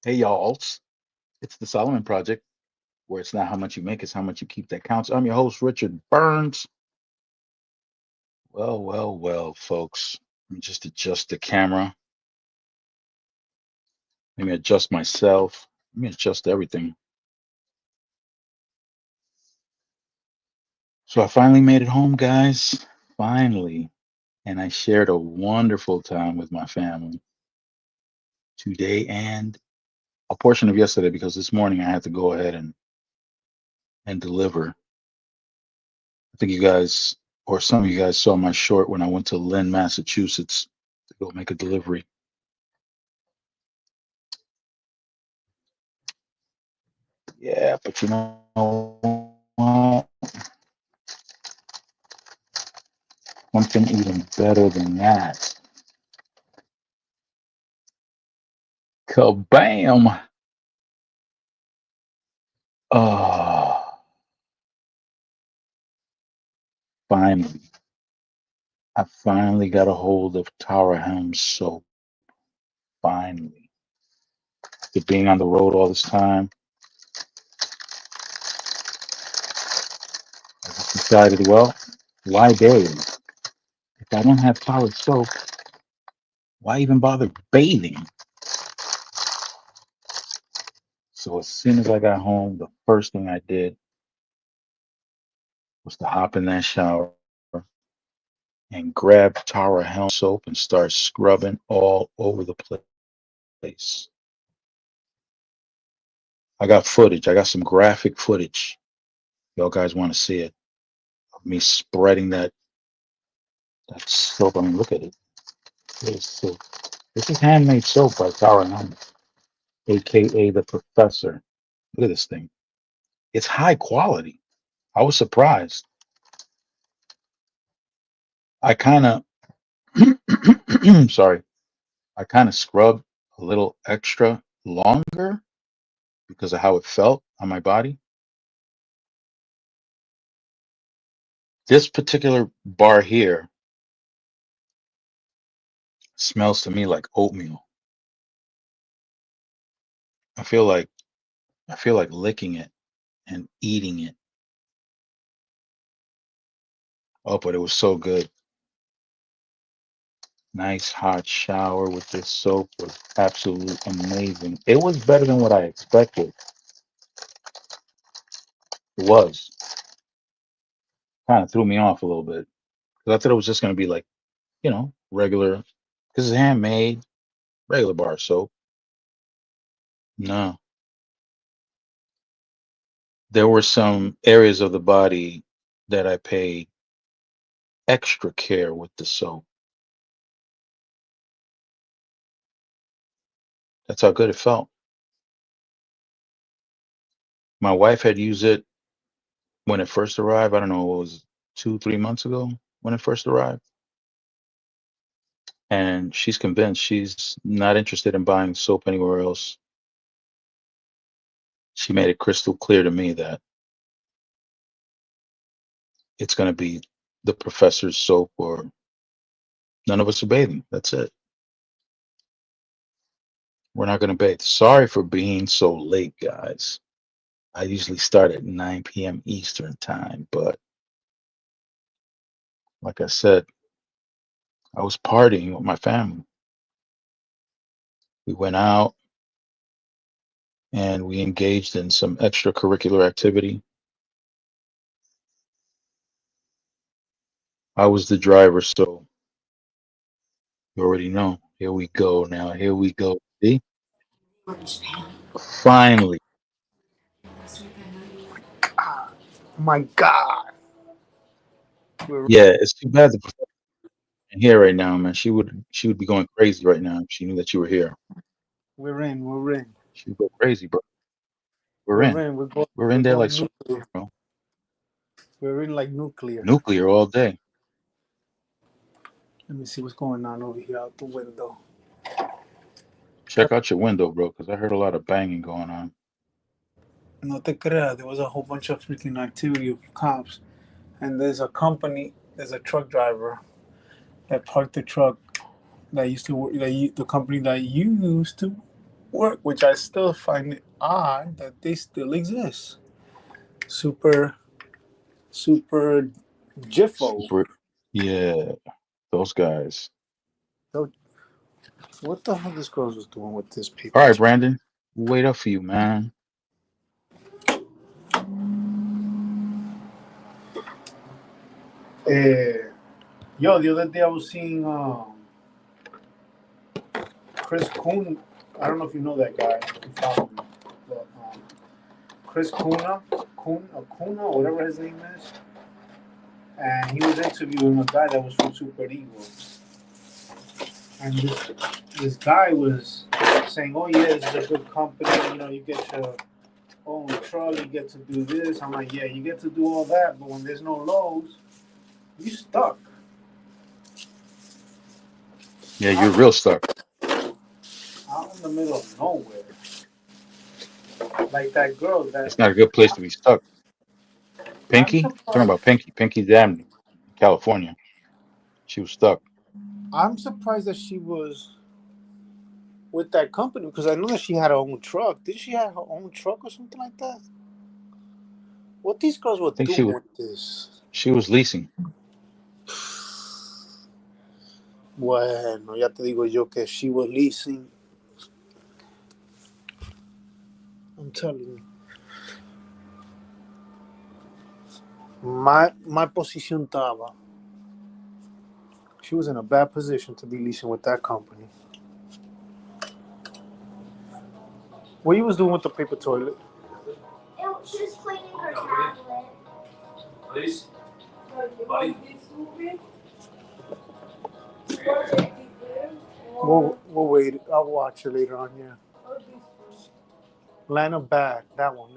Hey, y'all. It's the Solomon Project, where it's not how much you make, it's how much you keep that counts. I'm your host, Richard Burns. Well, folks. Let me just adjust the camera. Let me adjust myself. Let me adjust everything. So I finally made it home, guys. Finally. And I shared a wonderful time with my family today and a portion of yesterday because this morning I had to go ahead and deliver. I think you guys, or some of you guys, saw my short when I went to Lynn, Massachusetts to go make a delivery. Yeah, but you know what? Something even better than that. Kabam! Oh, finally. I finally got a hold of Tower Helm soap. Finally. After being on the road all this time, I just decided, well, why bathe? If I don't have Tower soap, why even bother bathing? So as soon as I got home, the first thing I did was to hop in that shower and grab Tower Helm soap and start scrubbing all over the place. I got footage. I got some graphic footage. Y'all guys want to see it? Of me spreading that soap. I mean, look at it. It's soap. This is handmade soap by Tower Helm, aka the Professor. Look at this thing. It's high quality. I was surprised. I kind of, sorry, I kind of scrubbed a little extra longer because of how it felt on my body. This particular bar here smells to me like oatmeal. I feel like I feel like licking it and eating it. Oh, but it was so good. Nice hot shower with this soap was absolutely amazing. It was better than what I expected. It was. Kind of threw me off a little bit. 'Cause I thought it was just going to be like, regular, because it's handmade, regular bar soap. No. There were some areas of the body that I paid extra care with the soap. That's how good it felt. My wife had used it when it first arrived. I don't know, what was it, 2, 3 months ago when it first arrived. And she's convinced she's not interested in buying soap anywhere else. She made it crystal clear to me that it's going to be the professor's soap or none of us are bathing. That's it. We're not going to bathe. Sorry for being so late, guys. I usually start at 9 p.m. Eastern time, but like I said, I was partying with my family. We went out and we engaged in some extracurricular activity. I was the driver, so you already know. Here we go now. Here we go. See? Finally. My God, we're Yeah, it's too bad the professor isn't here right now, man. She would be going crazy right now if she knew that you were here. we're in. She would go crazy, bro. We're We're in. in. We're going. We're We're in there like going so, nuclear. bro. We're in like nuclear. Nuclear all day. Let me see what's going on over here out the window. Check out your window, bro, because I heard a lot of banging going on. No te creas. There was a whole bunch of freaking activity of cops, and there's a company. There's a truck driver that parked the truck that used to work. The company that you used to. work, which I still find it odd that they still exist. Super, super Jiffo. Super, yeah, those guys. So, what the hell this girl was doing with this All paper? right, Brandon, we'll wait up for you, man. Yo, the other day I was seeing Chris Kuhn. I don't know if you know that guy. If you follow him. But, Chris Kuna, whatever his name is. And he was interviewing a guy that was from Super Ego. And this guy was saying, "Oh yeah, this is a good company. You know, you get your own truck, you get to do this." I'm like, "Yeah, you get to do all that, but when there's no loads, you stuck." Yeah, you're real stuck. Out in the middle of nowhere, like that girl. It's not a good place to be stuck. I'm Pinky, talking surprised. about Pinky. Pinky's Avenue, California. She was stuck. I'm surprised that she was with that company because I know that she had her own truck. Did she have her own truck or something like that? What these girls were I think doing with this? she was leasing. Bueno, ya te digo yo que she was leasing. I'm telling you. My posición estaba. She was in a bad position to be leasing with that company. What you was doing with the paper toilet? She was cleaning her tablet. Please? Buddy? We'll wait. I'll watch it later on, yeah. Lana Bag. That one.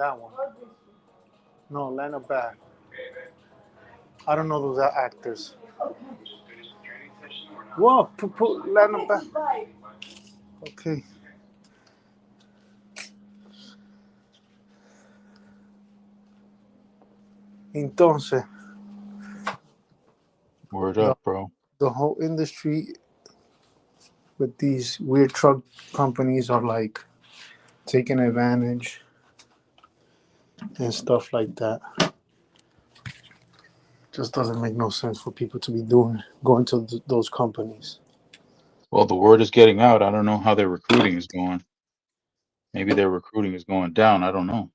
No, Lana Bag. I don't know those actors. Whoa, Lana Bag. Okay. Entonces, Word up, bro. the whole industry with these weird truck companies are like taking advantage and stuff like that. Just doesn't make no sense for people to be going to those companies. Well, the word is getting out. I don't know how their recruiting is going. Maybe their recruiting is going down. I don't know.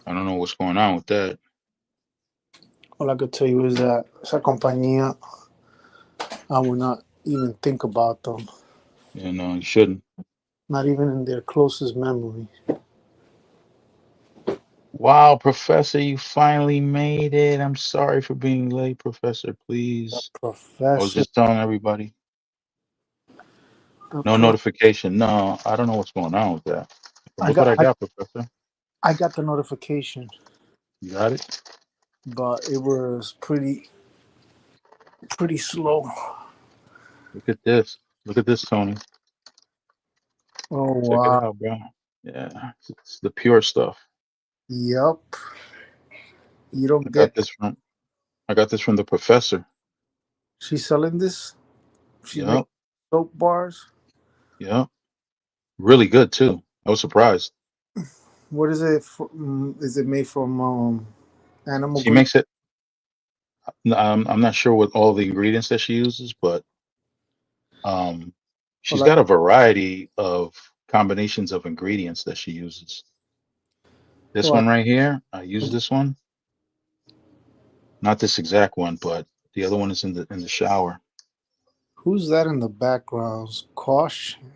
I don't know what's going on with that. All I could tell you is that esa compañía, I would not even think about them. You know, you shouldn't. Not even in their closest memory. Wow, Professor, you finally made it. I'm sorry for being late, Professor. Please. I was Professor. just telling everybody. No notification. No, I don't know what's going on with that. But I look what got I got, Professor. I got the notification, You got it? but it was pretty slow. Look at this. Look at this, Tony. Oh Check it wow. out, bro. Yeah, it's the pure stuff. Yup. You I don't got get. this from I got this from the professor. She's selling this. She's making Yep, soap bars. yep. Really good too. I was surprised. What is it? Is it made from animal She glue? makes it. I'm not sure what all the ingredients that she uses, but um, Or she's like, got a variety of combinations of ingredients that she uses. This what? one right here, I use this one. Not this exact one, but the other one is in the shower. Who's that in the background? Caution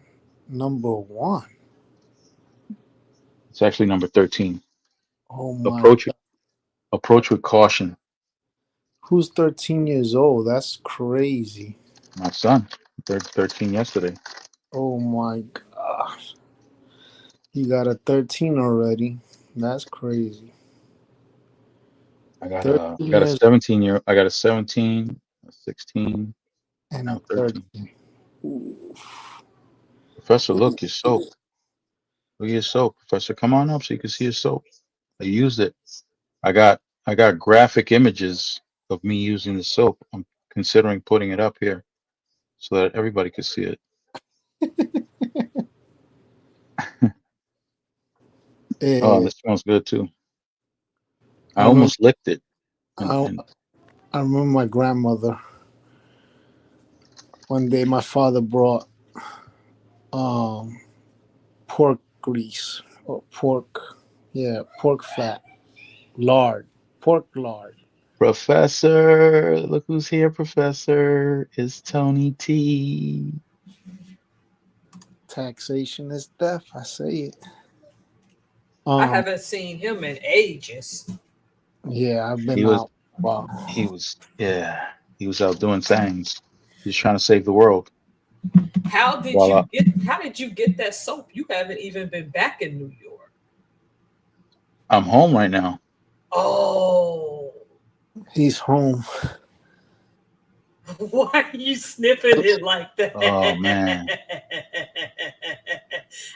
number 1. It's actually number 13. Oh my Approach God. approach with caution. Who's 13 years old? That's crazy. My son, 13 yesterday. Oh my gosh. You got a 13 already. That's crazy. I got a 13 got a years 17 year. I got a 17, a 16, and a now 13. 13. Ooh. Professor, look, your soap. Look at your soap, Professor. Come on up so you can see your soap. I used it. I got graphic images of me using the soap. I'm considering putting it up here. so that everybody could see it. Oh, Eh, this smells good too. I I remember, almost licked it. And, I, and I remember my grandmother. One day, my father brought um pork grease or pork, yeah, pork fat, lard, pork lard. Professor, look who's here, Professor. It's Tony T. Taxation is death. I say it. I Um, haven't seen him in ages. yeah, I've He been was out. Wow. yeah, he was out doing things. He's trying to save the world. How did While you get? How did you get that soap? You haven't even been back in New York. I'm home right now. Oh, He's home. why are you sniffing it like that? Oh man.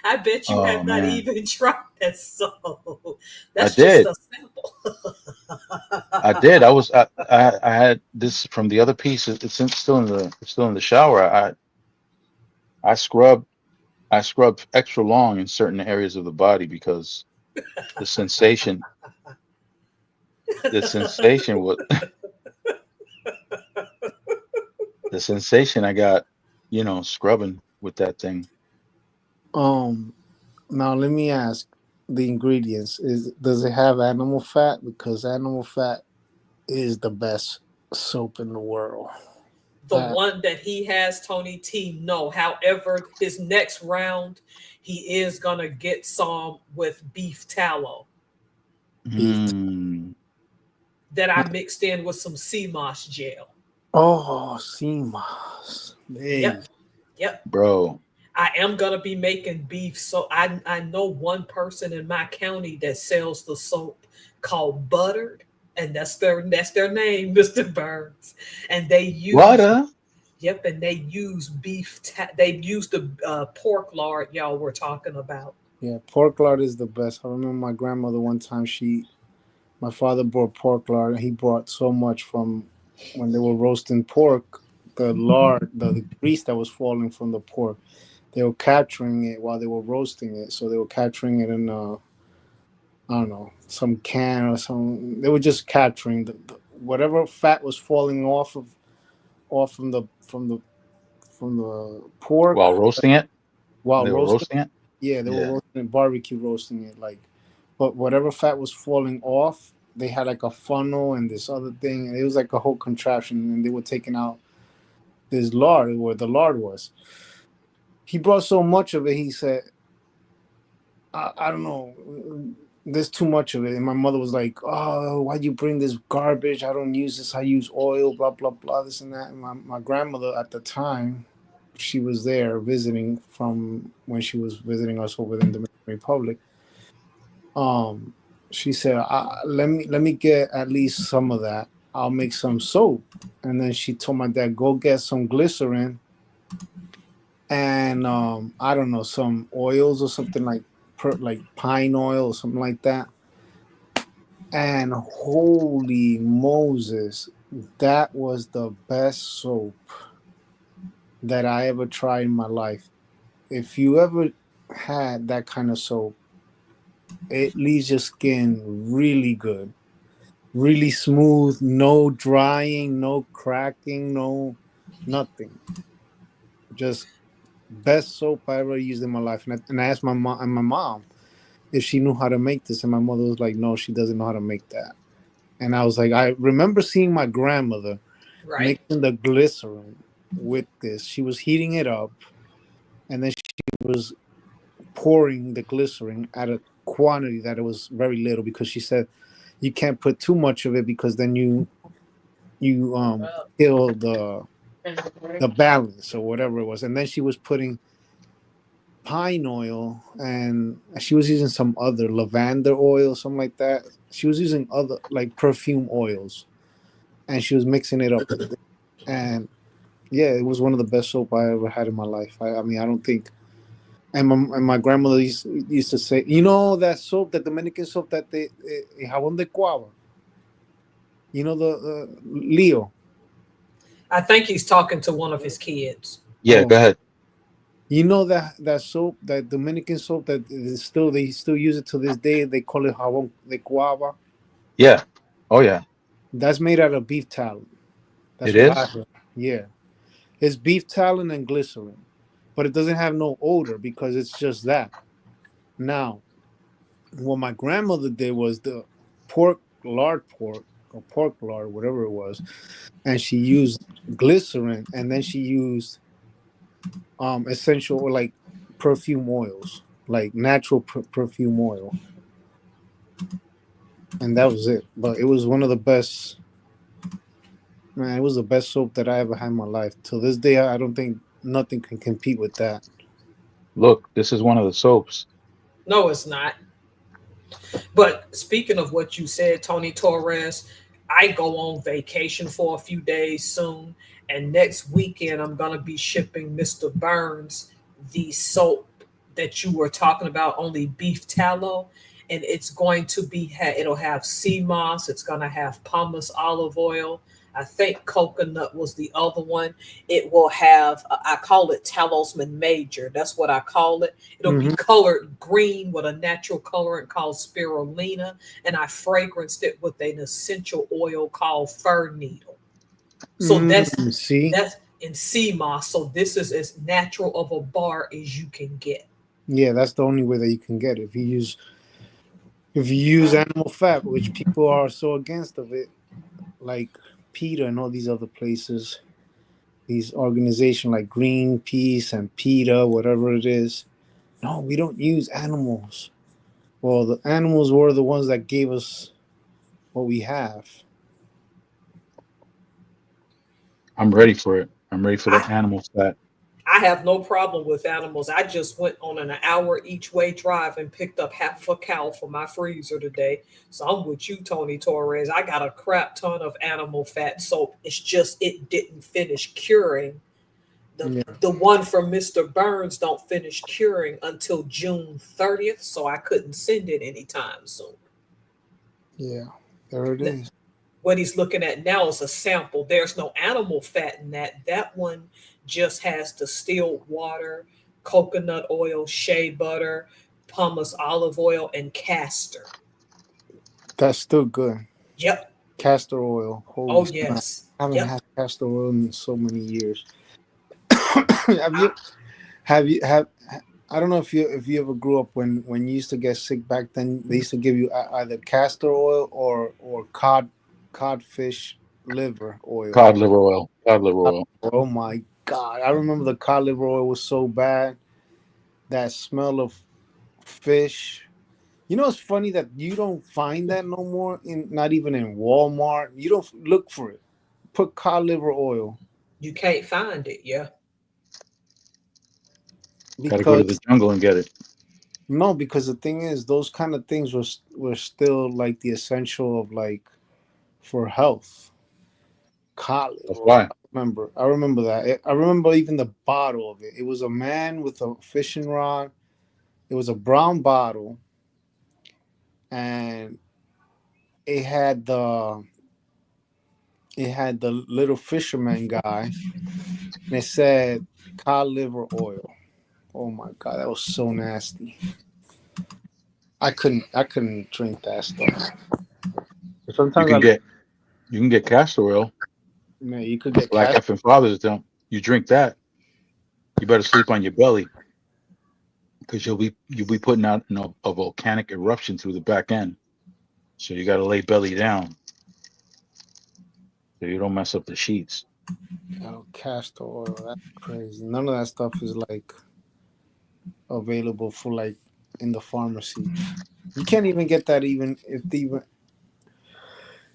I bet you Oh have not man. even tried that soap. I That's just did. a sample. I did. I had this from the other piece. It's still in the shower. I scrub I scrub extra long in certain areas of the body because the sensation the sensation was the sensation I got, scrubbing with that thing. Um, Now let me ask the ingredients. Does it have animal fat? Because animal fat is the best soap in the world. The one that he has, Tony T, no. However, his next round, he is gonna get some with beef tallow Beef. Mm, that I mixed in with some sea moss gel. Oh, CMOS. Hey. Yep, yep. bro. I am gonna be making beef. So I know one person in my county that sells the soap called Buttered, and that's their name, Mr. Burns. And they use What? yep, and they use beef. They use the pork lard y'all were talking about. Yeah, pork lard is the best. I remember my grandmother one time, my father brought pork lard, and he brought so much from when they were roasting pork, the lard, the grease that was falling from the pork. They were capturing it while they were roasting it. So they were capturing it in I don't know, some can or some. They were just capturing whatever fat was falling off from the While pork roasting it? while They were roasting. roasting it? Yeah, they were Yeah. roasting it, barbecue roasting it, like. But whatever fat was falling off, they had like a funnel and this other thing, and it was like a whole contraption, and they were taking out this lard where the lard was. He brought so much of it. He said, I don't know. There's too much of it. And my mother was like, "Oh, why'd you bring this garbage? I don't use this. I use oil, blah, blah, blah, this and that." And my grandmother at the time, she was there visiting from when she was visiting us over in the Dominican Republic. Um, she said, let me get at least some of that. I'll make some soap. And then she told my dad, go get some glycerin and I don't know, some oils or something like pine oil or something like that. And holy Moses, that was the best soap that I ever tried in my life. If you ever had that kind of soap, it leaves your skin really good, really smooth, no drying, no cracking, no nothing. Just best soap I ever used in my life. And I asked my mom if she knew how to make this, and my mother was like, "No, she doesn't know how to make that." And I was like, I remember seeing my grandmother Right. mixing the glycerin with this. She was heating it up, and then she was pouring the glycerin at a quantity that it was very little because she said you can't put too much of it because then you kill the balance or whatever it was. And then she was putting pine oil and she was using some other lavender oil, something like that. She was using other like perfume oils and she was mixing it up with it. And yeah, it was one of the best soap I ever had in my life. I mean, I don't think. And my grandmother used to say, you know, that soap, that Dominican soap that they, jabón de cuava. You know, the Leo. I think he's talking to one of his kids. Yeah, Oh, go ahead. you know that soap, that Dominican soap that is still they still use it to this day. They call it jabón de guava. Yeah. Oh yeah. That's made out of beef tallow. It That's what I is? heard. Yeah, it's beef tallow and glycerin, but it doesn't have no odor because it's just that. Now, what my grandmother did was the pork or pork lard, whatever it was, and she used glycerin, and then she used essential or like perfume oils, like natural perfume oil, and that was it. But it was one of the best. Man, it was the best soap that I ever had in my life. Till this day, I don't think nothing can compete with that. Look, this is one of the soaps. No, it's not. But speaking of what you said, Tony Torres, I go on vacation for a few days soon, and next weekend I'm gonna be shipping Mr. Burns the soap that you were talking about, only beef tallow, and it's going to be it'll have sea moss, it's gonna have pumice olive oil. I think coconut was the other one. It will have, I call it Talisman Major. That's what I call it. It'll be Hmm. colored green with a natural colorant called spirulina, and I fragranced it with an essential oil called fir needle. So See, that's in sea moss. So this is as natural of a bar as you can get. yeah, that's the only way that you can get it. If you use animal fat, which people are so against of it, like PETA and all these other places, these organizations like Greenpeace and PETA, whatever it is. No, we don't use animals. Well, the animals were the ones that gave us what we have. I'm ready for it. I'm ready for that I animal fat. I have no problem with animals. I just went on an hour each way drive and picked up half a cow for my freezer today. So I'm with you, Tony Torres. I got a crap ton of animal fat soap. It's just it didn't finish curing. The Yeah, the one from Mr. Burns don't finish curing until June 30th, so I couldn't send it anytime soon. yeah, there it N- is. What he's looking at now is a sample. There's no animal fat in that. That one just has distilled water, coconut oil, shea butter, pumice olive oil, and castor. That's still good. Yep. Castor oil. Holy Oh snap. yes. I haven't Yep. had castor oil in so many years. have you I, have you have I don't know if you ever grew up when you used to get sick back then. They used to give you either castor oil or codfish liver oil. Cod liver oil. Cod liver oil. Oh my god! I remember the cod liver oil was so bad. That smell of fish. You know, it's funny that you don't find that no more in not even in Walmart. You don't look for it. Put cod liver oil you can't find it. Yeah. Got to go to the because jungle and get it. no, because the thing is, those kind of things were still like the essential of like for health. Cod That's liver oil. why. I remember that. I remember even the bottle of it. It was a man with a fishing rod. It was a brown bottle, and it had the it had the little fisherman guy, and it said cod liver oil. Oh my god, that was so nasty. I couldn't drink that stuff. You Sometimes can get you can get castor oil. man, you could get Black cast. F and fathers don't. You drink that, you better sleep on your belly because you'll be putting out a volcanic eruption through the back end. So you got to lay belly down so you don't mess up the sheets. Oh, castor oil. That's crazy. None of that stuff is like available for like in the pharmacy. You can't even get that even if they even.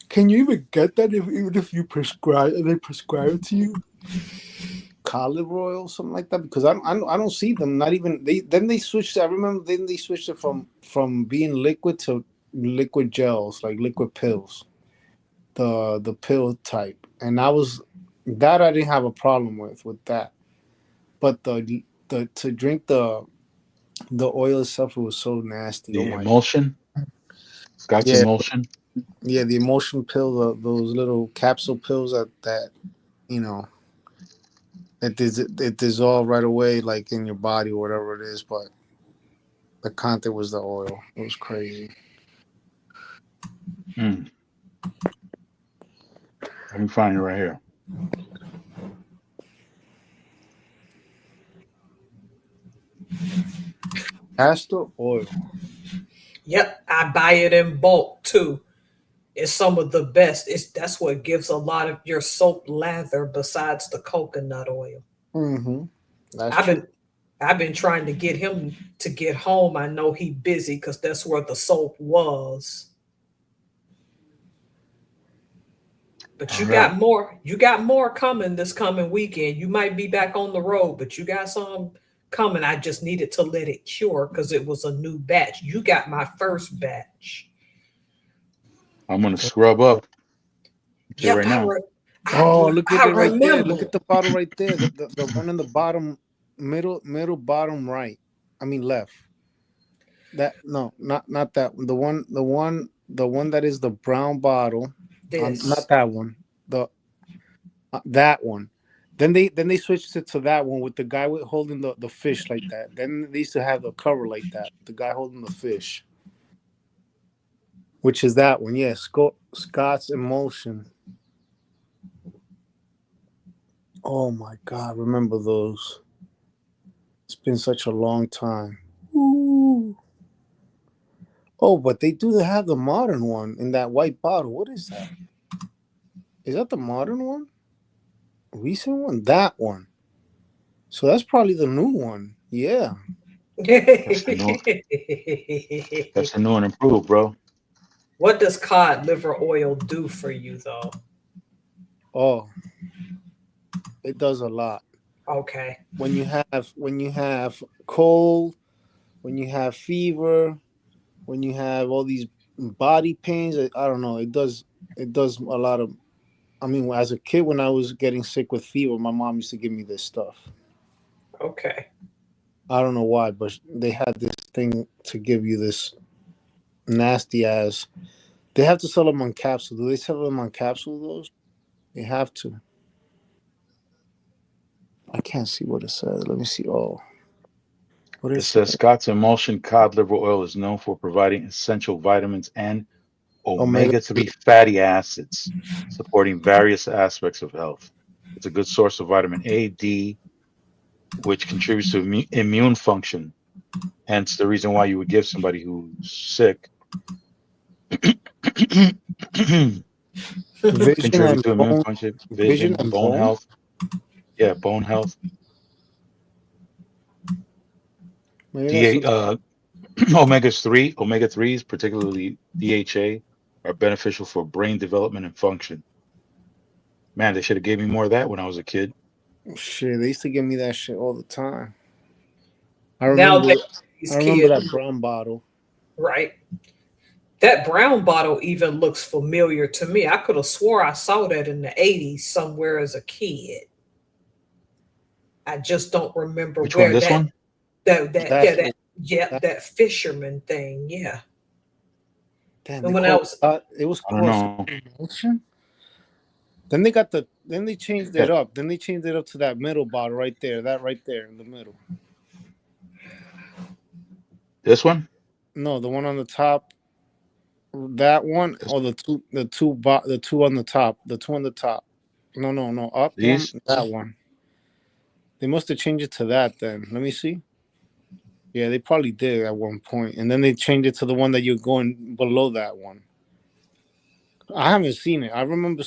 Can you even get that even if you prescribe and they prescribe it to you? Cod liver oil, something like that, because I don't see them. Not even they switched. I remember then they switched it from being liquid to liquid gels, like liquid pills, the pill type, and I didn't have a problem with that, but the to drink the oil itself, it was so nasty. Oh The my, emulsion, Scotch yeah, emulsion. yeah, the emotion pill, those little capsule pills that you know, it dissolved right away, like in your body or whatever it is. But the content was the oil. It was crazy. Mm. Let me find it right here. Castor oil. Yep, I buy it in bulk too. It's some of the best. That's what gives a lot of your soap lather besides the coconut oil. Mm-hmm. That's I've true. been I've been trying to get him to get home. I know he busy because that's where the soap was. But All right. you got more coming this coming weekend. You might be back on the road, but you got some coming. I just needed to let it cure because it was a new batch. You got my first batch. I'm gonna scrub up. Say Yep, right now. Oh, look at I it right there. Look remember. at the bottle right there. The one in the bottom, middle bottom right. I mean left. That no, not that one. The one that is the brown bottle. Not This. that one. The that one. Then they switched it to that one with the guy with holding the fish like that. Then they used to have the cover like that. The guy holding the fish, which is that one. Yeah, Scott's Emotion. Oh my God, remember those? It's been such a long time. Ooh. Oh, but they do have the modern one in that white bottle. What is that? Is that the modern one? Recent one? That one. So that's probably the new one. Yeah. That's the new. That's the new and improved, bro. What does cod liver oil do for you, though? Oh, it does a lot. Okay. When you have cold, when you have fever, when you have all these body pains, I don't know. It does a lot of. I mean, as a kid, when I was getting sick with fever, my mom used to give me this stuff. Okay. I don't know why, but they had this thing to give you this nasty ass. They have to sell them on capsule. Do they sell them on capsule? Those they have to. I can't see what it says. Let me see. Oh, what It is it? says Scott's Emulsion cod liver oil is known for providing essential vitamins and Omega. omega-3 fatty acids, supporting various aspects of health. It's a good source of vitamin A, D, which contributes to immune function. Hence the reason why you would give somebody who's sick Vision contribute and to immune bone. function, Vision vision, and bone bone. health. Yeah, bone health. Maybe that's DA, omega 3s, particularly DHA, are beneficial for brain development and function. Man, they should have gave me more of that when I was a kid. shit. They used to give me that shit all the time. I Now remember. these I remember kids, that brown bottle. right? That brown bottle even looks familiar to me. I could have swore I saw that in the 80s somewhere as a kid. I just don't remember Which one? where This one? that yeah, That's the that. that fisherman thing. Yeah. Damn, And they when I called. was It was I don't called know. Emotion. Then they got the. Then they changed Yeah, it up. Then they changed it up to that middle bottle right there. That right there in the middle. this one? No, the one on the top. That one This, or the two on the top. The two on the top. No, no, no. Up one. these? That one. They must have changed it to that then. Let me see. Yeah, they probably did at one point, and then they changed it to the one that you're going below that one. I haven't seen it. I remember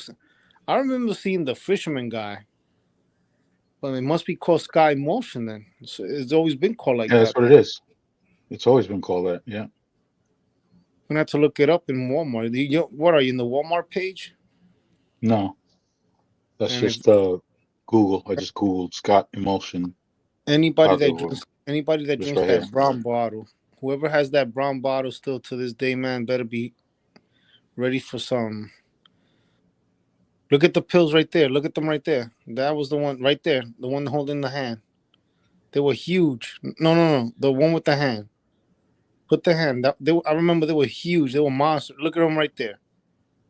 seeing the fisherman guy, but it must be called Sky Motion then. It's always been called like Yeah, that's that what then. it is. It's always been called that. Yeah. I'm gonna have to look it up in Walmart. What are you in the Walmart page? No, that's And if just Google. I just Googled Scott Emulsion anybody cod that liver oil. drinks anybody that Just drinks right here. that brown bottle, whoever has that brown bottle still to this day, man, better be ready for some. Look at the pills right there. Look at them right there. That was the one right there. The one holding the hand. They were huge. No, no, no. The one with the hand. Put the hand. I remember they were huge. They were monsters. Look at them right there.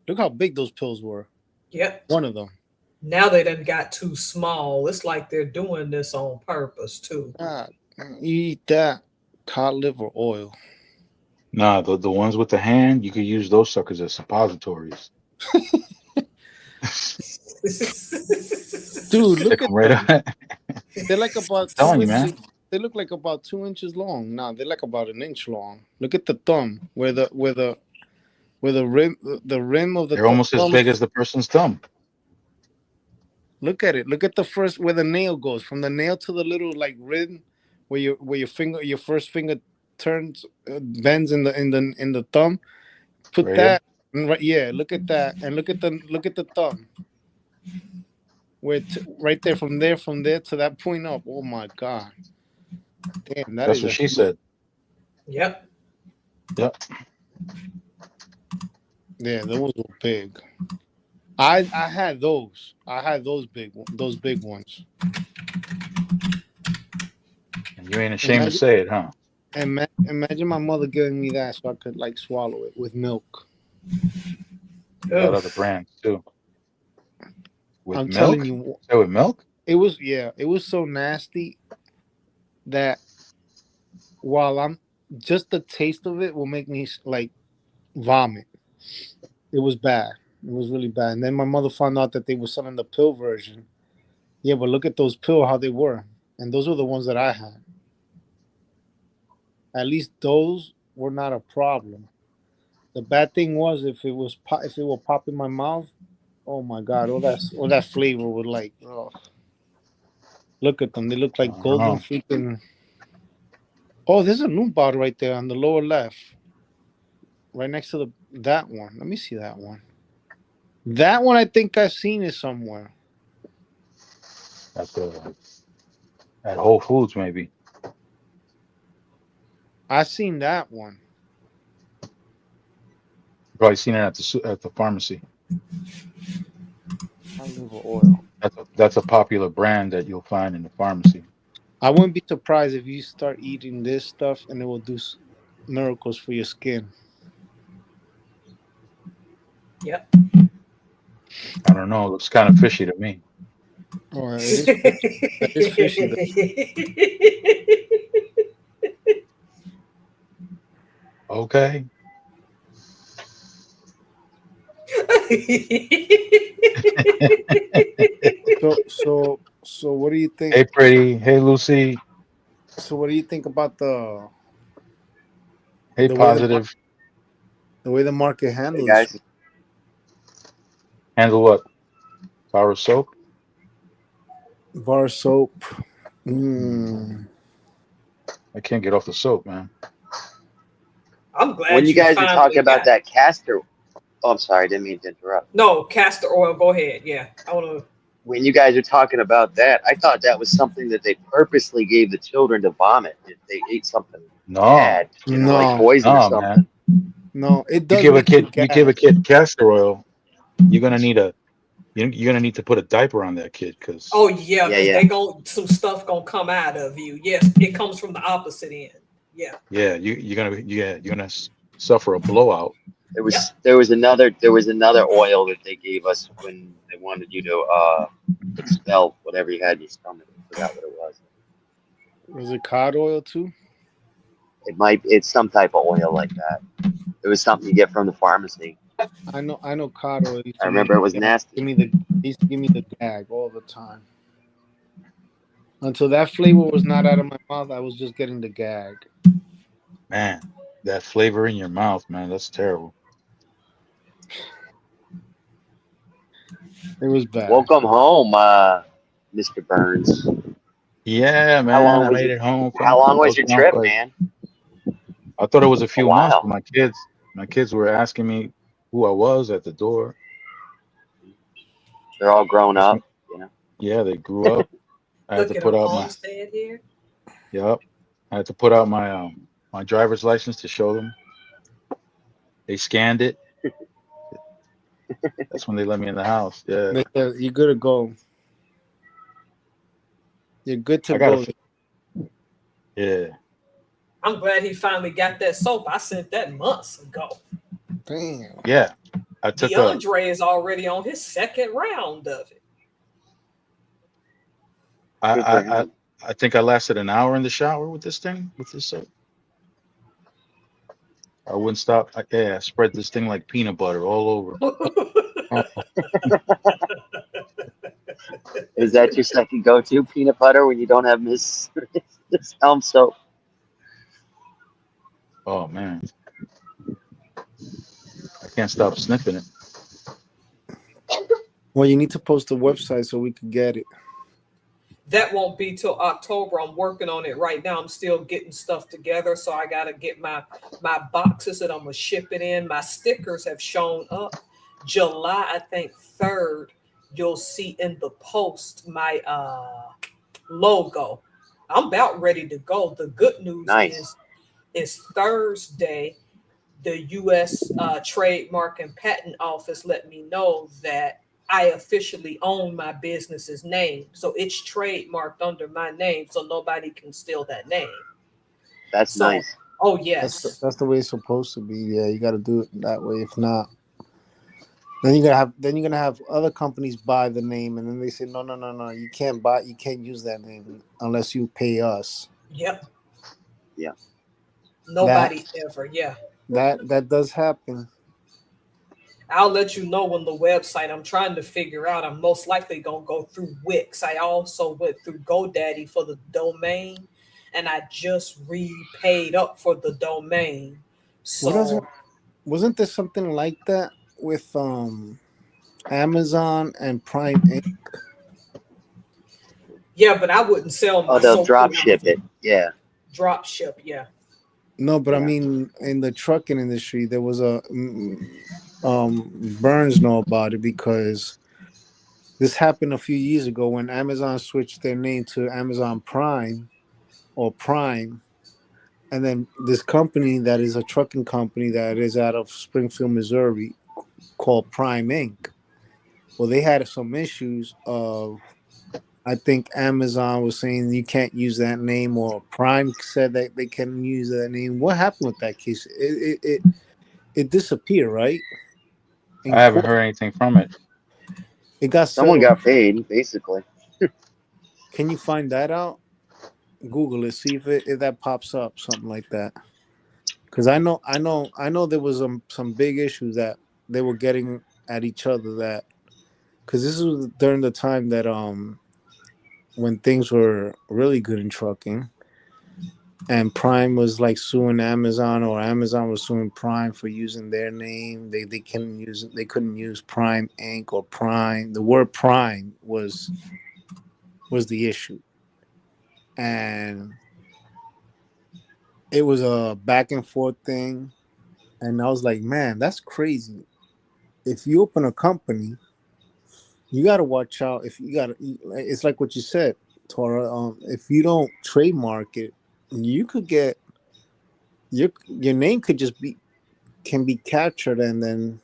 Look how big those pills were. yep. One of them. Now they done got too small. It's like they're doing this on purpose too. God, you eat that cod liver oil. Nah, the ones with the hand, you could use those suckers as suppositories. Dude, Stick look at them right them. on. They're like about Telling 2 you, man. inches. They look like about 2 inches long. Nah, they're like about an inch long. Look at the thumb, where the rim of the They're almost as thumb. big as the person's thumb. Look at it. Look at the first where the nail goes, from the nail to the little like rim, where your first finger turns, bends in the thumb. Put Right here. that right. Yeah, look at that, and look at the thumb. Right there, from there to that point up. Oh my God. Damn, that That's is what a she said. Yep. Yep. yeah. Those were big. I had those. I had those big ones. And you ain't ashamed to Imagine, say it, huh? imagine my mother giving me that so I could like swallow it with milk. Got other Oof. brands too. With I'm milk? telling you, Say with milk? it was so nasty that while I'm just the taste of it will make me like vomit. It was bad. It was really bad. And then my mother found out that they were selling the pill version. Yeah, but look at those pill how they were, and those were the ones that I had. At least those were not a problem. The bad thing was if it will pop in my mouth. Oh my God! All that flavor would like. Oh, look at them. They look I like don't golden know. freaking. Oh, there's a new bottle right there on the lower left, right next to that one. Let me see that one. That one I think I've seen it somewhere. At Whole Foods, maybe. I've seen that one. Probably seen it at the pharmacy. Olive oil. That's a popular brand that you'll find in the pharmacy. I wouldn't be surprised if you start eating this stuff and it will do miracles for your skin. Yep. I don't know. It looks kind of fishy to me. Oh, that is fishy. Okay. So what do you think? Hey, pretty. Hey, Lucy. So what do you think about the Hey, the way positive. the way the market handles Hey guys, Handle what? Bar of soap? bar soap? Mm. I can't get off the soap, man. I'm glad when you guys were finally talking about got- that castor, oh, I'm sorry, I didn't mean to interrupt. No, castor oil. Go ahead. Yeah, I want to. When you guys were talking about that, I thought that was something that they purposely gave the children to vomit if they ate something No. bad, like No, poison or No, something. man. no, it You does. give a make you kid gag. castor oil, you're gonna need to put a diaper on that kid because Oh yeah, Yeah, because yeah. they some stuff gonna come out of you. Yes, it comes from the opposite end. Yeah. you're gonna suffer a blowout. There was another oil that they gave us when they wanted you to expel whatever you had in your stomach. I forgot what it was. Was it cod oil too? It's some type of oil like that. It was something you get from the pharmacy. I know cod oil. I remember it was nasty. He used to give me the gag all the time. Until that flavor was not out of my mouth, I was just getting the gag. Man, that flavor in your mouth, man, that's terrible. It was bad. Welcome home, Mr. Burns. Yeah, man. How long I was made your- it home. How long was your Those trip, months, man? I thought it was a few A months, while. but my kids were asking me who I was at the door. They're all grown up, you know. Yeah, they grew up. I had Look to at put a out my homestead here. Yep. I had to put out my my driver's license to show them. They scanned it. That's when they let me in the house. Yeah. They said, you're good to go. You're good to I gotta go. f- Yeah. I'm glad he finally got that soap. I sent that months ago. Damn. Yeah. I took a DeAndre is already on his second round of it. Good for I, I, him. I think I lasted an hour in the shower with this thing, with this soap. I wouldn't stop. I spread this thing like peanut butter all over. Oh, Is that your second go-to, peanut butter, when you don't have Miss Miss Elm soap? Oh man, I can't stop sniffing it. well, you need to post a website so we could get it. That won't be till October. I'm working on it right now. I'm still getting stuff together, so I gotta get my boxes and I'm gonna ship it in. My stickers have shown up. July, I think 3rd, you'll see in the post my logo. I'm about ready to go. The good news Nice. is Thursday. The U.S. Trademark and Patent Office let me know that I officially own my business's name. So it's trademarked under my name, so nobody can steal that name. That's So, nice. oh, That's yes. that's the way it's supposed to be. Yeah, you got to do it that way. If not, then you're gonna have other companies buy the name, and then they say no, you can't use that name unless you pay us. Yep. Yeah. Nobody ever. Yeah. That does happen. I'll let you know when the website I'm trying to figure out. I'm most likely going to go through Wix. I also went through GoDaddy for the domain, and I just repaid up for the domain. What else? So, Wasn't there something like that with Amazon and Prime Inc? yeah, but I wouldn't sell my Oh, they'll soap drop through ship it. Amazon. Yeah. Drop ship, yeah. No, but I Yeah. mean, in the trucking industry, there was a Burns know about it because this happened a few years ago when Amazon switched their name to Amazon Prime or Prime, and then this company that is a trucking company that is out of Springfield, Missouri, called Prime Inc. Well, they had some issues of, I think Amazon was saying you can't use that name, or Prime said that they can use that name. What happened with that case? It disappeared, right? In I haven't court, heard anything from it. it got Someone settled. got paid, basically. Can you find that out? Google it, see if that pops up, something like that. Because I know there was some big issues that they were getting at each other. That because this was during the time that when things were really good in trucking, and Prime was like suing Amazon, or Amazon was suing Prime for using their name. They couldn't use Prime Inc. or Prime. The word Prime was the issue, and it was a back and forth thing. And I was like, man, that's crazy. If you open a company, you got to watch out. If you got, it's like what you said, Tora. If you don't trademark it, you could get your name could just can be captured, and then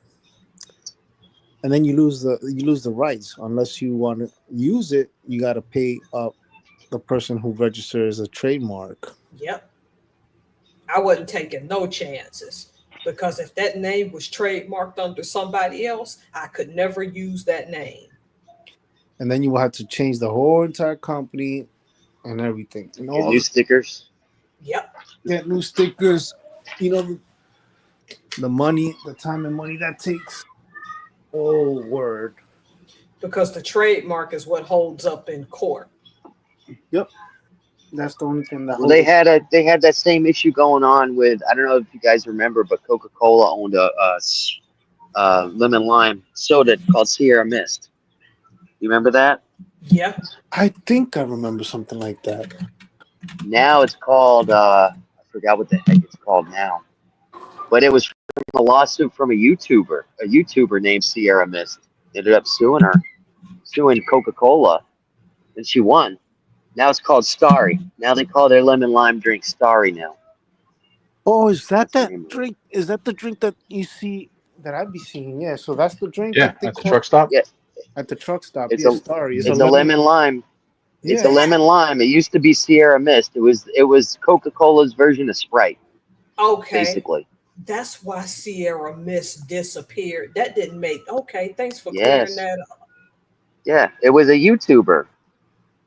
you lose the rights. Unless you want to use it, you got to pay up the person who registers a trademark. Yep. I wasn't taking no chances because if that name was trademarked under somebody else, I could never use that name. And then you will have to change the whole entire company and everything. Get new stickers. Yep. Get new stickers. You know, the time and money that takes. Oh, word. Because the trademark is what holds up in court. Yep. That's the only thing that. Well, they had that same issue going on with, I don't know if you guys remember, but Coca-Cola owned a lemon lime soda called Sierra Mist. You remember that? Yeah. I think I remember something like that. Now it's called I forgot what the heck it's called now, but it was from a lawsuit from a YouTuber named Sierra Mist. Ended up suing Coca-Cola, and she won. Now it's called Starry. Now they call their lemon lime drink Starry now. Oh, is that That's the name of it. drink? Is that the drink that you see that I'd be seeing? Yeah. So that's the drink Yeah, that they at the call truck stop. Yeah, at the truck stop. it's Yes, a sorry. it's a lemon lime. Yeah. It's a lemon lime. It used to be Sierra Mist. It was Coca-Cola's version of Sprite, Okay. basically. That's why Sierra Mist disappeared. That didn't make okay. Thanks for Yes. clearing that up. Yeah, it was a YouTuber,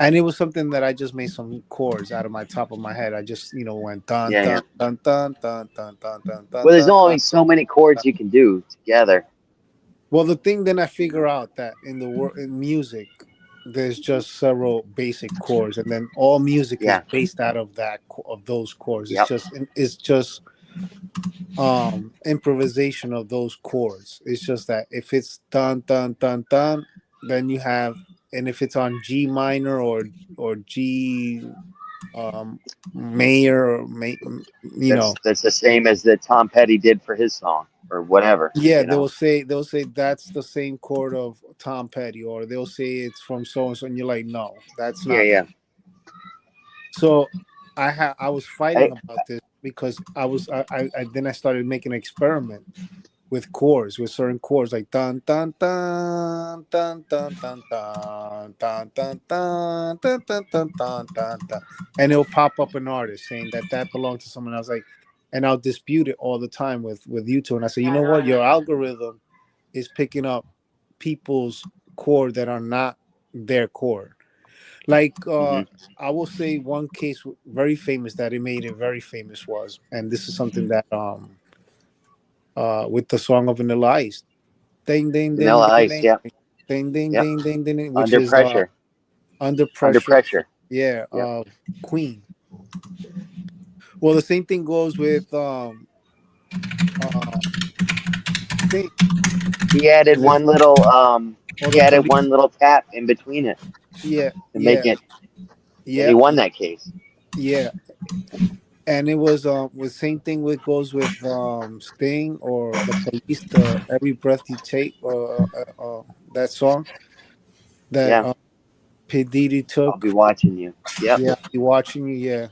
And it was something that I just made some chords out of my top of my head. I just, went dun Yeah, yeah. dun dun dun dun dun dun dun Well, there's dun only dun. so many chords you can do together. Well, the thing then I figure out that in music, there's just several basic chords, and then all music is Yeah. based out of of those chords. Yep. It's just improvisation of those chords. It's just that if it's dun dun dun dun, then you have, and if it's on G minor or G major or That's the same as that Tom Petty did for his song or whatever. yeah, You know. they'll say that's the same chord of Tom Petty, or they'll say it's from so and so, and you're like, no, that's Yeah, not. yeah. So I was fighting I, about this because then I started making an experiment with chords, with certain chords like dun dun dun dun dun dun dun dun dun dun dun dun dun dun dun dun, and it'll pop up an artist saying that belongs to someone else. Like, and I'll dispute it all the time with YouTube, and I say, you know what, your algorithm is picking up people's chord that are not their chord. Like mhm. I will say one case very famous that it made it very famous was, and this is something that with the song of Vanilla Ice, ding ding ding Vanilla ding Ice. ding Yep. ding ding Yep. ding ding ding, which Under is pressure. Under Under Pressure. pressure. Yeah, Yep. Queen. Well, the same thing goes with Sting. He added Is this one little or he the added Police? one little tap in between it Yeah, to make yeah, it, and he yeah, won that case. yeah. And it was with same thing with goes with Sting or the Police, the Every Breath You Take, that song that Yeah. P Diddy I'll be took. watching you. Yep. Yeah, I'll Be Watching You. Yeah,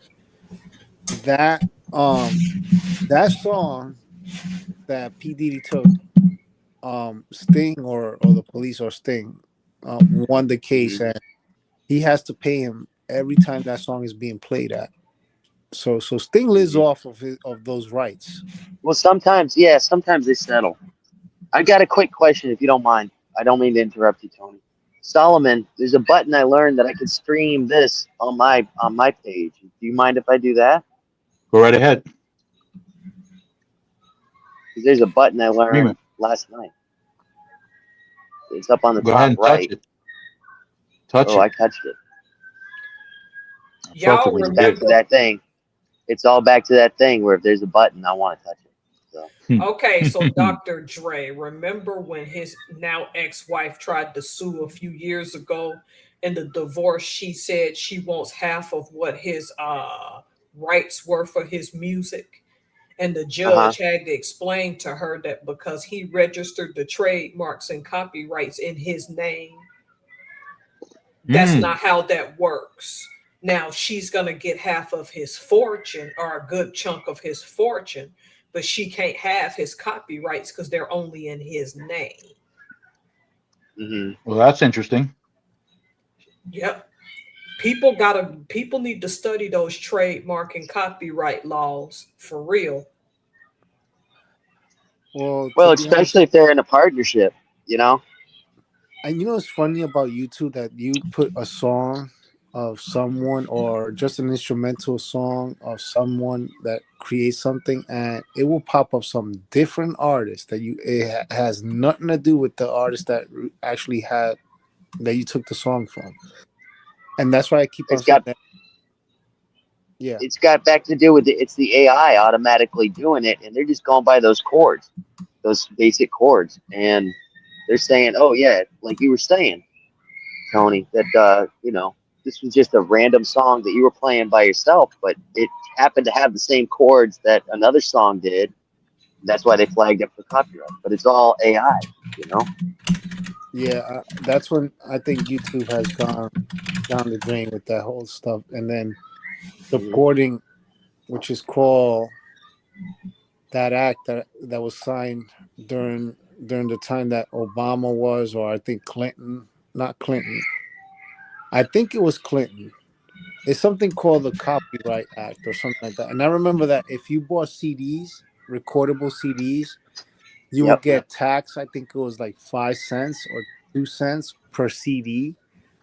that that song that P Diddy took, Sting or the Police or Sting won the case, Hmm. and he has to pay him every time that song is being played at. So Sting lives Hmm. off of those rights. Well, sometimes they settle. I got a quick question, if you don't mind. I don't mean to interrupt you, Tony. Solomon, there's a button I learned that I could stream this on my page. Do you mind if I do that? Go right ahead. 'Cause there's a button I Stream learned it. last night. It's up on the Go ahead top and touch right. it. Touch Oh, it. I touched it. I felt it Y'all when It's you back did. to remember? that thing. It's all back to that thing where if there's a button, I want to touch it. So Okay, so Dr. Dre, remember when his now ex-wife tried to sue a few years ago in the divorce? She said she wants half of what his rights were for his music. And the uh-huh. judge had to explain to her that because he registered the trademarks and copyrights in his name, that's Mm. not how that works. Now she's going to get half of his fortune or a good chunk of his fortune, but she can't have his copyrights because they're only in his name. Hmm. Well, that's interesting. Yep. People need to study those trademark and copyright laws for real. Well, to Well, be honest, especially if they're in a partnership, you know? and what's funny about YouTube that you put a song of someone or just an instrumental song of someone that creates something, and it will pop up some different artist that has nothing to do with the artist that actually had that you took the song from, and that's why I keep on It's saying got that. Yeah, it's got back to do with it's the AI automatically doing it, and they're just going by those chords, those basic chords, and they're saying, "Oh yeah," like you were saying, Tony, that this was just a random song that you were playing by yourself, but it happened to have the same chords that another song did. That's why they flagged it for copyright. But it's all AI, you know. yeah, that's when I think YouTube has gone down the drain with that whole stuff, and then Hmm. supporting, which is called that act that was signed during the time that Obama was, or I think Clinton, not Clinton. I think it was Clinton. It's something called the Copyright Act or something like that. And I remember that if you bought CDs, recordable CDs, you would Yep. get taxed. I think it was like 5 cents or 2 cents per CD.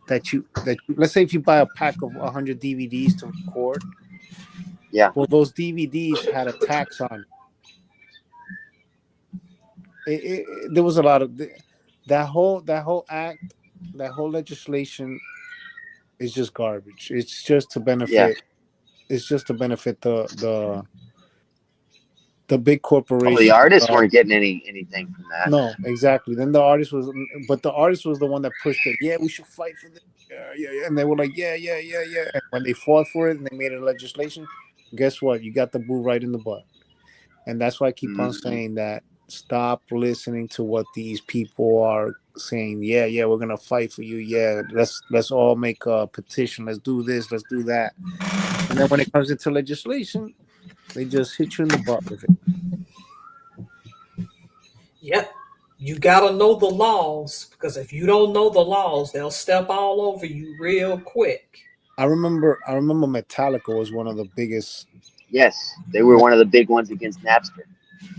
let's say if you buy a pack of 100 DVDs to record, Yeah. well, those DVDs had a tax on there was a lot of that whole act, that whole legislation is just garbage. It's just to Yeah. benefit. It's just to benefit the big Oh, the corporation. artists weren't getting anything from that. No, exactly. Then the artist was, but the artist was the one that pushed it. Yeah, we should fight for this. Yeah. And they were like, yeah. And when they fought for it and they made it legislation, guess what? You got the boo right in the butt. And that's why I keep on saying that. Stop listening to what these people are saying. Yeah, we're gonna fight for you. Yeah, let's all make a petition. Let's do this. Let's do that. And then when it comes into legislation, they just hit you in the butt with it. Yep. You gotta know the laws, because if you don't know the laws, they'll step all over you real quick. I remember Metallica was one of the biggest. Yes, they were one of the big ones against Napster.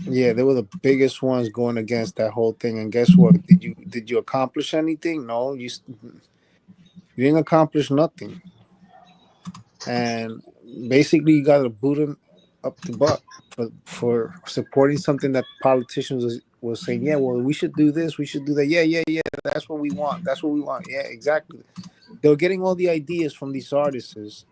Yeah, they were the biggest ones going against that whole thing. And guess what? Did you accomplish anything? No, you didn't accomplish nothing. And basically, you got to boot them up the butt for supporting something that politicians was saying. Yeah, well, we should do this. We should do that. Yeah. That's what we want. That's what we want. Yeah, exactly. They were getting all the ideas from these artists.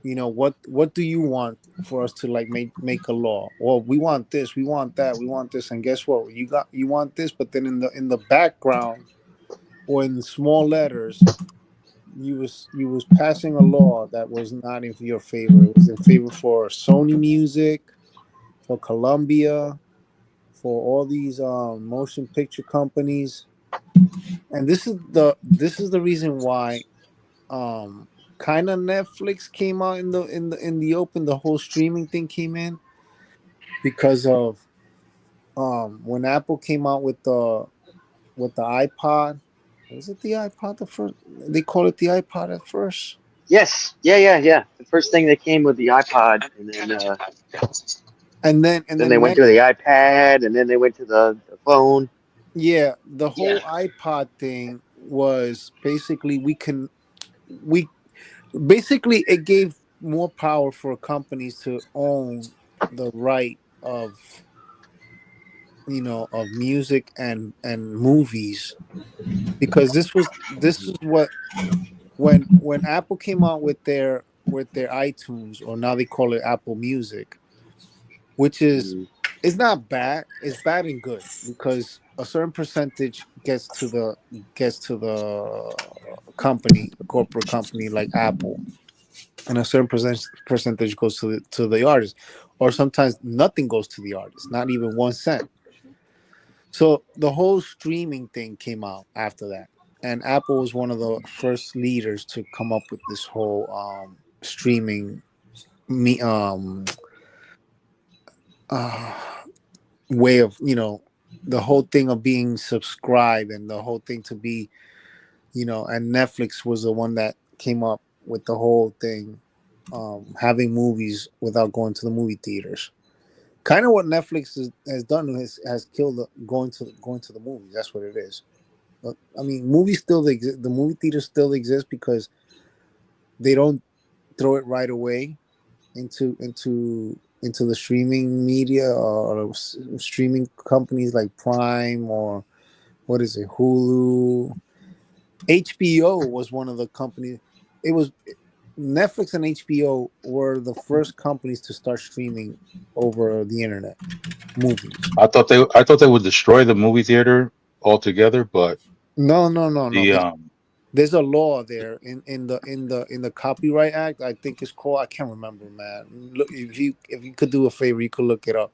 You know, what do you want for us to like make a law? Well, we want this, we want that, we want this, and guess what? You want this, but then in the background or in small letters, you was passing a law that was not in your favor. It was in favor for Sony Music, for Columbia, for all these motion picture companies, and this is the reason why kind of Netflix came out in the open. The whole streaming thing came in because of when Apple came out with the iPod. Was it the iPod the first? They call it the iPod at first. Yes, yeah. The first thing that came with the iPod, and then they went to the iPad, and then they went to the phone. Yeah, the whole iPod thing was basically basically it gave more power for companies to own the right of of music and movies, because this is what when Apple came out with their iTunes, or now they call it Apple Music, which is it's not bad, it's bad and good, because a certain percentage gets to the company, a corporate company like Apple, and a certain percentage goes to the artist, or sometimes nothing goes to the artist, not even 1 cent. So the whole streaming thing came out after that, and Apple was one of the first leaders to come up with this whole streaming way of, the whole thing of being subscribed, and the whole thing to be, and Netflix was the one that came up with the whole thing, having movies without going to the movie theaters. Kind of what Netflix has done has killed going to the movies. That's what it is. But, I mean, movies still exist. The movie theaters still exist because they don't throw it right away into the streaming media or streaming companies like Prime, or what is it, Hulu. HBO was one of the companies. It was Netflix and HBO were the first companies to start streaming over the internet movies. I thought they would destroy the movie theater altogether, but no. There's a law there in the Copyright Act. I think it's called. I can't remember, man. Look, if you could do a favor, you could look it up.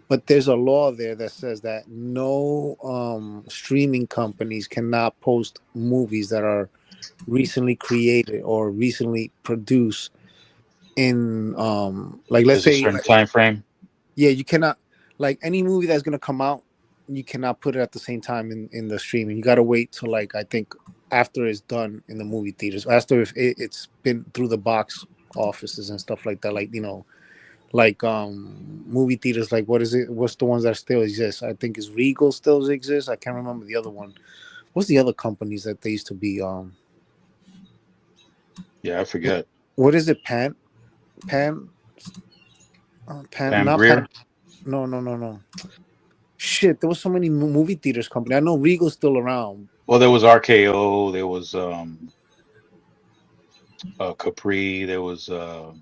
But there's a law there that says that no streaming companies cannot post movies that are recently created or recently produced in like, let's say, a certain time frame. Yeah, you cannot, like, any movie that's gonna come out, you cannot put it at the same time in the streaming. You gotta wait till, like, I think after it's done in the movie theaters, after if it's been through the box offices and stuff like that, like, like movie theaters, like, what's the ones that still exist? I think it's Regal still exists. I can't remember the other one. What's the other companies that they used to be Yeah, I forget. What is it? Pan, Pam not Pan. Grier. No. Shit, there was so many movie theaters company. I know Regal's still around. Well, there was RKO. There was Capri. There was The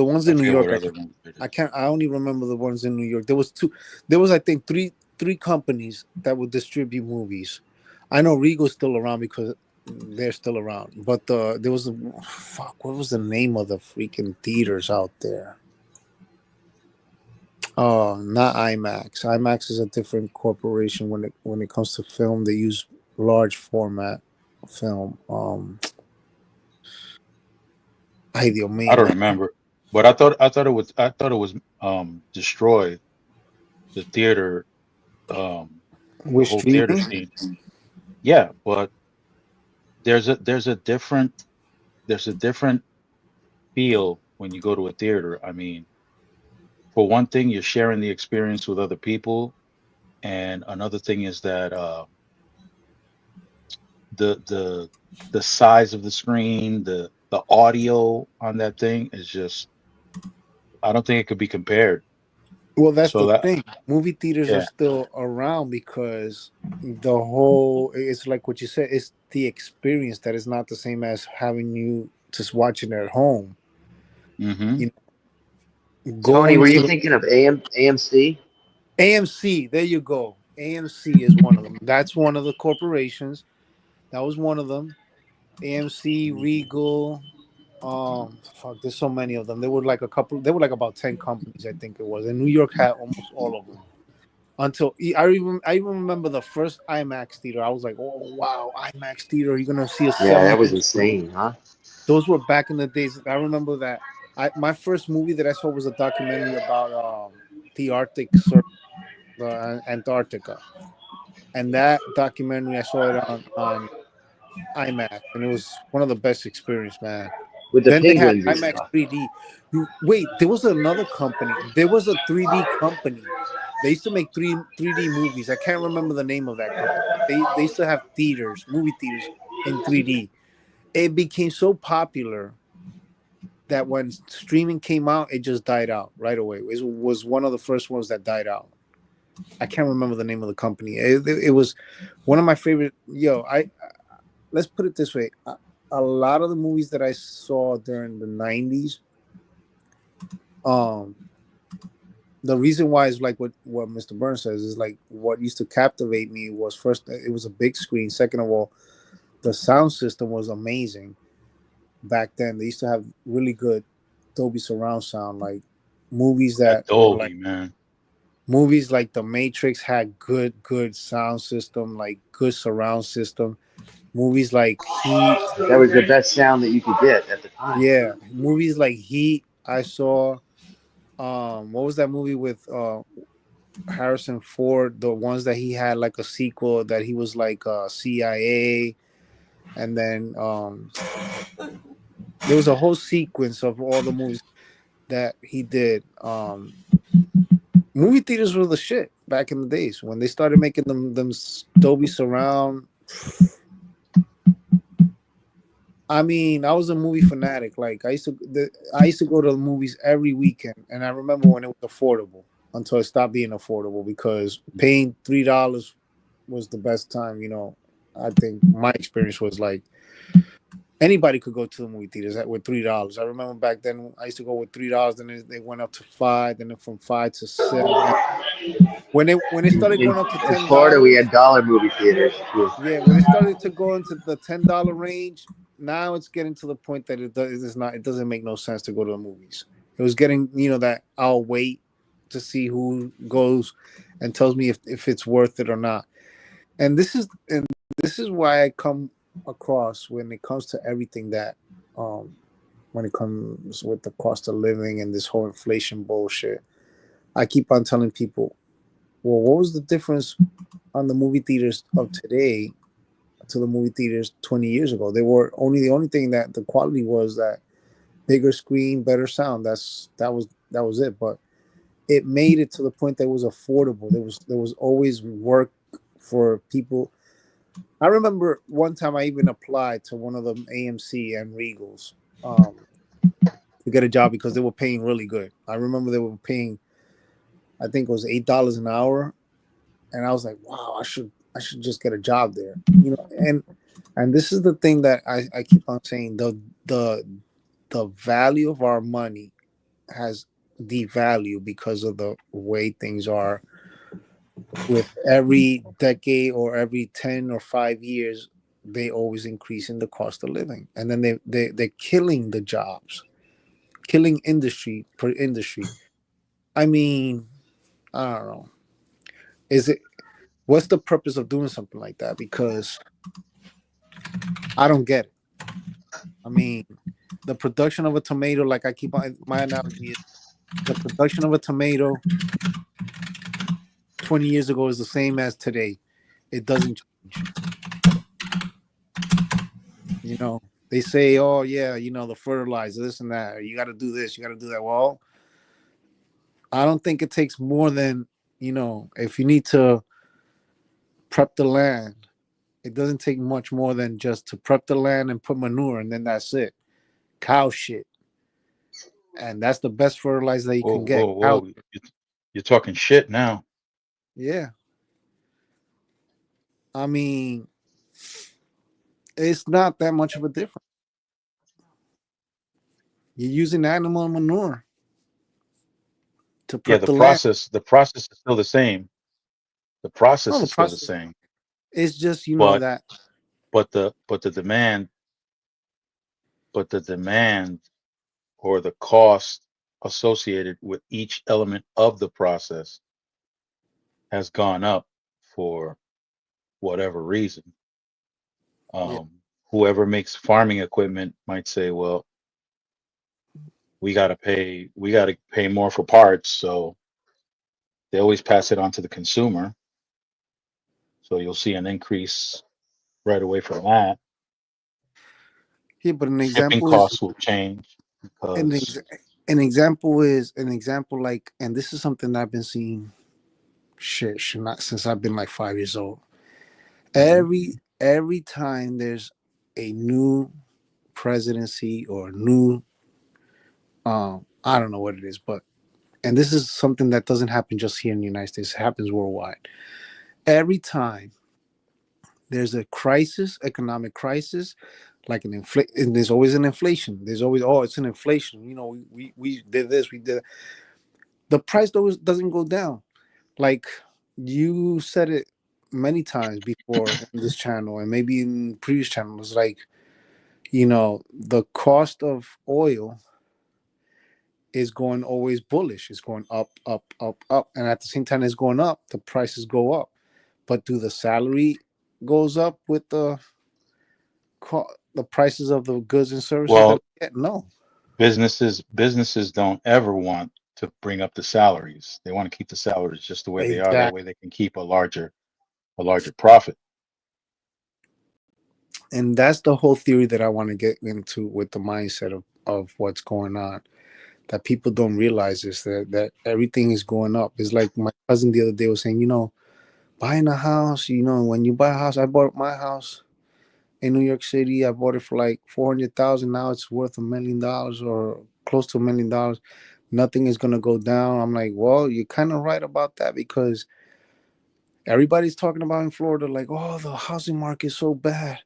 ones I in New forget York, what other movie I theaters. can't. I only remember the ones in New York. There was two. There was, I think, three companies that would distribute movies. I know Regal's still around because they're still around. But there was fuck. What was the name of the freaking theaters out there? Oh, not IMAX. IMAX is a different corporation when it comes to film. They use large format film. Ay, Dios I mío. don't remember, but I thought it was destroy the theater, the With whole theater streaming, scene. Yeah, but there's a different feel when you go to a theater. I mean, for one thing, you're sharing the experience with other people, and another thing is that the the the size of the screen, the audio on that thing is just, I don't think it could be compared. well, that's So the that, thing. Movie theaters are yeah. still around because the whole, it's like what you said, it's the experience that is not the same as having you just watching it at home. Hmm. You know, Tony, going were you to thinking of AMC? AMC, there you go. AMC is one of them. That's one of the corporations. That was one of them. AMC, Regal, fuck, there's so many of them. There were like a couple, there were like about 10 companies, I think it was. And New York had almost all of them. Until I even remember the first IMAX theater. I was like, oh wow, IMAX theater, you're gonna see a Yeah, that 7 was inch. insane, huh? Those were back in the days. I remember that. My first movie that I saw was a documentary about the Arctic Circle, the Antarctica. And that documentary I saw it on IMAX, and it was one of the best experience, man. With the Then they had penguins and IMAX stuff. 3D. Wait, there was another company. There was a 3D company. They used to make 3D movies. I can't remember the name of that company. They used to have theaters, movie theaters in 3D. It became so popular that when streaming came out, it just died out right away. It was one of the first ones that died out. I can't remember the name of the company. It was one of my favorite. Let's put it this way: a lot of the movies that I saw during the '90s, the reason why is like what Mr. Burns says is like what used to captivate me was first it was a big screen. Second of all, the sound system was amazing back then. They used to have really good Dolby surround sound, like movies That that were like Dolby, man. movies like The Matrix had good sound system, like good surround system. Movies like Heat, That was the best sound that you could get at the time. yeah, movies like Heat. I saw. What was that movie with Harrison Ford? The ones that he had like a sequel that he was like CIA, and then there was a whole sequence of all the movies that he did. Movie theaters were the shit back in the days when they started making them Dolby surround. I mean, I was a movie fanatic. Like I used to go to the movies every weekend, and I remember when it was affordable until it stopped being affordable because paying $3 was the best time. I think my experience was like anybody could go to the movie theaters with $3. I remember back then I used to go with $3, then they went up to $5, then from $5 to $7. When it started going up to In ten Florida, we dollars, had dollar movie theaters. yeah, when it started to go into the $10 range, now it's getting to the point that it doesn't make no sense to go to the movies. It was getting, that I'll wait to see who goes and tells me if it's worth it or not. And this is why I come across when it comes to everything that when it comes with the cost of living and this whole inflation bullshit. I keep on telling people, well, what was the difference on the movie theaters of today to the movie theaters 20 years ago? They were the only thing that the quality was that bigger screen, better sound. That was it. But it made it to the point that it was affordable. There was always work for people. I remember one time I even applied to one of them AMC and Regals to get a job because they were paying really good. I remember they were paying, I think it was $8 an hour, and I was like, wow, I should just get a job there, you know. And this is the thing that I keep on saying, the value of our money has devalued because of the way things are. With every decade or every 10 or 5 years, they always increase in the cost of living, and then they're killing the jobs, killing industry per industry. I mean, I don't know. Is it what's the purpose of doing something like that? Because I don't get it. I mean, the production of a tomato, like I keep on, my analogy is the production of a tomato 20 years ago is the same as today. It doesn't change. You know, they say, oh, yeah, you know, the fertilizer, this and that, you got to do this, you got to do that. Well, I don't think it takes more than, you know, if you need to prep the land, it doesn't take much more than just to prep the land and put manure, and then that's it. Cow shit. And that's the best fertilizer that you Whoa, can get. whoa, Cow. whoa! You're talking shit now. Yeah. I mean, it's not that much of a difference. You're using animal manure to Yeah, prep the land. the process is still the same. The No, process the is still the process same, is just, you know, but that. the demand, or the cost associated with each element of the process has gone up for whatever reason. Yeah. Um, Whoever makes farming equipment might say, well, we got to pay more for parts, so they always pass it on to the consumer. So you'll see an increase right away from that. Yeah, but Shipping costs will change an because, ex- an example like, and this is something that I've been seeing shit not since I've been like 5 years old. Mhm. Every time there's a new presidency or new I don't know what it is, but and this is something that doesn't happen just here in the United States, it happens worldwide. Every time there's a crisis, economic crisis, like and there's always an inflation. There's always, oh, it's an inflation. You know, we did this, we did that. The price always doesn't go down. Like you said it many times before in this channel and maybe in previous channels, like, you know, the cost of oil is going always bullish. It's going up, up, up, up, and at the same time it's going up, the prices go up. But do the salary goes up with the prices of the goods and services that well, we get? No. businesses don't ever want to bring up the salaries. They want to keep the salaries just the way they are. That Exactly. way they can keep a larger profit. And that's the whole theory that I want to get into with the mindset of what's going on. That people don't realize is that everything is going up. It's like my cousin the other day was saying, you know, buying a house, you know, when you buy a house, I bought my house in New York City. I bought it for like 400,000. Now it's worth $1 million or close to $1 million. Nothing is gonna go down. I'm like, well, you're kind of right about that because everybody's talking about in Florida, like, oh, the housing market is so bad.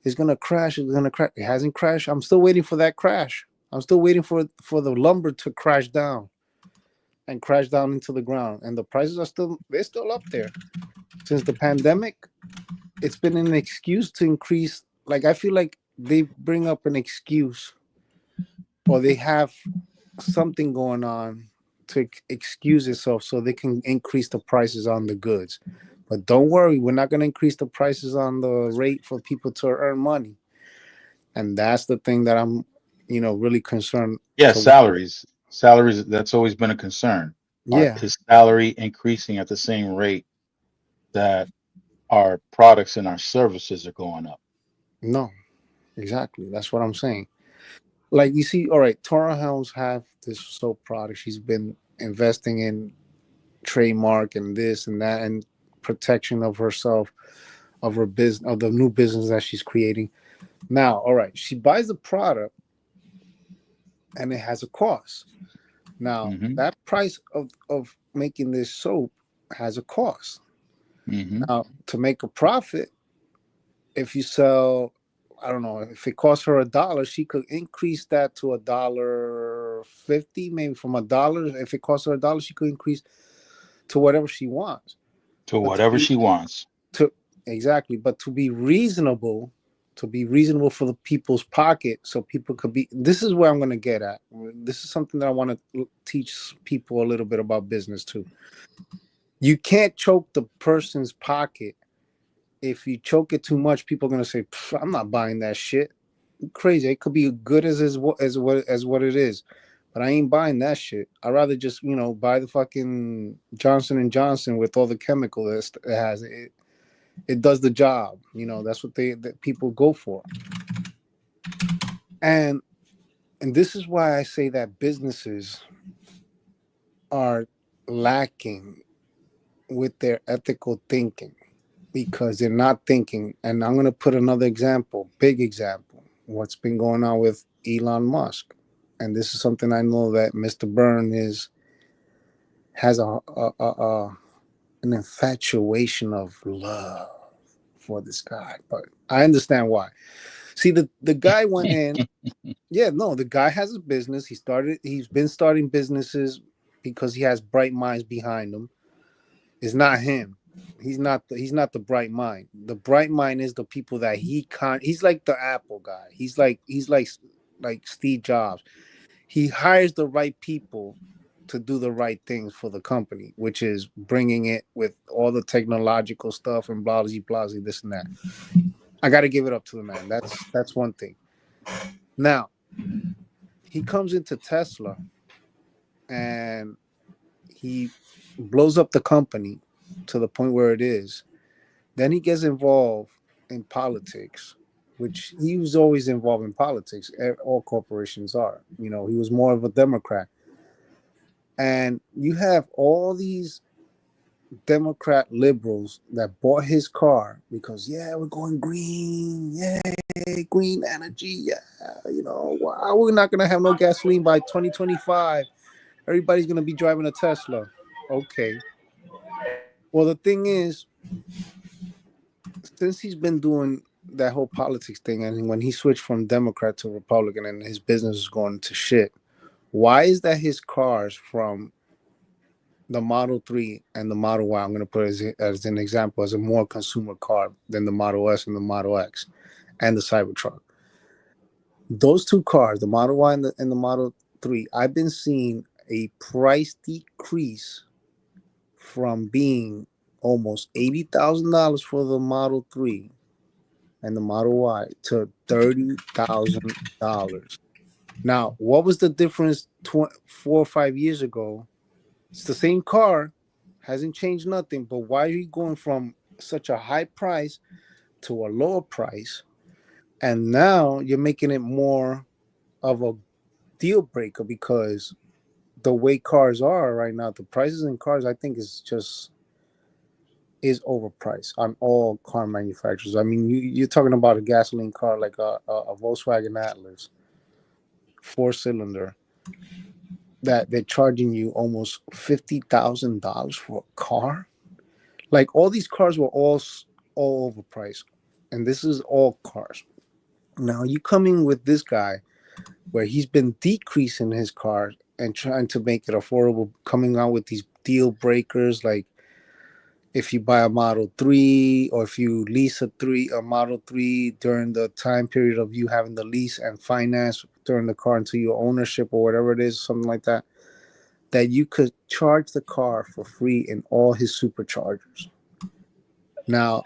It's gonna crash. It's gonna crash. It hasn't crashed. I'm still waiting for that crash. I'm still waiting for the lumber to crash down and crash down into the ground. And the prices are they're still up there. Since the pandemic, it's been an excuse to increase. Like I feel like they bring up an excuse or they have something going on to excuse itself so they can increase the prices on the goods. But don't worry, we're not going to increase the prices on the rate for people to earn money. And that's the thing that I'm, you know, really concerned Yeah, to. salaries, that's always been a concern. Yeah, Is salary increasing at the same rate that our products and our services are going up? no, exactly. That's what I'm saying. Like you see, all right, Tora Helms have this soap product. She's been investing in trademark and this and that and protection of herself. of her business, of the new business that she's creating. Now, all right, she buys the product and it has a cost. Now, Mm-hmm. that price of making this soap has a cost. Mm-hmm. Now, to make a profit, if you sell, I don't know, if it costs her $1, she could increase that to $1.50, maybe from $1. If it costs her $1, she could increase to whatever she wants. To But to whatever be she wants. to exactly, but to be reasonable, for the people's pocket, so people could be. This is where I'm going to get at. This is something that I want to teach people a little bit about business too. You can't choke the person's pocket. If you choke it too much, people are going to say, "I'm not buying that shit." Crazy. It could be good as what it is, but I ain't buying that shit. I'd rather just buy the fucking Johnson & Johnson with all the chemical that it has. It does the job. That's what that people go for. And this is why I say that businesses are lacking with their ethical thinking, because they're not thinking. And I'm going to put another example, big example, what's been going on with Elon Musk. And this is something I know that Mr. Byrne has an infatuation of love for this guy, but I understand why. See, the guy went in. Yeah, no, the guy has a business. He's been starting businesses because he has bright minds behind him. It's not him. He's not the bright mind. The bright mind is the people that he's like the Apple guy. He's like Steve Jobs. He hires the right people to do the right things for the company, which is bringing it with all the technological stuff and blah blah blah, this and that. I got to give it up to the man. That's one thing. Now, he comes into Tesla and he blows up the company to the point where it is. Then he gets involved in politics, which he was always involved in politics. All corporations are. He was more of a Democrat. And you have all these Democrat liberals that bought his car because, we're going green. Yay, green energy. Yeah, why we're not going to have no gasoline by 2025. Everybody's going to be driving a Tesla. Okay. Well, the thing is, since he's been doing that whole politics thing, and when he switched from Democrat to Republican and his business is going to shit, why is that his cars from the Model 3 and the Model Y, I'm going to put it as an example, as a more consumer car than the Model S and the Model X and the Cybertruck? Those two cars, the Model Y and the Model 3, I've been seeing a price decrease from being almost $80,000 for the Model 3 and the Model Y to $30,000. Now, what was the difference 4 or 5 years ago? It's the same car, hasn't changed nothing, but why are you going from such a high price to a lower price? And now you're making it more of a deal breaker, because the way cars are right now, the prices in cars, I think, is overpriced on all car manufacturers. I mean, you're talking about a gasoline car like a Volkswagen Atlas, 4-cylinder, that they're charging you almost $50,000 for a car. Like, all these cars were all overpriced, and this is all cars. Now you come in with this guy where he's been decreasing his cars and trying to make it affordable, coming out with these deal breakers, like if you buy a Model 3 or if you lease a Model 3 during the time period of you having the lease and finance during the car into your ownership or whatever it is, something like that, that you could charge the car for free in all his superchargers. Now,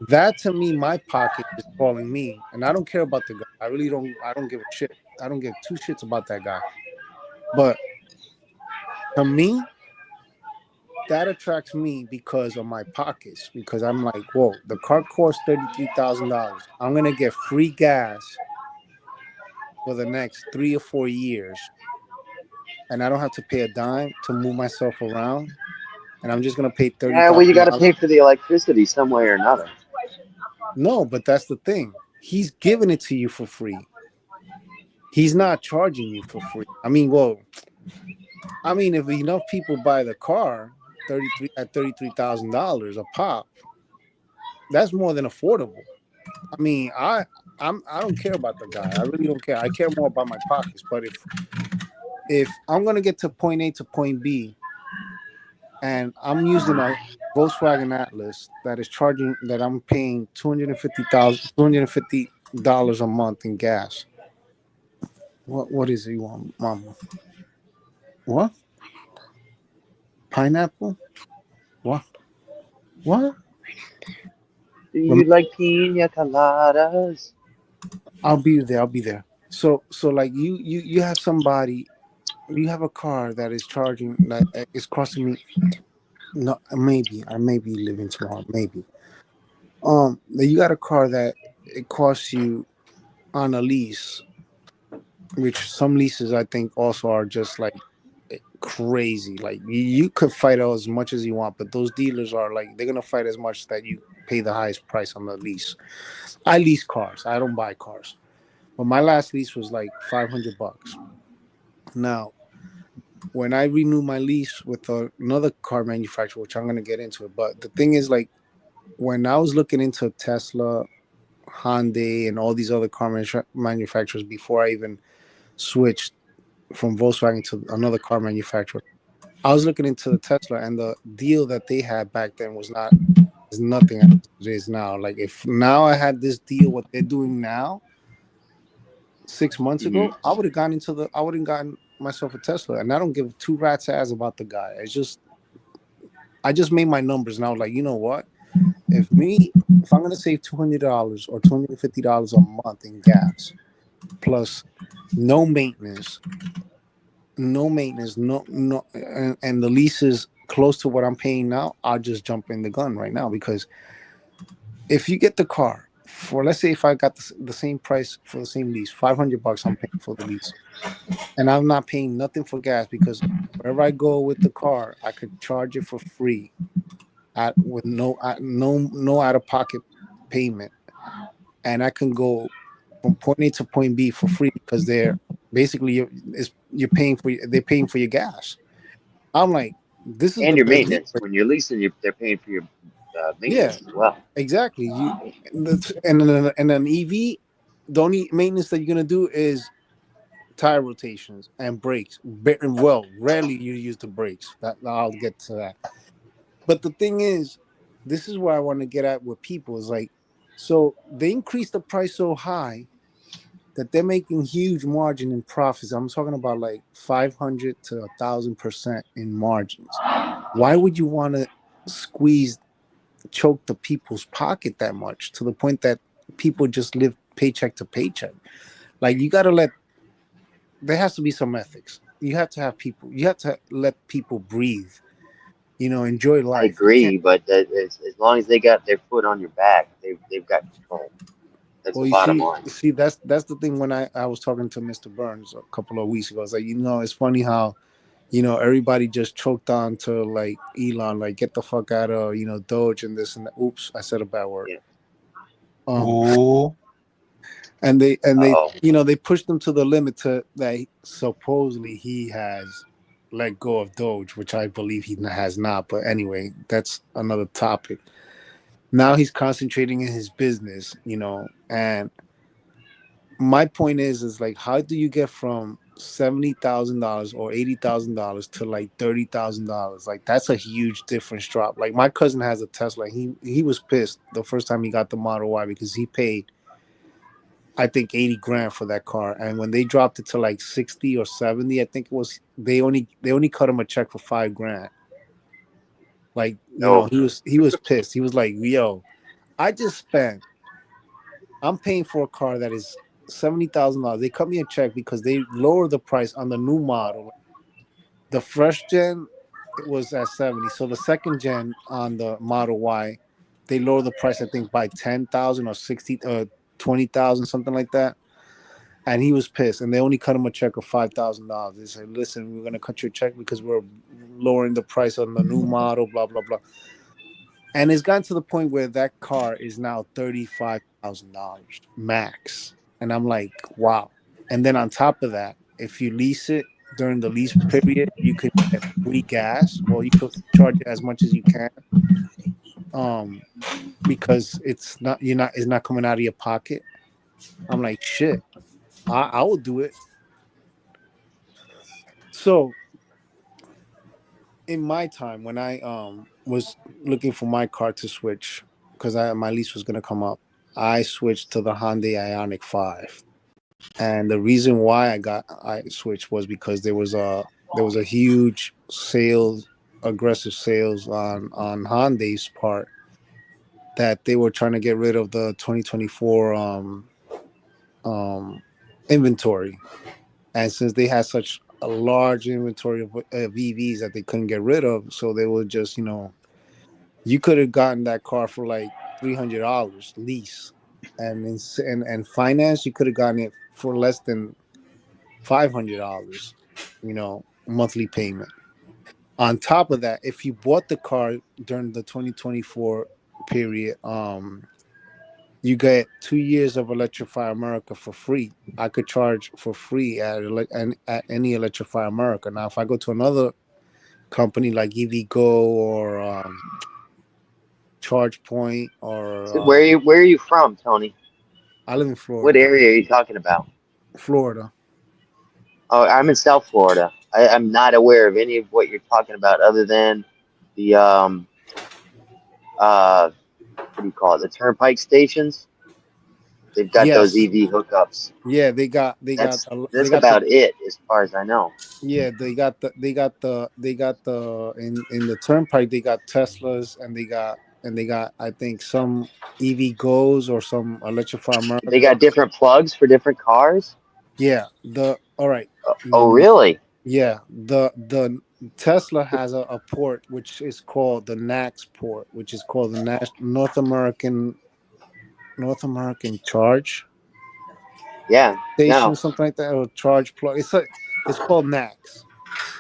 that to me, my pocket is calling me, and I don't care about the guy. I don't give a shit. I don't give two shits about that guy. But to me, that attracts me because of my pockets, because I'm like, whoa, the car costs $33,000. I'm going to get free gas for the next 3 or 4 years, and I don't have to pay a dime to move myself around, and I'm just going to pay $30,000. Yeah, well, you got to pay for the electricity some way or another. No, but that's the thing. He's giving it to you for free. He's not charging you for free. I mean, well, if enough people buy the car, $33,000 a pop, that's more than affordable. I mean, I don't care about the guy. I really don't care. I care more about my pockets. But if I'm gonna get to point A to point B, and I'm using a Volkswagen Atlas that I'm paying $250 a month in gas. What is it you want, Mama? What? Pineapple? What? What? Do you like pina coladas? I'll be there. So like you have somebody, you have a car that is charging, that is costing me. No, maybe I may be living tomorrow. Maybe. You got a car that it costs you on a lease, which some leases I think also are just like crazy. Like you could fight out as much as you want, but those dealers are like, they're gonna fight as much that you pay the highest price on the lease. I lease cars. I don't buy cars. But my last lease was like $500. Now, when I renew my lease with another car manufacturer, which I'm gonna get into it, but the thing is, like, when I was looking into Tesla, Hyundai, and all these other car manufacturers before I even switched from Volkswagen to another car manufacturer, I was looking into the Tesla, and the deal that they had back then is nothing as it is now. Like, if now I had this deal, what they're doing now, 6 months ago, I would have gotten myself a Tesla, and I don't give two rat's ass about the guy. I just made my numbers, and I was like, you know what? If I'm gonna save $200 or $250 a month in gas, plus no maintenance, and the lease is close to what I'm paying now, I'll just jump in the gun right now. Because if you get the car for, let's say, if I got the same price for the same lease, $500 I'm paying for the lease, and I'm not paying nothing for gas, because wherever I go with the car, I could charge it for free with no out of pocket payment, and I can go from point A to point B for free, because they're basically they're paying for your gas. I'm like, this is And the your best maintenance. deal. When you're leasing, they're paying for your Yeah, maintenance as well. exactly. And an EV, the only maintenance that you're gonna do is tire rotations and brakes. Well, rarely you use the brakes. I'll get to that. But the thing is, this is where I want to get at with people, is like, so they increase the price so high that they're making huge margin in profits. I'm talking about like 500 to 1,000% in margins. Why would you want to choke the people's pocket that much, to the point that people just live paycheck to paycheck? Like, there has to be some ethics. You have to let people breathe, enjoy I life. agree, but as long as they got their foot on your back, they've got control. That's Well, the bottom line. that's the thing. When I was talking to Mr. Burns a couple of weeks ago, I was like, it's funny how, everybody just choked on to, like, Elon, like, get the fuck out of, Doge and this and that. Oops, I said a bad word. Yeah. Ooh. And they Uh-oh. they pushed them to the limit to that supposedly he has let go of Doge, which I believe he has not. But anyway, that's another topic. Now he's concentrating in his business, and my point is like, how do you get from $70,000 or $80,000 to like $30,000? Like, that's a huge difference drop. Like, my cousin has a Tesla. He was pissed the first time he got the Model Y, because he paid, I think, 80 grand for that car, and when they dropped it to like 60 or 70, I think it was, they only cut him a check for 5 grand. Like, he was pissed. He was like, yo, I'm paying for a car that is $70,000. They cut me a check because they lowered the price on the new model. The first gen, it was at 70. So the second gen on the Model Y, they lowered the price, I think, by 10,000 or 60 20,000, something like that. And he was pissed, and they only cut him a check of $5,000. They said, listen, we're gonna cut your check because we're lowering the price on the new model, blah blah blah. And it's gotten to the point where that car is now $35,000 max. And I'm like, wow. And then on top of that, if you lease it during the lease period, you could get free gas. Well, you could charge it as much as you can. Because it's not coming out of your pocket. I'm like, shit, I will do it. So in my time when I was looking for my car to switch, because my lease was gonna come up, I switched to the Hyundai Ioniq 5. And the reason why I switched was because there was a huge aggressive sales on Hyundai's part, that they were trying to get rid of the 2024 inventory. And since they had such a large inventory of EVs that they couldn't get rid of, so they would just, you could have gotten that car for like $300 lease, and finance, you could have gotten it for less than $500, monthly payment. On top of that, if you bought the car during the 2024 period, you get 2 years of Electrify America for free. I could charge for free at any Electrify America. Now, if I go to another company like EVgo or ChargePoint or So where are you from, Tony? I live in What Florida. area are you talking about? Florida. Oh, I'm in South Florida. I'm not aware of any of what you're talking about other than the what do you call it? The turnpike stations. They've got those Yes. EV hookups. Yeah, they got That's they got about it as far as I know. yeah, they got the in the turnpike, they got Teslas, and they got I think some EV goes or some Electrify America. They got different plugs for different cars. Yeah, all right. Oh, really? Yeah, the Tesla has a port which is called the NACS port, which is called the North American Charge Yeah. Station, No. something like that, or charge plug. It's called NACS.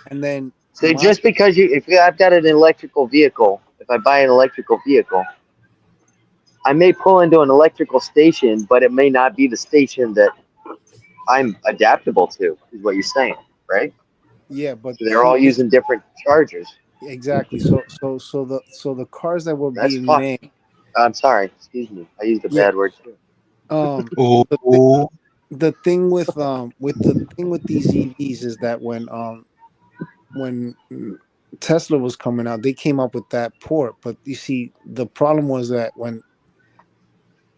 And then So just because I've got an electrical vehicle, if I buy an electrical vehicle, I may pull into an electrical station, but it may not be the station that I'm adaptable to, is what you're saying, right? yeah, but So they're all using different chargers. exactly. So the cars that were That's being fuck. made. I'm sorry, excuse me. I used a bad word too. Oh, The thing with these EVs is that when Tesla was coming out, they came up with that port. But you see, the problem was that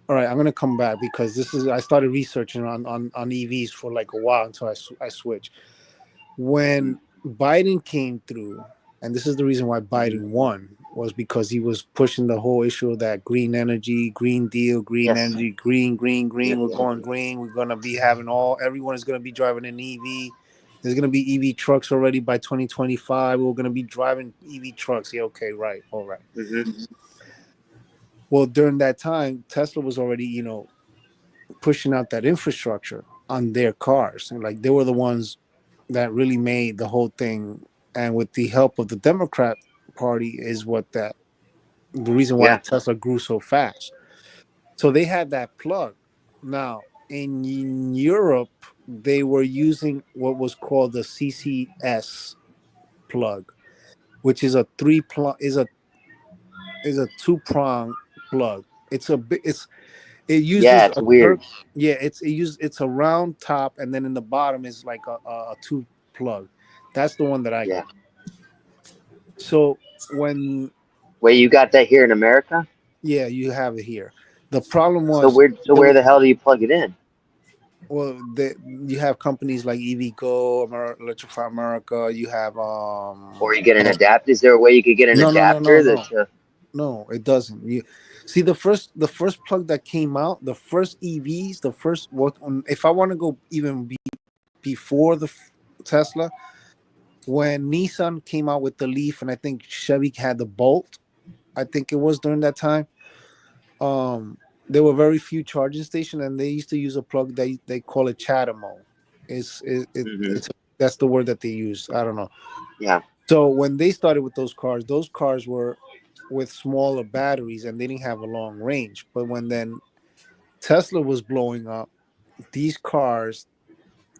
all right, I'm gonna come back because I started researching on EVs for like a while until I switched. When Biden came through, and this is the reason why Biden won, was because he was pushing the whole issue of that green energy, Green Deal, green energy, green. We're going green. We're gonna be having everyone is gonna be driving an EV. There's gonna be EV trucks already by 2025. We're gonna be driving EV trucks. Yeah, okay, right, all right. Mm-hmm. Well, during that time, Tesla was already, pushing out that infrastructure on their cars, and like they were the ones that really made the whole thing. And with the help of the Democrat Party, is the reason why Tesla grew so fast. So they had that plug. Now in Europe, they were using what was called the CCS plug, which is a two-prong plug. It uses it's weird. It's a round top, and then in the bottom is like a two plug. That's the one that I got. So wait, you got that here in America? Yeah, you have it here. The problem was, so where the hell do you plug it in? Well, you have companies like EVgo, Electrify America. You have or you get an adapter. Is there a way you could get an adapter? No, it doesn't. You see the first plug that came out, the first EVs, if I want to go even before the Tesla, when Nissan came out with the Leaf, and I think Chevy had the Bolt, I think it was during that time. There were very few charging stations, and they used to use a plug they call it CHAdeMO. That's the word that they use. I don't know. Yeah. So when they started with those cars were with smaller batteries, and they didn't have a long range. But when then Tesla was blowing up, these cars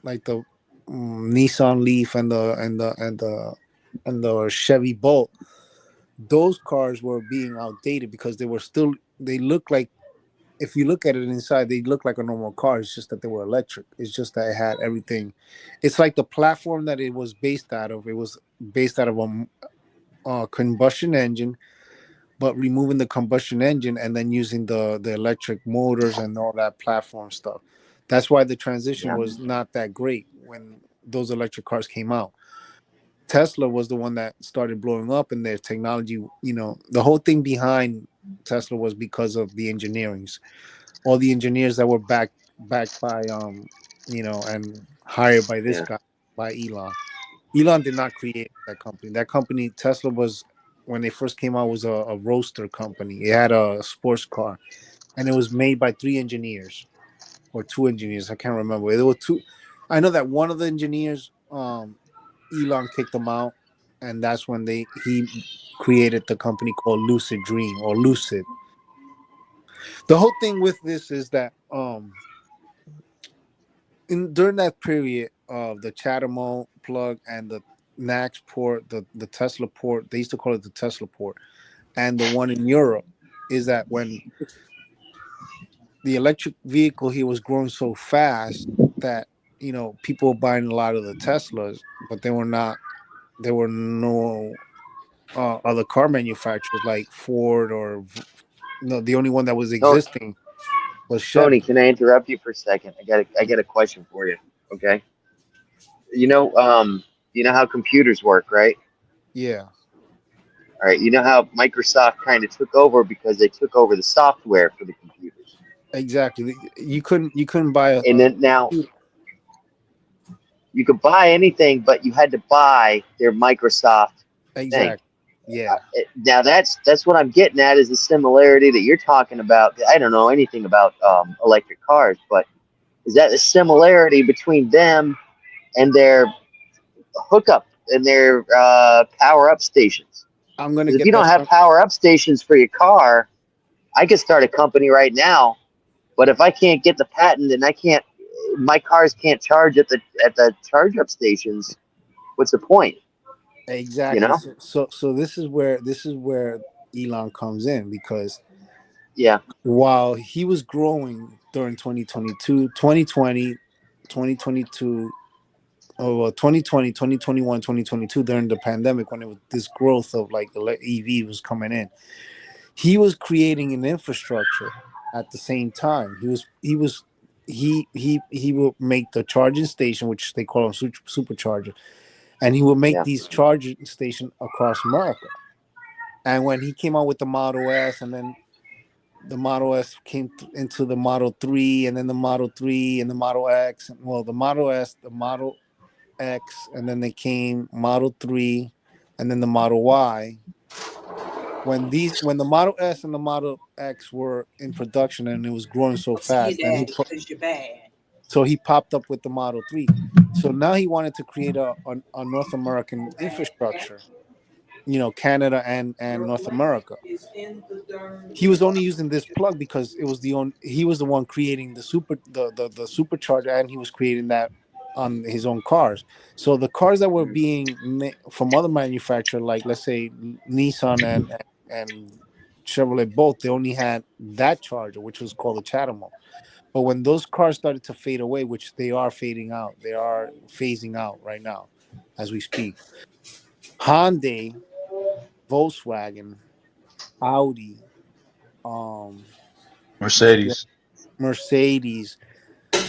like the Nissan Leaf and the Chevy Bolt, those cars were being outdated because they look like, if you look at it inside, they look like a normal car. It's just that they were electric. It's just that it had everything. It's like the platform that it was based out of. It was based out of a combustion engine, but removing the combustion engine and then using the electric motors and all that platform stuff. That's why the transition Yeah. was not that great when those electric cars came out. Tesla was the one that started blowing up, and their technology, the whole thing behind Tesla was because of the engineerings. All the engineers that were backed by and hired by this Yeah. guy, by Elon. Elon did not create that company. That company, Tesla, was, when they first came out, was a roadster company. It had a sports car, and it was made by three engineers or two engineers. I can't remember. There were two. I know that one of the engineers, Elon kicked him out, and that's when he created the company called Lucid Dream or Lucid. The whole thing with this is that during that period of the CHAdeMO plug and the NACS port, the Tesla port, they used to call it the Tesla port, and the one in Europe, is that when the electric vehicle here was growing so fast that people were buying a lot of the Teslas, but there were no other car manufacturers like Ford or no. The only one that was No, existing was Tony, Chevy. can I interrupt you for a second? I got a question for you. Okay. You know, um, you know how computers work, right? Yeah, All right. You know how Microsoft kind of took over because they took over the software for the computers, exactly. You couldn't buy and then now computer. you could buy anything, but you had to buy their Microsoft thing. Exactly. Yeah, Now that's what I'm getting at is the similarity that you're talking about. I don't know anything about electric cars, but is that the similarity between them and their hookup and their power up stations? I'm gonna Because if get you don't that. have power up stations for your car, I could start a company right now. But if I can't get the patent and my cars can't charge at the charge up stations, what's the point? You Exactly. know? So this is where Elon comes in, because Yeah, while he was growing during 2022, 2020, 2022, oh well, 2020, 2021, 2022, during the pandemic, when it was this growth of like EV was coming in, he was creating an infrastructure at the same time. He will make the charging station, which they call them supercharger, and he will make yeah, these charging station across America. And when he came out with the Model S, and then the Model S came into the Model 3, and then the Model 3 and the Model X, well, the Model S, the Model X, and then they came Model 3, and then the Model Y. When the Model S and the Model X were in production and it was growing so I'll see you, fast, then daddy, because you're bad. he popped up with the Model 3. So now he wanted to create a North American infrastructure, Canada and North America. Is in the darn He was only using this plug because he was the one creating the supercharger, and he was creating that on his own cars. So the cars that were being from other manufacturers, like let's say Nissan and Chevrolet, both, they only had that charger, which was called the CHAdeMO. But when those cars started to fade away, which they are fading out, they are phasing out right now as we speak. Hyundai, Volkswagen, Audi, what's the Mercedes. Mercedes,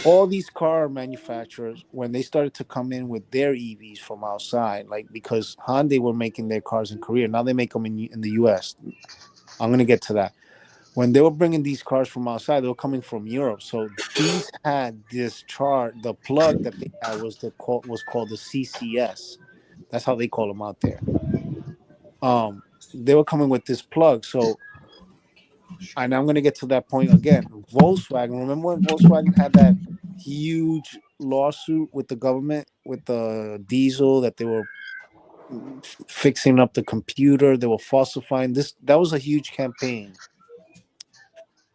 all these car manufacturers, when they started to come in with their EVs from outside, like because Hyundai were making their cars in Korea, now they make them in the US. I'm gonna get to that. When they were bringing these cars from outside, they were coming from Europe. So these had this the plug that they had was called the CCS. That's how they call them out there. They were coming with this plug. So, and I'm going to get to that point again. Volkswagen, remember when Volkswagen had that huge lawsuit with the government with the diesel that they were fixing up the computer. They were falsifying this. That was a huge campaign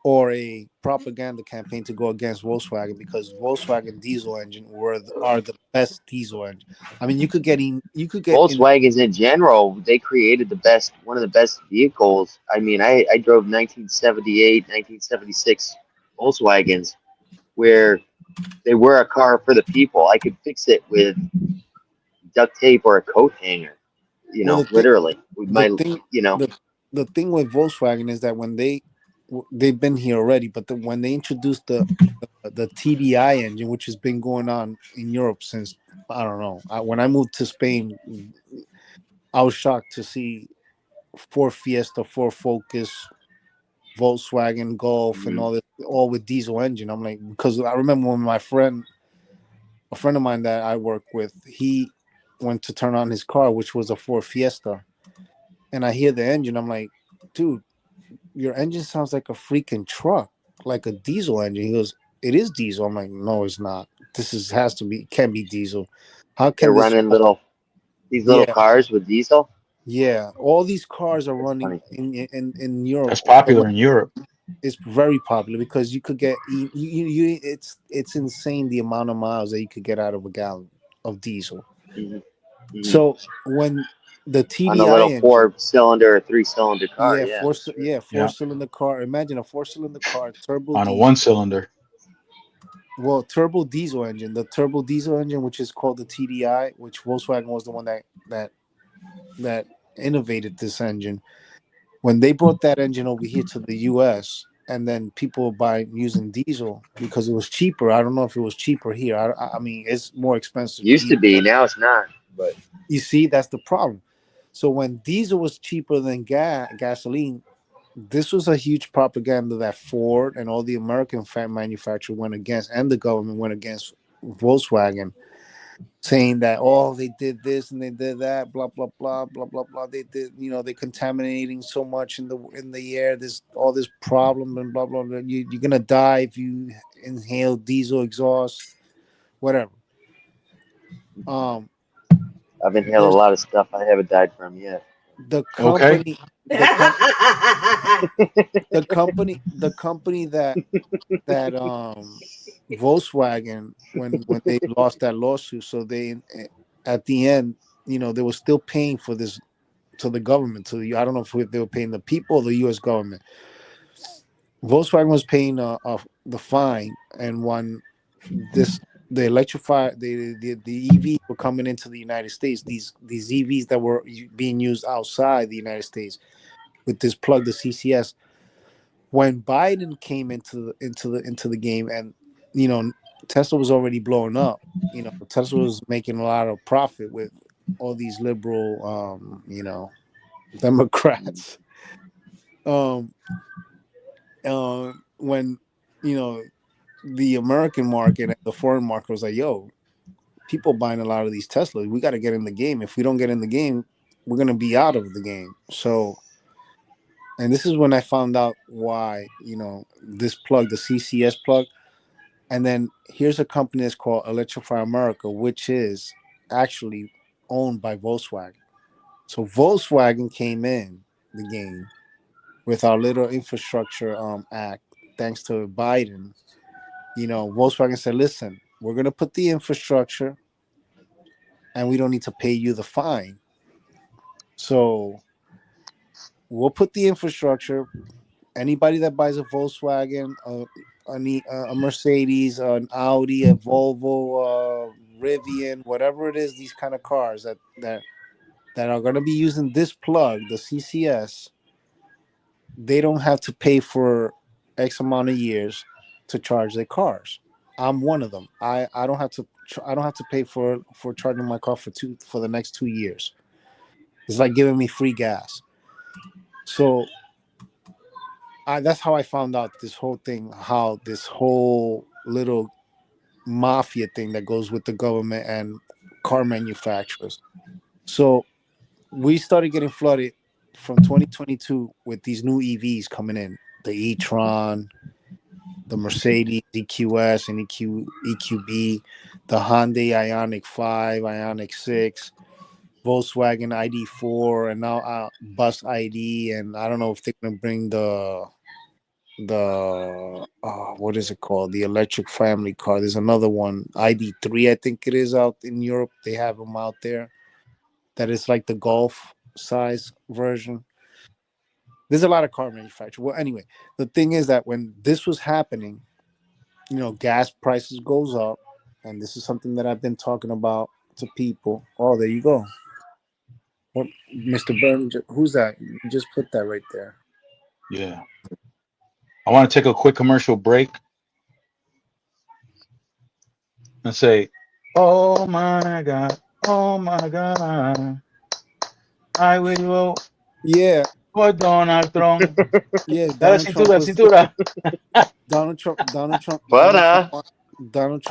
or a propaganda campaign to go against Volkswagen because Volkswagen diesel engine are the best diesel engine. I mean, you could get in. Volkswagens in general, they created one of the best vehicles. I mean, I drove 1978, 1976 Volkswagens where they were a car for the people. I could fix it with duct tape or a coat hanger, Well, literally with the my, thing, you know, the thing with Volkswagen is that when they've been here already, but when they introduced the TDI engine, which has been going on in Europe since I don't know. When I moved to Spain, I was shocked to see Ford Fiesta, Ford Focus, Volkswagen Golf, and all this, all with diesel engine. I'm like, because I remember when a friend of mine that I work with, he went to turn on his car, which was a Ford Fiesta, and I hear the engine. I'm like, dude, your engine sounds like a freaking truck, like a diesel engine. He goes, it is diesel. I'm like, no, it's not. Has to be, can't be diesel. How they're can this? running these little Yeah, cars with diesel. yeah. All these cars are That's running funny. in Europe. That's popular in Europe. It's very popular because you could get it's insane the amount of miles that you could get out of a gallon of diesel. Hmm. Hmm. So when the On a TDI little engine, 4-cylinder or 3-cylinder car, yeah, yeah. Yeah, four-cylinder car. Imagine a four-cylinder car, turbo on a diesel. 1-cylinder. Well, turbo diesel engine, the turbo diesel engine, which is called the TDI, which Volkswagen was the one that innovated this engine. When they brought that engine over here to the U.S. and then people were using diesel because it was cheaper. I don't know if it was cheaper here. I mean, it's more expensive. Used to be, now it's not. But You see, that's the problem. So when diesel was cheaper than gasoline, this was a huge propaganda that Ford and all the American manufacturers went against, and the government went against Volkswagen, saying that they did this and they did that, blah blah blah blah blah blah. They did, they're contaminating so much in the air. There's all this problem and blah blah blah. You're gonna die if you inhale diesel exhaust, whatever. Um, I've inhaled a there's lot of stuff I haven't died from yet. the Okay. company, the com- the company that Volkswagen when they lost that lawsuit, so they at the end, they were still paying for this to the government. I don't know if they were paying the people or the U.S. government. Volkswagen was paying the fine, and when the EVs were coming into the United States, these EVs that were being used outside the United States with this plug, the CCS. When Biden came into the game, and Tesla was already blowing up. Tesla was making a lot of profit with all these liberal, Democrats. When the American market and the foreign market was like, yo, people buying a lot of these Teslas. We got to get in the game. If we don't get in the game, we're gonna be out of the game. So. And this is when I found out why, this plug, the CCS plug. And then here's a company that's called Electrify America, which is actually owned by Volkswagen. So Volkswagen came in the game with our little infrastructure act, thanks to Biden. Volkswagen said, listen, we're going to put the infrastructure and we don't need to pay you the fine. So we'll put the infrastructure. Anybody that buys a Volkswagen, a Mercedes, an Audi, a Volvo, Rivian, whatever it is, these kind of cars that are going to be using this plug, the CCS, they don't have to pay for X amount of years to charge their cars. I'm one of them. I don't have to pay for charging my car for the next 2 years. It's like giving me free gas. So that's how I found out this whole thing, how this whole little mafia thing that goes with the government and car manufacturers. So we started getting flooded from 2022 with these new EVs coming in, the e-tron, the Mercedes EQS and EQB, the Hyundai Ioniq 5, Ioniq 6. Volkswagen ID4 and now Bus ID, and I don't know if they're gonna bring the what is it called? The electric family car. There's another one, ID3, I think it is, out in Europe. They have them out there. That is like the Golf size version. There's a lot of car manufacturers. Well, anyway, the thing is that when this was happening, gas prices goes up, and this is something that I've been talking about to people. Oh, there you go. What, Mr. Burns? Who's that? You just put that right there. Yeah. I want to take a quick commercial break and say, oh my God, I will go Yeah, por Donald Trump. yeah. Dale Donald Trump cintura, was cintura. Butter. Donald Trump Butter. Donald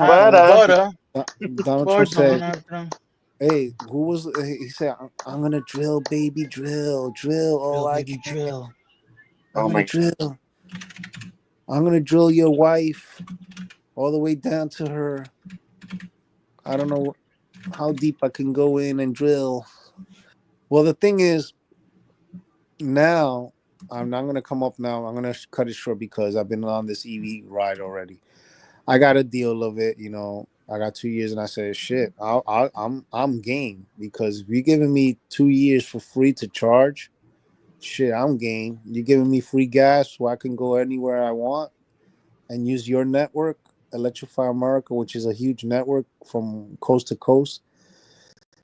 For Trump said, Donald Trump. "Hey, who was?" He said, "I'm gonna drill, baby, drill all I Baby can. drill. I'm Oh gonna my. drill. I'm gonna drill your wife all the way down to her. I don't know how deep I can go in and drill." Well, the thing is, now I'm not gonna come up now. I'm gonna cut it short because I've been on this EV ride already. I got a deal of it, I got 2 years, and I said, "Shit, I'm game because if you're giving me 2 years for free to charge, shit, I'm game. You're giving me free gas so I can go anywhere I want and use your network, Electrify America, which is a huge network from coast to coast.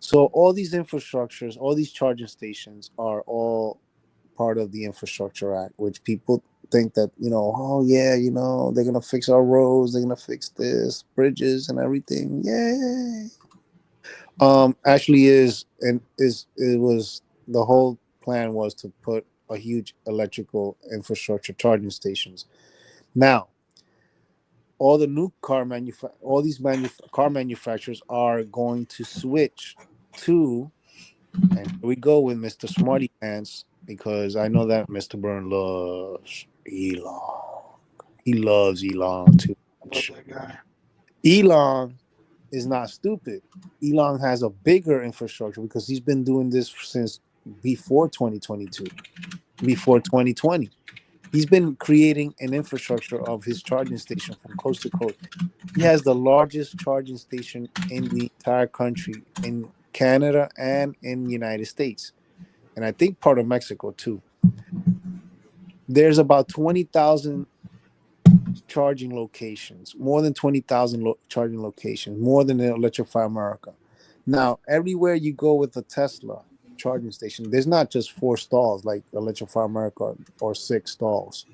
So all these infrastructures, all these charging stations are all part of the Infrastructure Act, which people think that, oh yeah, they're gonna fix our roads, they're gonna fix this, bridges and everything. Yay. Actually it was the whole plan was to put a huge electrical infrastructure charging stations. Now, all the new car car manufacturers are going to switch to, and here we go with Mr. Smarty Pants, because I know that Mr. Byrne loves Elon. He loves Elon too Love much. that guy. Elon is not stupid. Elon has a bigger infrastructure because he's been doing this since before 2022, before 2020. He's been creating an infrastructure of his charging station from coast to coast. He has the largest charging station in the entire country, in Canada and in the United States, and I think part of Mexico too. There's about 20,000 charging locations, more than 20,000 charging locations, more than Electrify America. Now, everywhere you go with a Tesla charging station, there's not just 4 stalls like Electrify America or 6 stalls.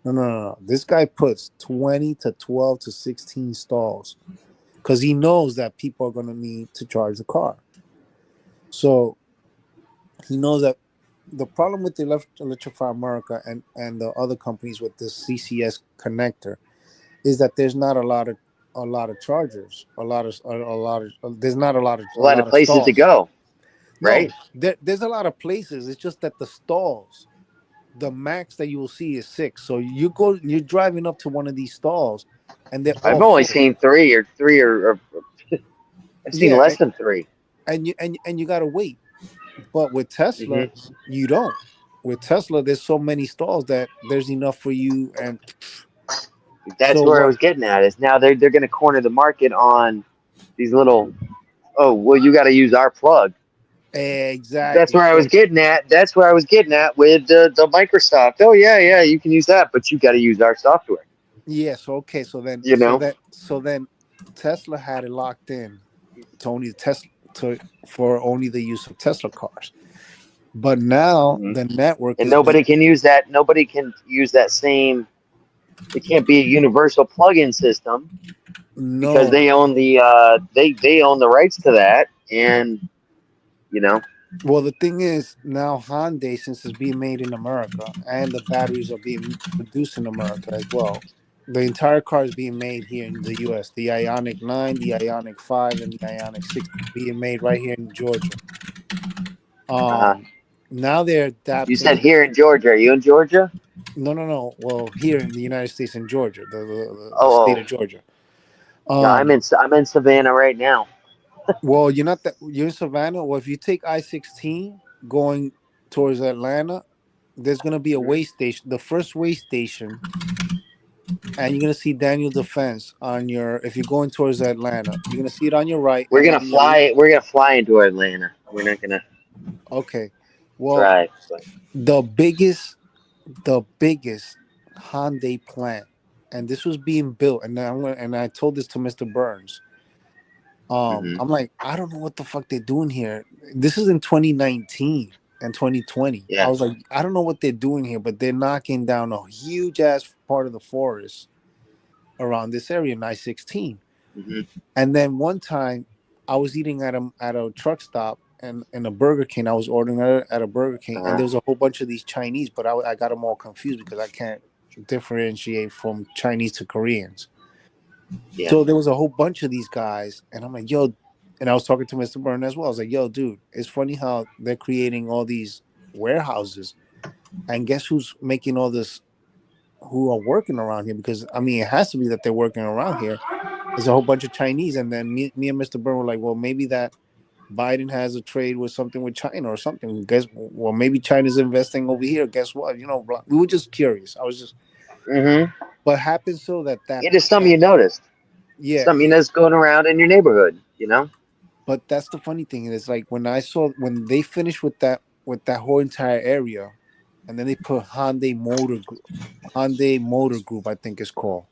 No. This guy puts 20 to 12 to 16 stalls because he knows that people are going to need to charge the car. So he knows that the problem with the Electrify America and the other companies with this CCS connector is that there's not a lot of chargers, there's not a lot A lot of of places stalls. to go, right? No, there's a lot of places. It's just that the stalls, the max that you will see is 6. So you're driving up to one of these stalls, and they're I've all only full. seen 3 or I've seen less than 3. And you gotta wait. But with Tesla, Mhm. you don't. With Tesla, there's so many stalls that there's enough for you. And That's so where I was getting at. Is now they're going to corner the market on these little. Oh well, you got to use our plug. Exactly. That's where I was getting at. That's where I was getting at with the Microsoft. Oh yeah, you can use that, but you got to use our software. Yes. Okay. So then, Tesla had it locked in to only for only the use of Tesla cars. But now the network And is nobody can use that. Nobody can use that same. It can't be a universal plug-in system because they own the they own the rights to that, and Well, the thing is now Hyundai, since it's being made in America and the batteries are being produced in America as well, the entire car is being made here in the U.S. The Ioniq 9, the Ioniq 5, and the Ioniq 6 being made right here in Georgia. Now they're adapting. You said here in Georgia. Are you in Georgia? No. Well, here in the United States, in Georgia, the state of Georgia. Yeah, I'm in Savannah right now. Well, you're not that you're in Savannah. Well, if you take I-16 going towards Atlanta, there's gonna be a way station, the first way station, and you're gonna see Daniel Defense on your. If you're going towards Atlanta, you're gonna see it on your right, We're and gonna on your fly. We're gonna fly into Atlanta. We're not gonna okay. Well, drive. But the biggest Hyundai plant, and this was being built, and I told this to Mr. Burns. mhm. I'm like, I don't know what the fuck they're doing here. This is in 2019 and 2020. I Yeah. was like, I don't know what they're doing here, but they're knocking down a huge ass part of the forest around this area, in I-16. Mhm. And then one time, I was eating at a truck stop and in a Burger King. I was ordering at a Burger King, and there was a whole bunch of these Chinese, but I got them all confused because I can't differentiate from Chinese to Koreans. Yeah. So there was a whole bunch of these guys, and I'm like, yo, and I was talking to Mr. Byrne as well. I was like, yo, dude, it's funny how they're creating all these warehouses, and guess who's making all this? Who are working around here? Because I mean, it has to be that they're working around here. There's a whole bunch of Chinese, and then me and Mr. Byrne were like, well, maybe that Biden has a trade with something with China or something. Guess, well, maybe China's investing over here. Guess what? You know, we were just curious. I was just, Mhm. what happens so that It is something you plant, noticed. yeah, Something that's going around in your neighborhood. You know. but that's the funny thing is like when they finished with that whole entire area, and then they put Hyundai Motor Group, I think it's called.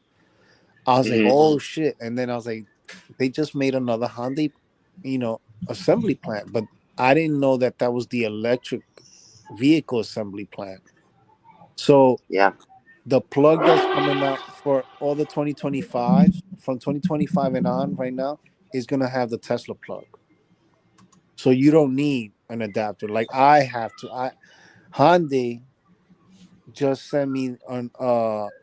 I was like, Mhm. oh shit, and then I was like, they just made another Hyundai, you know, assembly plant, but I didn't know that that was the electric vehicle assembly plant. So Yeah. the plug that's coming out for all the 2025 from 2025 and on right now is gonna have the Tesla plug. So you don't need an adapter. Like I have to. Hyundai just sent me on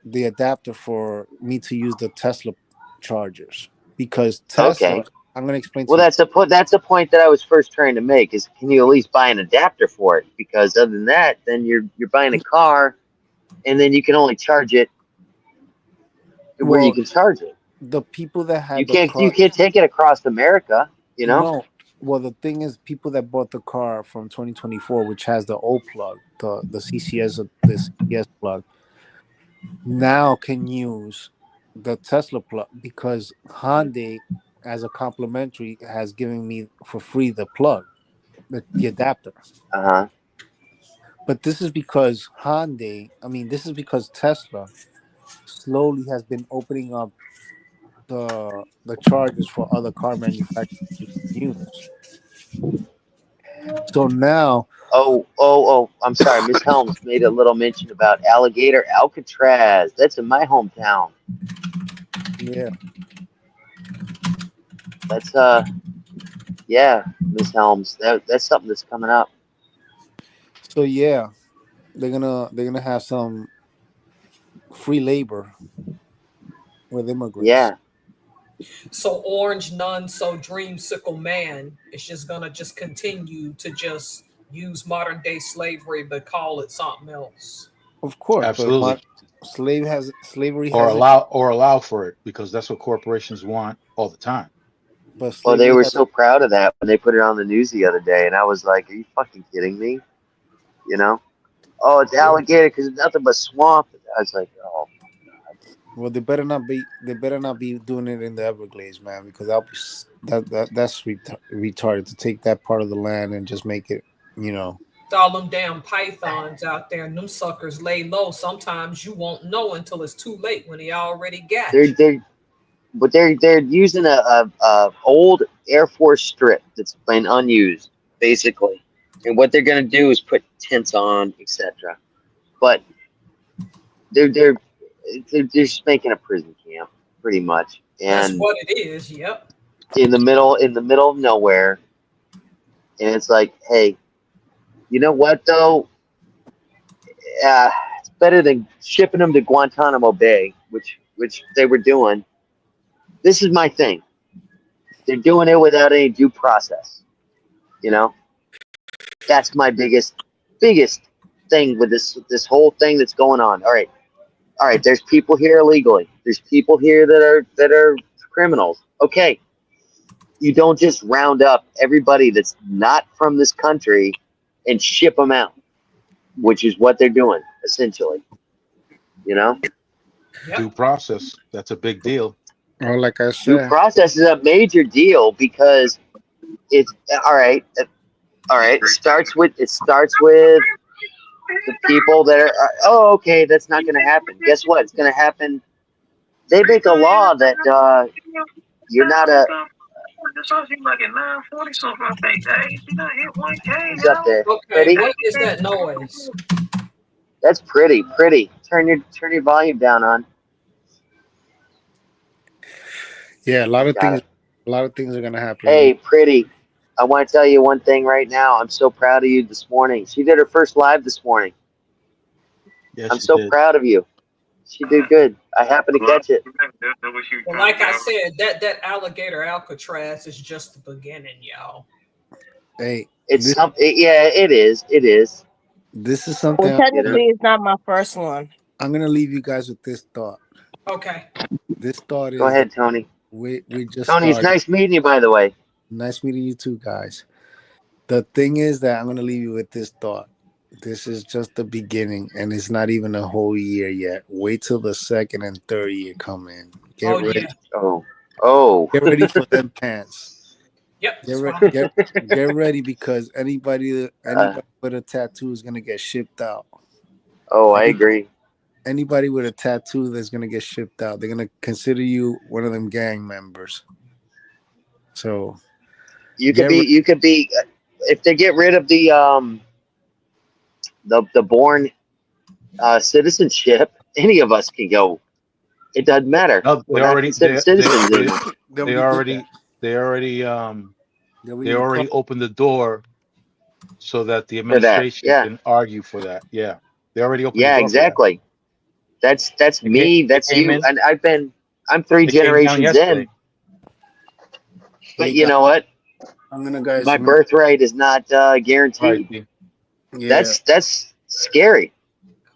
the adapter for me to use the Tesla chargers because Tesla. Okay. I'm gonna explain Well, to you. that's a point that I was first trying to make. Is can you at least buy an adapter for it? Because other than that, then you're buying a car, and then you can only charge it where you Well, can charge it. the people that You had the can't you car, can't take it across America. You know. no. Well, the thing is, people that bought the car from 2024, which has the old plug, the CCS plug, now can use the Tesla plug because Hyundai, as a complimentary, has given me for free the plug, the adapter. Uh huh. But this is because this is because Tesla slowly has been opening up the chargers for other car manufacturers to use. So now, Oh! I'm sorry. Miss Helms made a little mention about Alligator Alcatraz. That's in my hometown. yeah, That's yeah, Miss Helms. That's something that's coming up. so yeah, they're gonna have some free labor with immigrants. Yeah. So orange none so dreamsicle man is just gonna just continue to just use modern day slavery but call it something else. Of course, but Absolutely. slavery Or hasn't, allow for it because that's what corporations want all the time. but Well, they slavery were so hasn't. proud of that when they put it on the news the other day, and I was like, "Are you fucking kidding me?" You know? Oh, it's Yeah. alligator because it's nothing but swamp. I was like, "Oh, Well, they better not be. They better not be doing it in the Everglades, man, because that's retarded to take that part of the land and just make it, you know. All them damn pythons out there and them suckers lay low. Sometimes you won't know until it's too late when he already got you. they're using a old Air Force strip that's been unused, basically, and what they're gonna do is put tents on, etc. But they're they're they're just making a prison camp, pretty much, That's and what it is. Yep. in the middle of nowhere, and it's like, hey, you know what though? It's better than shipping them to Guantanamo Bay, which they were doing. This is my thing. They're doing it without any due process. You know, that's my biggest thing with this whole thing that's going on. All right. There's people here illegally. There's people here that are criminals. Okay, you don't just round up everybody that's not from this country and ship them out, which is what they're doing essentially. You know, Due process. That's a big deal. Or like I due said, process is a major deal because it's all right. All right, it starts with the people that are. Oh, okay, that's not going to happen. Guess what? It's going to happen. They make a law that you're not a. Who's up there? Okay, Pretty. what is that noise? That's pretty. Pretty. Turn your volume down on. yeah, Got it. a lot of things are gonna happen. Hey, pretty. I want to tell you one thing right now. I'm so proud of you this morning. She did her first live this morning. Yes, I'm she so did. proud of you. She did good. I happened to catch it. Well, like I said, that alligator Alcatraz is just the beginning, y'all. Hey, It's this, something. Yeah, it is. It is. this is Well, something You know. technically, it's not my first one. I'm gonna leave you guys with this thought. Okay. This thought Go is ahead, Tony. we just Tony, it's started. nice meeting you, by the way. Nice meeting you too, guys. The thing is that I'm gonna leave you with this thought. This is just the beginning, and it's not even a whole year yet. Wait till the second and third year come in. Get Oh ready. yeah. Oh. Get ready for them pants. Yep. Get that's ready. fine. Get ready because anybody with a tattoo is gonna get shipped out. Oh, I agree. Anybody with a tattoo that's gonna get shipped out, they're gonna consider you one of them gang members. So You could be. If they get rid of the born citizenship, any of us can go. It doesn't matter. No, We're not considered citizens anymore. they already opened the door so that the For that, administration yeah. can argue for that. Yeah, they already opened the Yeah, door for that. exactly. That's me. That's came you. in- And I'm 3 It came down generations yesterday. in. But you know what? I'm gonna guys. My birthright is not guaranteed. Right, P. Yeah, That's scary.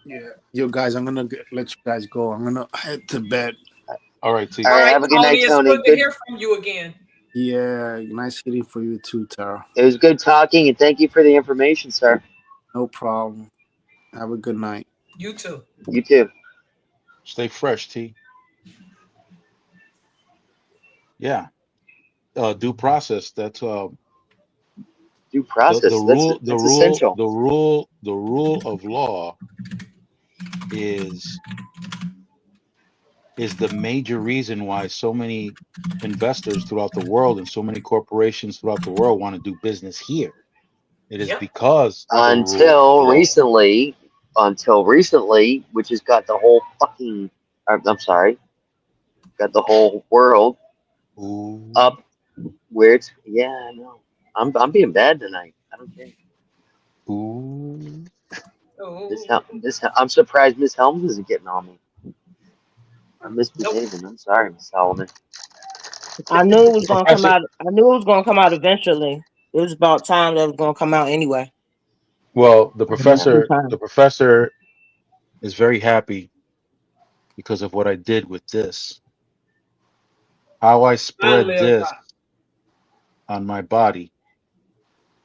yeah. Yo, guys, I'm gonna let you guys go. I'm gonna head to bed. All right, T. All right, have a good night, Tony. It's Tony. good to hear from you again. Yeah, nice hitting for you too, Tara. It was good talking, and thank you for the information, sir. No problem. Have a good night. You too. You too. Stay fresh, T. Yeah. Due process. That's Due process. That's essential. The rule of law is the major reason why so many investors throughout the world and so many corporations throughout the world want to do business here. It is Yep. because Until recently, which has got the whole fucking. I'm sorry. Got the whole world Ooh. up where it's. Yeah, I know. I'm being bad tonight. I don't care. Ooh. Oh. I'm surprised Miss Helms isn't getting on me. I'm misbehaving. I'm sorry, Miss Solomon. I knew it was gonna come Professor- out. I knew it was gonna come out eventually. It was about time that it was gonna come out anyway. Well, the Time. professor is very happy because of what I did with this. How I spread Finally, this on my body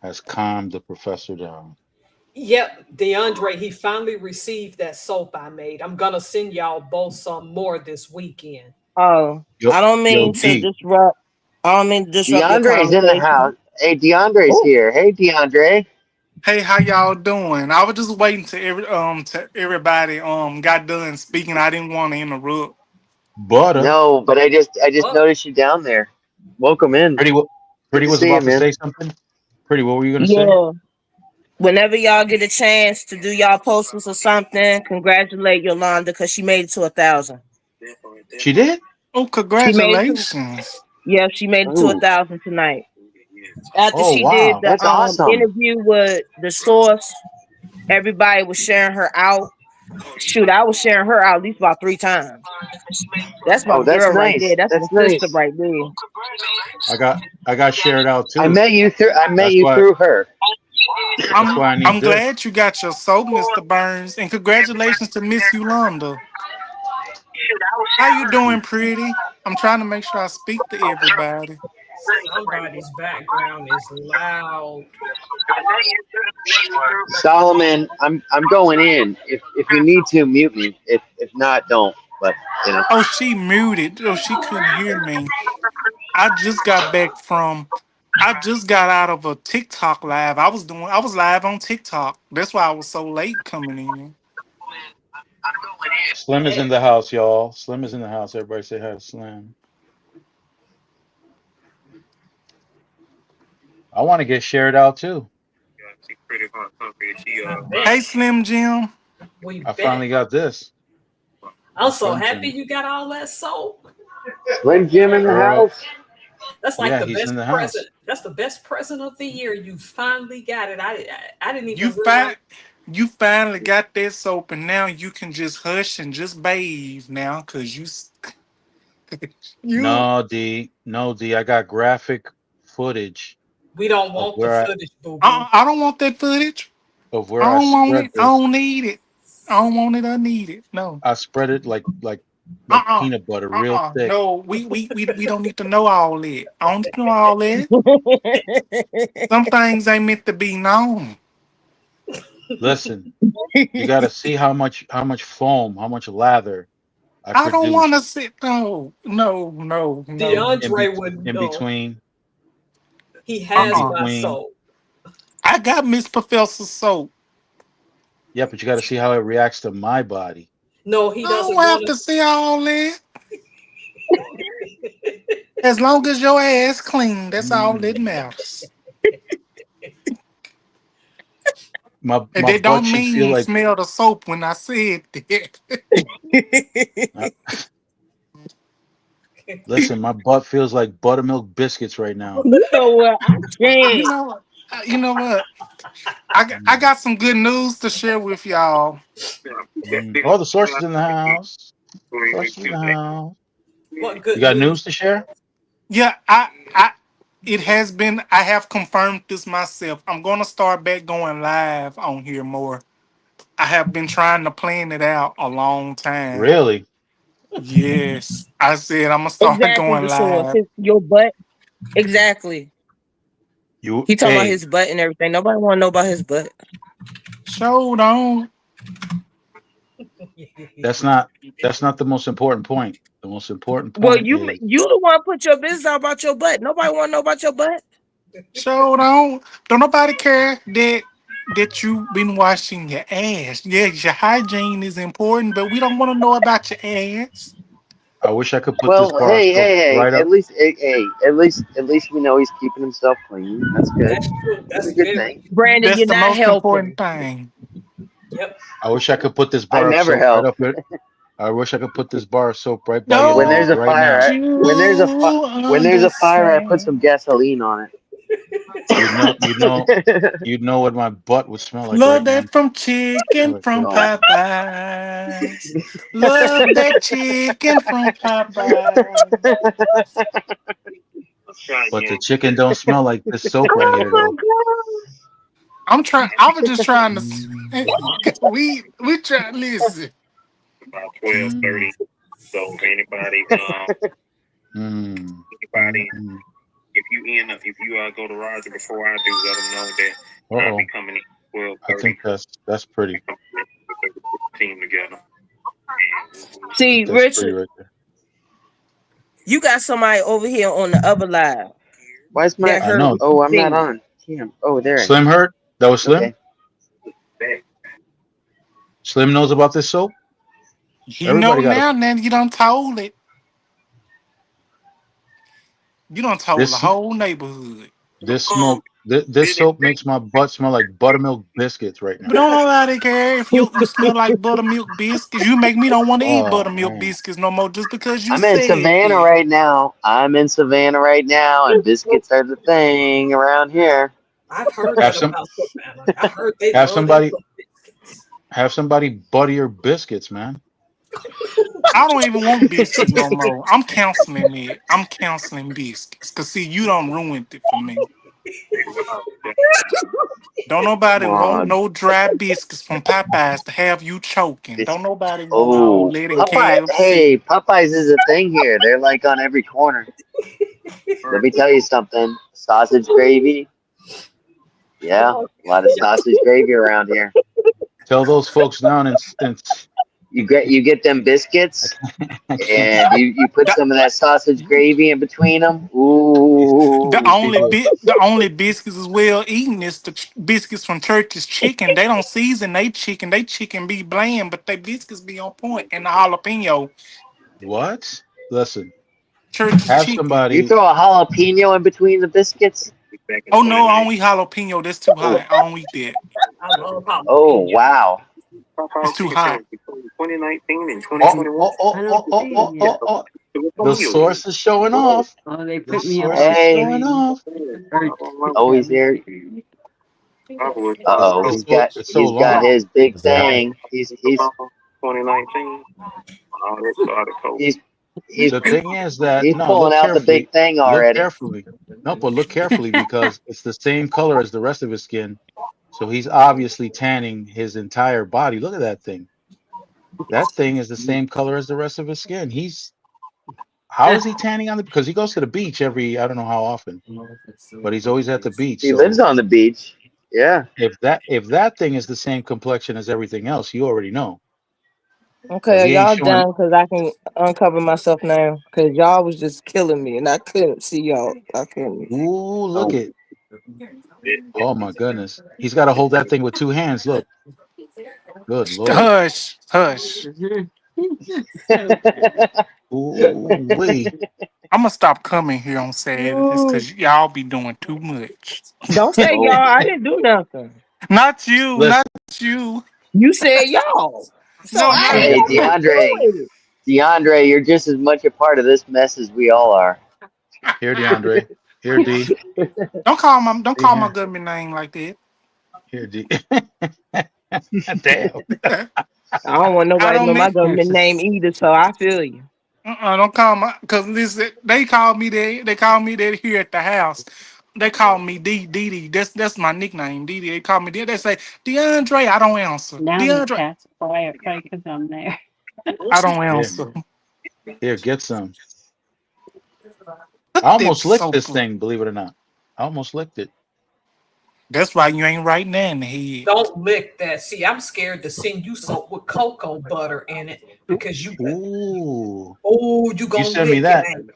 has calmed the professor down. Yep, DeAndre, he finally received that soap I made. I'm gonna send y'all both some more this weekend. Oh, Yo- I don't mean yo, to D. disrupt. I don't mean to disrupt your DeAndre's in the conversation. house. Hey, DeAndre's Ooh. here. Hey, DeAndre. Hey, how y'all doing? I was just waiting to everybody got done speaking. I didn't want to interrupt. Butter. No, but I just Oh. noticed you down there. Welcome in. Pretty to was see you, about to man. say something. Pretty, what were you gonna say? Yeah. Whenever y'all get a chance to do y'all posters or something, congratulate Yolanda because she made it to 1,000. She did? Oh, congratulations! Yeah, she made it to Ooh. 1,000 tonight. After Oh, she wow. did the That's awesome. interview with the source, everybody was sharing her out. Shoot, I was sharing her out at least about 3 times. That's my Oh, that's girl right nice. there. That's That's my sister nice. right there. I got shared out too. I met you That's why- through her. That's why I need I'm this. glad you got your soap, Mr. Burns, and congratulations to Miss Yolanda. How you doing, pretty? I'm trying to make sure I speak to everybody. Somebody's background is loud. Solomon, I'm going in. If you need to mute me. If not, don't. But you know. Oh, she muted. Oh, she couldn't hear me. I just got back from. I just got out of a TikTok live. I was live on TikTok. That's why I was so late coming in. Slim is in the house, y'all. Slim is in the house. Everybody say hi to Slim. I want to get shared out too. Hey, Slim Jim. We I bet. finally got this. I'm so Slim happy Jim. you got all that soap. Slim Jim in the Girl. house. That's like Yeah, the he's best in the house. present. That's the best present of the year. You finally got it. I didn't You even realize. you finally got that soap, and now you can just hush and just bathe now, cause you No, D. No, D. I got graphic footage We don't of want the where footage, boo boo. I don't want that footage. I I don't want spread it. I this. don't need it. I don't want it. I need it. No. I spread it like peanut butter, real thick. No. We don't need to know all that. I don't need to know all that. Some things ain't meant to be known. Listen, you got to see how much foam, how much lather I I don't produced want to sit. No. DeAndre would in know. between. He has In my between. soul. I got Miss Professor soap. Yeah, but you got to see how it reacts to my body. No, he I doesn't don't have want to see all that. As long as your ass clean, that's all that matters. My And my they butt don't should feel mean like. smell the soap when I said that. Listen, my butt feels like buttermilk biscuits right now. You know what? I can't. You know what? I got some good news to share with y'all. Oh, the source is in the house. Source is in the house. what good You got news. news to share? Yeah, it has been. I have confirmed this myself. I'm gonna start back going live on here more. I have been trying to plan it out a long time. Really? Yes, I said I'm gonna start Exactly, going the source. live. Your butt. Exactly. You He talking about hey, his butt and everything. Nobody want to know about his butt. Show don't. that's not the most important point. The most important Well, point you is the one put your business out about your butt. Nobody want to know about your butt. Show don't. Don't nobody care that you been washing your ass. Yes, your hygiene is important, but we don't want to know about your ass. I wish I could put this Well, bar of soap hey. right At up. least, at least we know he's keeping himself clean. That's good. That's true. That's That's a good very thing. Brandon, That's you're the not most important helping. thing. Yep. I wish I could put this I bar of never soap right help. up it. I wish I could put this bar of soap right by your When there's nose a Don't right now. fire, you when there's a fire, I put some understand? gasoline on You'd know what my butt would smell like right Love now. that from Smell chicken like from this. it. Popeyes. Love that chicken from Popeyes. But the chicken don't smell like this soap right Oh here my though. god! I was just trying to. Mm, We try. Listen. mm, mm, mm. Uh-oh. I think that's pretty. I See, think that's pretty Richard, right there. you got somebody over here on the other live Why's my? that I heard know. what Oh, you I'm not said. on. Damn. Oh, there I Slim am. hurt? That was Slim? Okay. Slim knows about this soap? You know Everybody got now, you done told it. You done told the this whole neighborhood. this smoke. This soap makes my butt smell like buttermilk biscuits right But now. don't nobody care if you smell like buttermilk biscuits. You make me don't want to eat Oh buttermilk man. biscuits no more just because you I'm in said Savannah it. right now. And biscuits are the thing around here. I've heard Have that some about Savannah. I heard they have love them somebody some biscuits. have somebody butter your biscuits, man. I don't even want biscuits no more. I'm canceling it. I'm canceling biscuits. Cause see, you done ruined it for me. Don't nobody Come want on. no dry biscuits from Popeyes to have you choking. This. Don't nobody want all Oh, that in Popeye. KFC. Hey, Popeyes is a thing here. They're like on every corner. Let me tell you something. Sausage gravy. Yeah, a lot of sausage gravy around here. Tell those folks down and You get them biscuits, I can't. and you put The, some of that sausage gravy in between them. the Ooh, only People, bit the only biscuits is well eaten is the biscuits from Church's Chicken. They don't season they chicken. They chicken be bland, but they biscuits be on point. And the jalapeno what? Listen, Church's have Chicken. you somebody. throw a jalapeno in between the biscuits? Oh no, I don't eat jalapeno. That's too hot. I don't eat that. I love Oh jalapeno. wow! It's too hot. Oh, oh, oh, oh, oh, oh, oh, oh. The source is showing off. The source is Hey, showing off. oh he's here. Uh oh, It's so it's so he's got long. his big thing. He's he's The thing is that he's no, pulling look out the big carefully. thing Look already. carefully. No, but look carefully because it's the same color as the rest of his skin. So he's obviously tanning his entire body. Look at that thing. That thing is the same color as the rest of his skin. How is he tanning on the? Because he goes to the beach every I don't know how often, but he's always at the beach. He lives So on the beach. Yeah. if that thing is the same complexion as everything else, you already know Okay, because are he ain't y'all showing. done? Because I can uncover myself now. Because y'all was just killing me, and I couldn't see y'all. I couldn't. Ooh, look Oh, it. Oh my goodness. He's got to hold that thing with two hands. Look. Good Lord. Hush, hush. Ooh wee. I'm gonna stop coming here on Saturdays because y'all be doing too much. Don't say y'all. oh. I didn't do nothing. Not you, Listen, not you. You said y'all. So No, I not ain't Hey, got nothing to do DeAndre, with it. DeAndre, you're just as much a part of this mess as we all are. here, DeAndre. Here, D. don't See call my here. government name like that. Here, D. Damn. I don't want I nobody to don't know my mean government name either. So I feel you. don't call my because listen, they call me that here at the house. They call me D. That's my nickname, D. They call me D. They say DeAndre. I don't answer. DeAndre. I don't Here. answer. Here, get some. Look I at that almost licked this soap. thing, believe it or not. I almost licked it. That's why you ain't right now in the head. Don't lick that. See, I'm scared to send you soap with cocoa butter in it because you Ooh. you You gonna send me lick it, that. ain't you?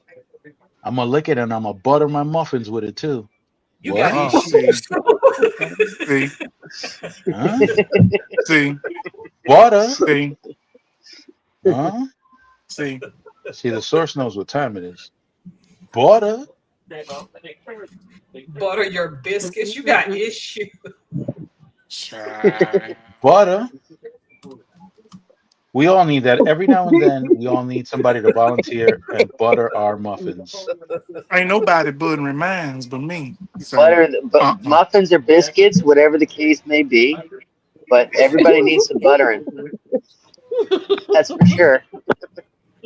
I'm gonna lick it and I'm gonna butter my muffins with it too. You got What? Oh, see, issues. see, Huh? see, Butter? see, Huh? see. See, the source knows what time it is. Butter? Butter your biscuits. You got issues. Child. Butter? We all need that. Every now and then, we all need somebody to volunteer and butter our muffins. Ain't nobody buttering minds but me. So, Butter, but uh-uh. muffins or biscuits, whatever the case may be. But everybody needs some buttering. That's for sure.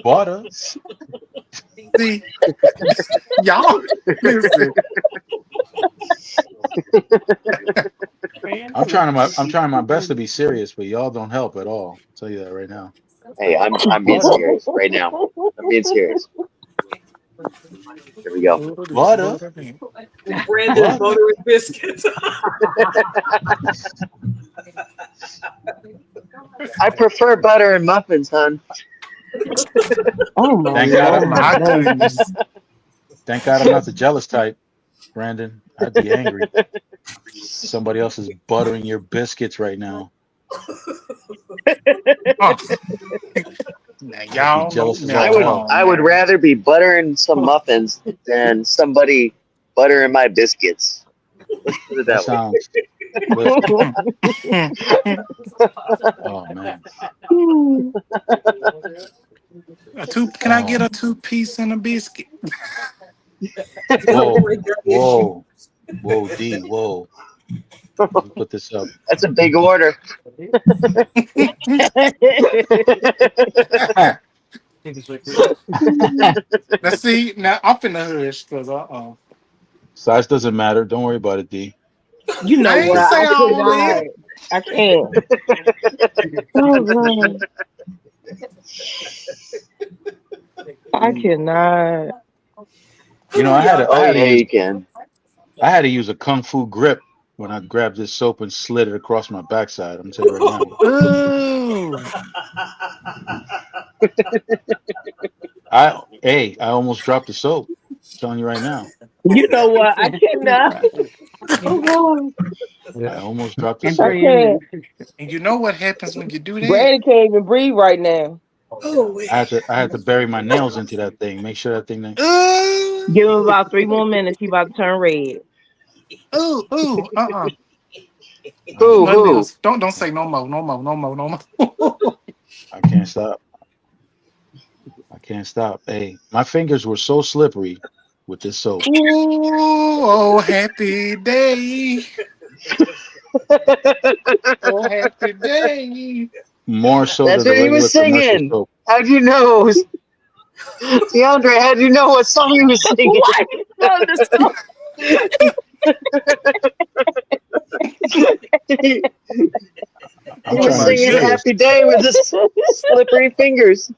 Butter? See, y'all, listen. I'm trying my best to be serious, but y'all don't help at all. I'll tell you that right now. Hey, I'm being Butter? serious right now. I'm being serious. Here we go. Butter? Brandon Butter? butter and biscuits. I prefer butter and muffins, hon. Oh my Thank God Oh I'm Lord. my goodness. thank God I'm not the jealous type, Brandon. I'd be angry. Somebody else is buttering your biscuits right now. Oh, now I'd be y'all know. jealous as Now I all come would hell. on I would now. rather be buttering some muffins than somebody buttering my biscuits. Let's put it That that way. sounds listen. Oh man. Can I Oh get a 2-piece and a biscuit? whoa. Brandon got issues. Whoa. Whoa, D. Whoa. Let me put this up. That's a big order. Let's see. Now I'm finna hush because Size doesn't matter. Don't worry about it, D. You know I It's what? ain't a say I all that. cannot. I can't. Oh God. I cannot. You know, I had to, Oh yeah, you can. I had to use a kung fu grip when I grabbed this soap and slid it across my backside. I'm telling you right now. Ooh. I almost dropped the soap. I'm telling you right now. You know what? I cannot. Oh, I almost dropped the God. And I soap. can't. And you know what happens when you do that? Brandon can't even breathe right now. Oh, wait. I had to bury my nails into that thing. Make sure that thing. Give him Ooh. about 3 more minutes. He about to turn red. Ooh. Ooh. Who? Nothing Who? else. Don't say no more. No more. No more. No more. I can't stop. I can't stop. Hey, my fingers were so slippery with this soap. Ooh, oh, happy day. Oh, happy day. More so That's than the what he regular was commercial singing. soap. How'd you know? DeAndre, how'd you know what song he was singing? Why you know this song? He I'm was trying to be singing serious. Happy Day with his slippery fingers.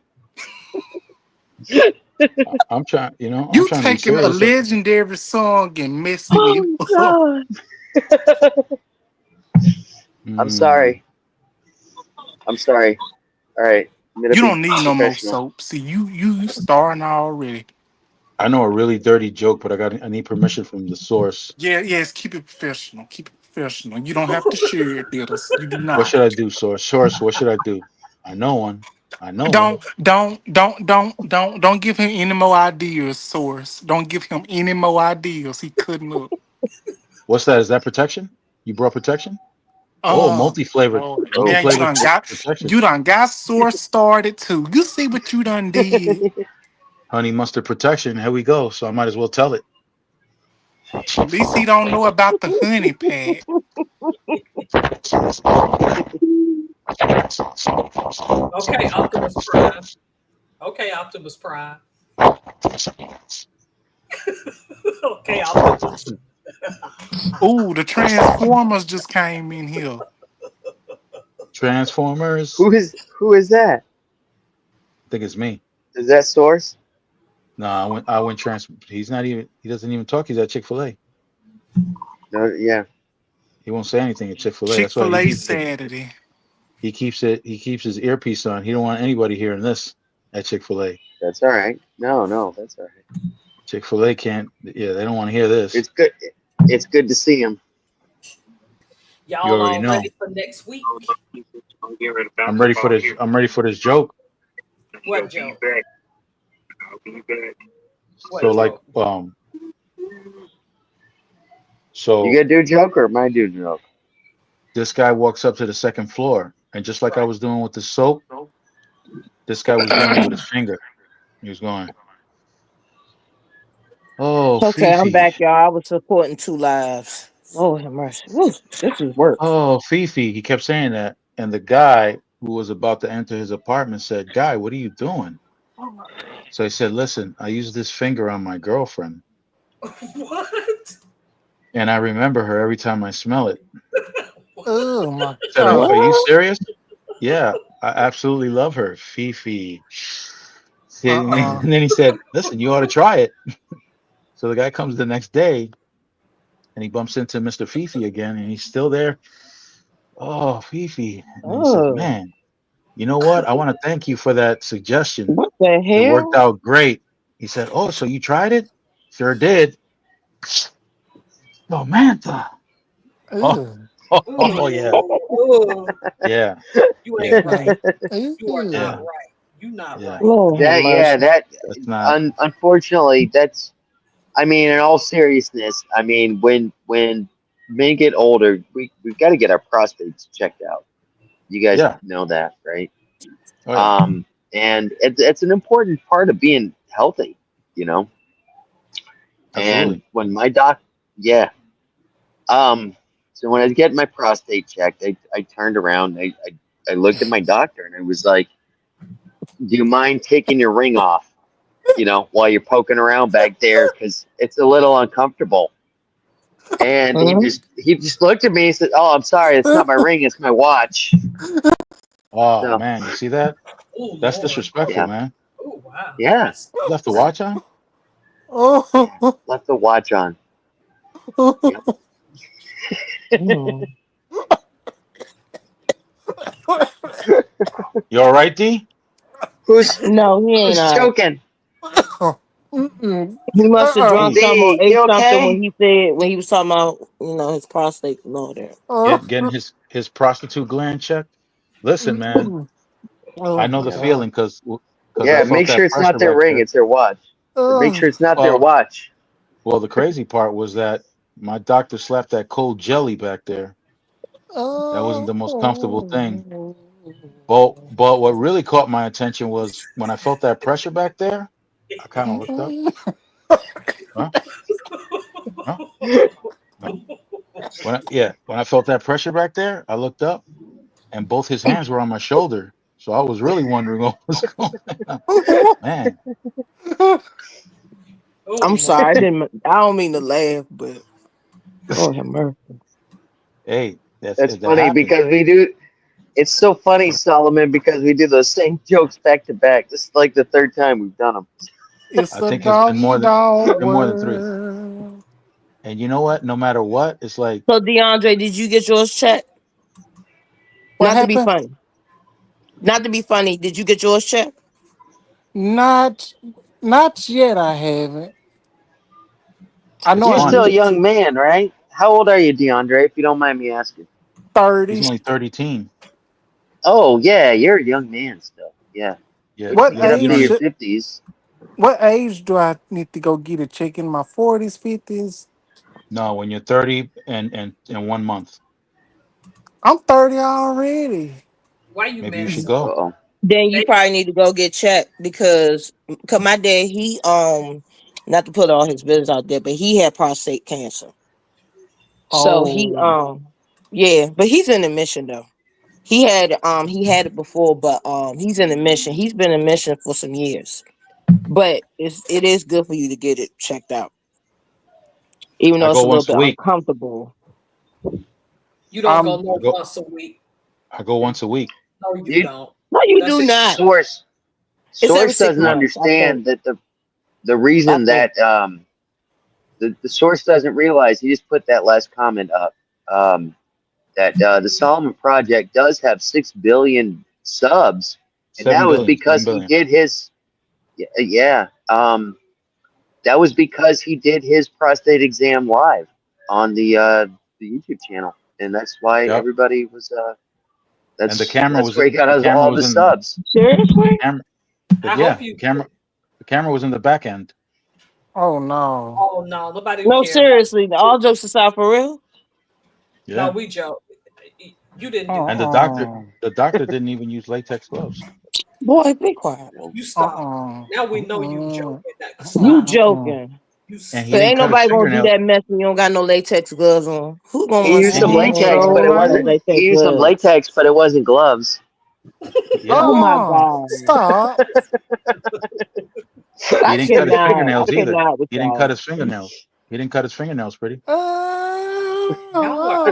I'm trying, I'm You trying to be taking a serious. legendary song and messing it Oh, up. God. I'm Mm, sorry. I'm sorry. All right. I'm gonna You be don't need no more professional. soap. See, you starring already. I know a really dirty joke, but I need permission from the source. Yeah, yes, keep it professional. Keep it professional. You don't have to share it with us. You do What not. should I do, source? Source, what should I do? I know one. I know one. Don't give him any more ideas, source. Don't give him any more ideas. He couldn't look. What's that? Is that protection? You brought protection? Oh, Oh, multi-flavored, Lord. Oh. Now multi-flavored protection. you done got source started too. You see what you done did. Honey mustard protection. Here we go. So I might as well tell it. At least he don't know about the honey pack. Okay, Optimus Prime. Okay, Optimus Prime. Okay, Optimus. Ooh, the Transformers just came in here. Transformers. Who is that? I think it's me. Is that Source? No, I went trans. He doesn't even talk. He's at Chick-fil-A. No, yeah, He won't say anything at Chick-fil-A. That's why Chick-fil-A Saturday. he keeps his earpiece on. He don't want anybody hearing this at Chick-fil-A. that's all right. No, that's all right. Chick-fil-A can't. Yeah, they don't want to hear this. It's good. It's good to see him. You Y'all already all know. ready for next week? I'm ready for this. I'm ready for this joke. What joke? What So like, joke? so You gotta do a joke or am I doing a joke? this guy walks up to the second floor, and just like I was doing with the soap, this guy was doing it with his finger. He was going, "Oh, Okay, I'm Fifi, back, y'all. I was supporting 2 lives. Oh, have mercy. Woo, this is work. oh, Fifi." He kept saying that, and the guy who was about to enter his apartment said, "Guy, what are you doing?" So he said, "Listen, I use this finger on my girlfriend, What? and I remember her every time I smell it." Oh my I said, God. "Are you What? serious?" "Yeah, I absolutely love her, Fifi." And then he said, "Listen, you ought to try it." So the guy comes the next day, and he bumps into Mr. Fifi again, and he's still there. "Oh, Fifi," and then he says, Oh, "Man, you know what? I want to thank you for that suggestion. what the It worked hell? out great." He said, "Oh, so you tried it?" "Sure did." "Samantha." Oh, Ugh. oh yeah, Ooh, yeah, you yeah, ain't right. You are yeah, not right. You not yeah. right. Lord have mercy. That's not. Unfortunately, that's. I mean, in all seriousness, I mean, when men get older, we've got to get our prostates checked out. You guys Yeah. know that, right? Oh yeah. And it's an important part of being healthy, you know. And Absolutely. when yeah. So when I get my prostate checked, I turned around, I looked at my doctor, and I was like, "Do you mind taking your ring off? You know, while you're poking around back there, because it's a little uncomfortable." And he just looked at me and said, "Oh, I'm sorry, it's not my ring, it's my watch." Oh So man, you see that? Oh That's Lord. disrespectful, yeah, man. Oh wow. yeah. That's You left the watch on? Oh. Left the watch on. Mm. You all right, D? Who's No, he ain't. choking? Mm-mm. He must have drunk D, something or D, ate you something okay? when he was talking about his prostate and all that. getting his prostitute gland checked. Listen, man, I Oh know my the Yeah. feeling god. because I Yeah, felt make sure that it's not pressure their back ring, there. it's their watch. Or make sure it's not their Well, watch. well, the crazy part was that my doctor slapped that cold jelly back there. That wasn't the most comfortable thing. But what really caught my attention was when I felt that pressure back there. I kind of looked up. Huh? Huh? Huh? When I felt that pressure back there, I looked up, and both his hands were on my shoulder. So I was really wondering what was going on. Man, Oh I'm sorry, Lord. I don't mean to laugh, but Lord have mercy. hey, That's that funny happens. because we do. It's so funny, Solomon, because we do those same jokes back to back. This is like the third time we've done them. It's I a think doggy dog been more than three. world. And you know what? No matter what, it's like So DeAndre, did you get yours checked? What Not to be happened? funny. Not to be funny. Did you get yours checked? Not not yet. I haven't. I it's know You're I still a funny. need young to. man, right? How old are you, DeAndre, if you don't mind me asking? He's 30. only 13. Oh, yeah, you're a young man still. Yeah. Yeah, Once you What get up you to don't age? your need. 50s. What age do I need to go get a check? In my 40s, 50s? No, when you're 30 and 1 month, I'm 30 already. Why you maybe you should messing? go. Uh-oh. Then you They probably need to go get checked because my dad, he not to put all his business out there, but he had prostate cancer. So he Oh, yeah, but he's in admission though. He had it before, but he's in admission. He's been in admission for some years. But it is good for you to get it checked out. Even I though it's go a little once a bit week. uncomfortable. you don't go I'm I no go once a week. I go once a week. No, you You don't. No, you That's do it. not. source It's every source six doesn't months, I think. understand that the I reason think. that the source doesn't realize, he just put that last comment up, that the Solomon Project does have 6 billion subs, and that Seven was billion, because 7 he billion. did his yeah, that was because he did his prostate exam live on the YouTube channel, and that's why Yep. everybody was And that's where he got the us camera all was the in subs. Seriously? camera. I Yeah, hope you. the camera was in the back end. oh no. Oh no, nobody would No, care about seriously. All jokes aside, for real. you. No, Yeah. we joke. You didn't do And that. the doctor didn't even use latex gloves. Boy, be quiet. You stop. Uh-uh. Now we know you Uh-uh. joking. Now, You stop. Uh-uh. joking. You And stop. he Cause didn't ain't cut his nobody gonna do fingernail. that mess when you don't got no latex gloves on. Who gonna He want used And some he Oh, didn't. latex, so but it some wasn't. right. He latex used some gloves? latex, but it wasn't gloves. Yeah. Oh my god. Stop. He I didn't cut his cannot. I fingernails either. cannot with He didn't cut y'all. his fingernails. He didn't cut his fingernails, pretty. Y'all are.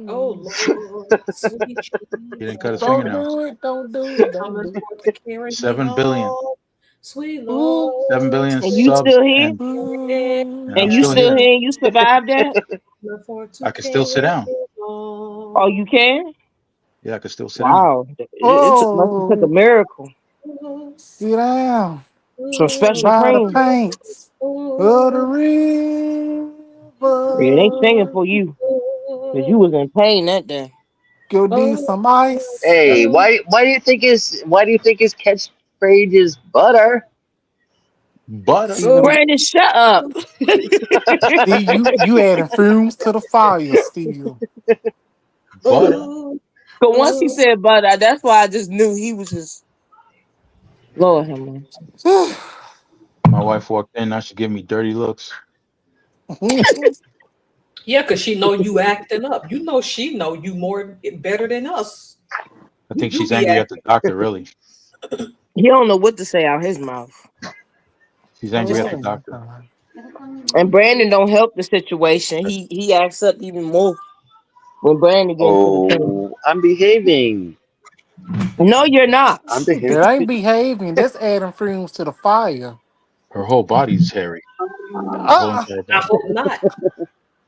Oh Oh, Lord, sweet He didn't Jesus, cut his don't fingernails. do it. Don't do it. Don't coming do forth to carry me 7 billion. home. Sweet it. Ooh, Lord, 7 billion And you subs, still here? and I'm And you still still here. here? And you survived that? coming forth to I can still sit carry down. me Oh, home. you can? Yeah, I can still sit down. Wow. Must have took a oh, miracle. sit down Some special by the cream. paints of the Yeah, it ain't singing river. for you. Because you was in pain that day. Go need some ice. Hey, why do you think his catchphrase is butter? Butter, Stephen, Brandon, shut up. Steve, you adding fumes to the fire, Steve. butter. But once he said butter, that's why I just knew he was just Lord have mercy. My wife walked in. Now she give me dirty looks. Yeah, because she know you acting up. You know she know you more better than us. I You think do she's be angry at the acting. doctor. Really, He don't know what to say out his mouth. she's angry Just at the Oh like my doctor. God. And Brandon don't help the situation. He acts up even more when Brandon get into the thing. Oh, I'm behaving. No, you're not. I'm behaving. That ain't behaving. That's adding fumes to the fire. Her whole body's hairy. Going Uh, to I that. hope not.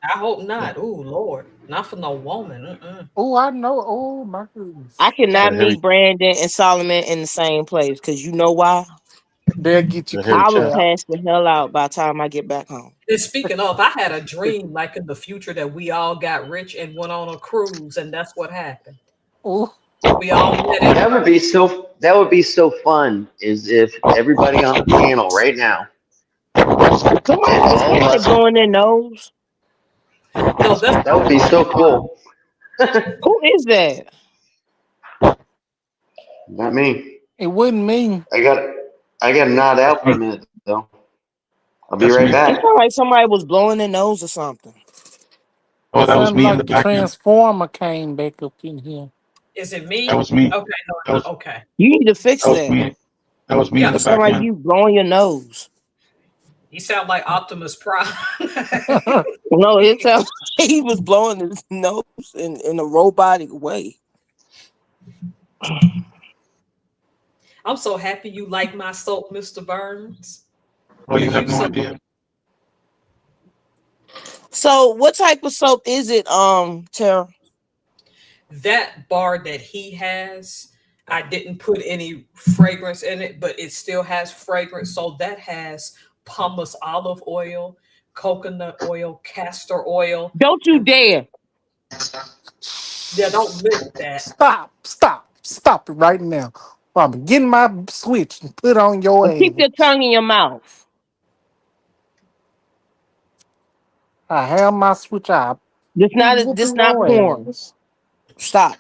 I hope not. Ooh, Lord, not for no woman. Mm-mm. oh, I know. Oh my I goodness. cannot So Harry, meet Brandon and Solomon in the same place because you know why? They'll get you so Harry I will Chap. kidnapped. pass the hell out by the time I get back home. And speaking of, I had a dream like in the future that we all got rich and went on a cruise, and that's what happened. Oh, We all met in person. That would be so fun. Is if everybody on the panel right now, Somebody if was all of saying they us, blowing their nose. No, that's that would be so cool. Who is that? Not me. it wasn't me. I got I got to nod out for a minute though. I'll be That's right me. It back. sounded like somebody was blowing their nose or something. Oh, It that was sounded me in the like the back end. transformer came back up in here. is it That me? was me. Okay, no, That was okay. You need to fix that was that. me. That was me in Yeah, the It sounds back like end. you blowing your nose. you sound like Optimus Prime. No, it sounds like he was blowing his nose in a robotic way. I'm so happy you like my soap, Mr. Burns, Oh, you because have you no so idea. So, what type of soap is it, Tara? that bar that he has. I didn't put any fragrance in it, but it still has fragrance. So that has pumice olive oil, coconut oil, castor oil, Don't you and dare! yeah, don't lick that. Stop it right now. I'm getting my switch and put on your And keep your ass. tongue in your mouth. I have my switch. I This be not this whooping not your porn. ass. Stop.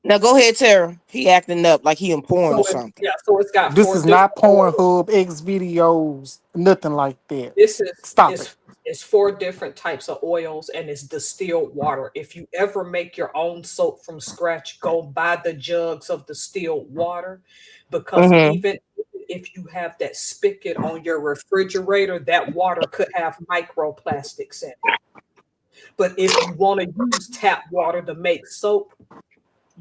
Now go ahead, Tara. He acting up like he in porn or So it's something. yeah, so it's got This four is different not oils. Pornhub, X videos, nothing like that. This is Stop it. is it's four different types of oils and it's distilled water. If you ever make your own soap from scratch, go buy the jugs of distilled water because Mm-hmm. even if you have that spigot on your refrigerator, that water could have microplastics in it. But if you want to use tap water to make soap,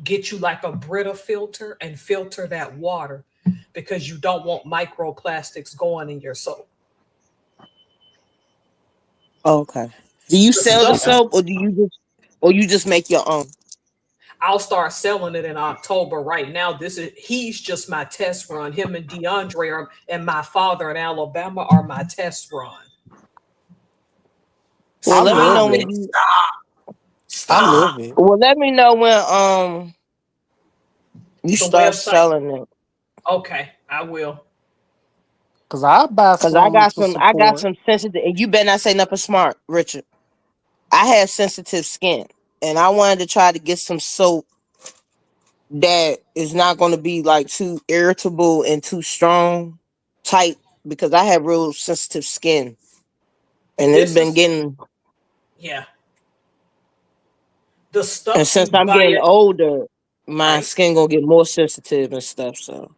get you like a Brita filter and filter that water because you don't want microplastics going in your soap. Okay. Do you The sell the stuff soap or you just make your own? I'll start selling it in October. Right now, he's just my test run. Him and DeAndre and my father in Alabama are my test run. Well, I let me love know Stop when it. it. you. I Stop. love it. Well, let me know when you The start website. selling it. Okay, I will. Cause I buy Cause some to I got support. some sensitive, and you better not say nothing smart, Richard. I have sensitive skin, and I wanted to try to get some soap that is not going to be like too irritable and too strong, tight, because I have real sensitive skin, and it's This been is getting. yeah. The And stuff since you I'm buy getting it older, my right. skin gonna get more sensitive and stuff. So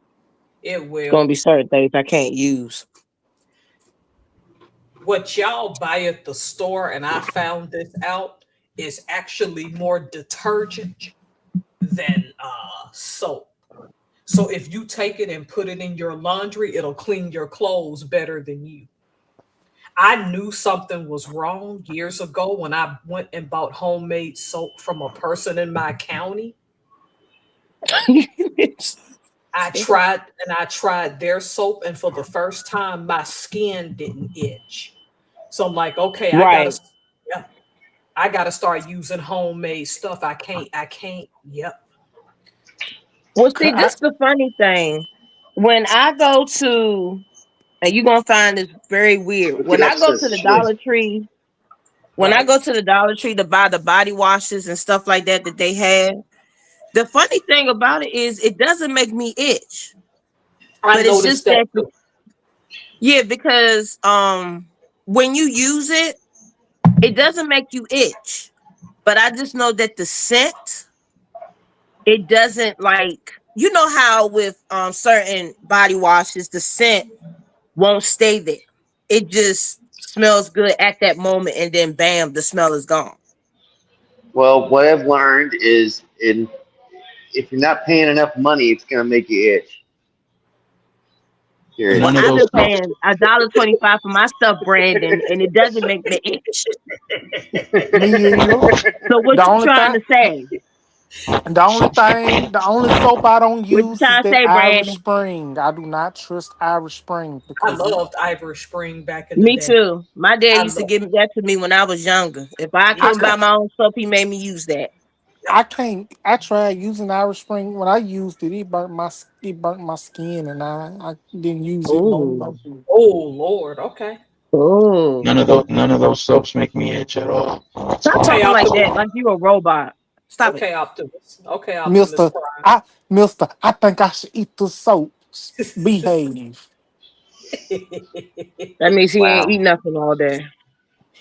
It it's gonna will. be certain things I can't use. What y'all buy at the store, and I found this out, is actually more detergent than soap. So if you take it and put it in your laundry, it'll clean your clothes better than you. I knew something was wrong years ago when I went and bought homemade soap from a person in my county. I tried their soap, and for the first time, my skin didn't itch. So I'm like, okay, Right. yeah, I gotta start using homemade stuff. I can't. Yep. Well, see, I, this is the funny thing. When I go to, and you're gonna find this very weird. Look it When I up, go to the sis. Dollar Tree, when I Right. go to the Dollar Tree to buy the body washes and stuff like that they have, the funny thing about it is it doesn't make me itch, I but it's noticed just that that too. yeah, because when you use it, it doesn't make you itch. But I just know that the scent, it doesn't like you know how with certain body washes, the scent won't stay there. It just smells good at that moment and then bam, the smell is gone. Well, what I've learned is if you're not paying enough money, it's gonna make you itch. Here it None is. of I've those been soaps. paying $1.25 for my stuff, Brandon, and it doesn't make me itch. Me either. So what The you only trying thing, to say? the only soap I don't What you use is trying to that say, Irish Brandon? Spring. I do not trust Irish Spring I because it. loved Irish Spring back in the Me day. too. My dad I used to love. give that to me when I was younger. If I Me I couldn't too. buy can't. my own soap, he made me use that. I can't. I tried using Irish Spring. When I used it, it burnt my skin, and I didn't use it no more. Oh, Oh Lord. Okay. oh! None of those soaps make me itch at all. Stop Okay, talking like that, Optimus. like you a robot. Stop it. Okay, Optimus. Okay, Optimus Mister, Prime. Mister, I think I should eat the soap. Behave. That means he ain't Wow. eat nothing all day.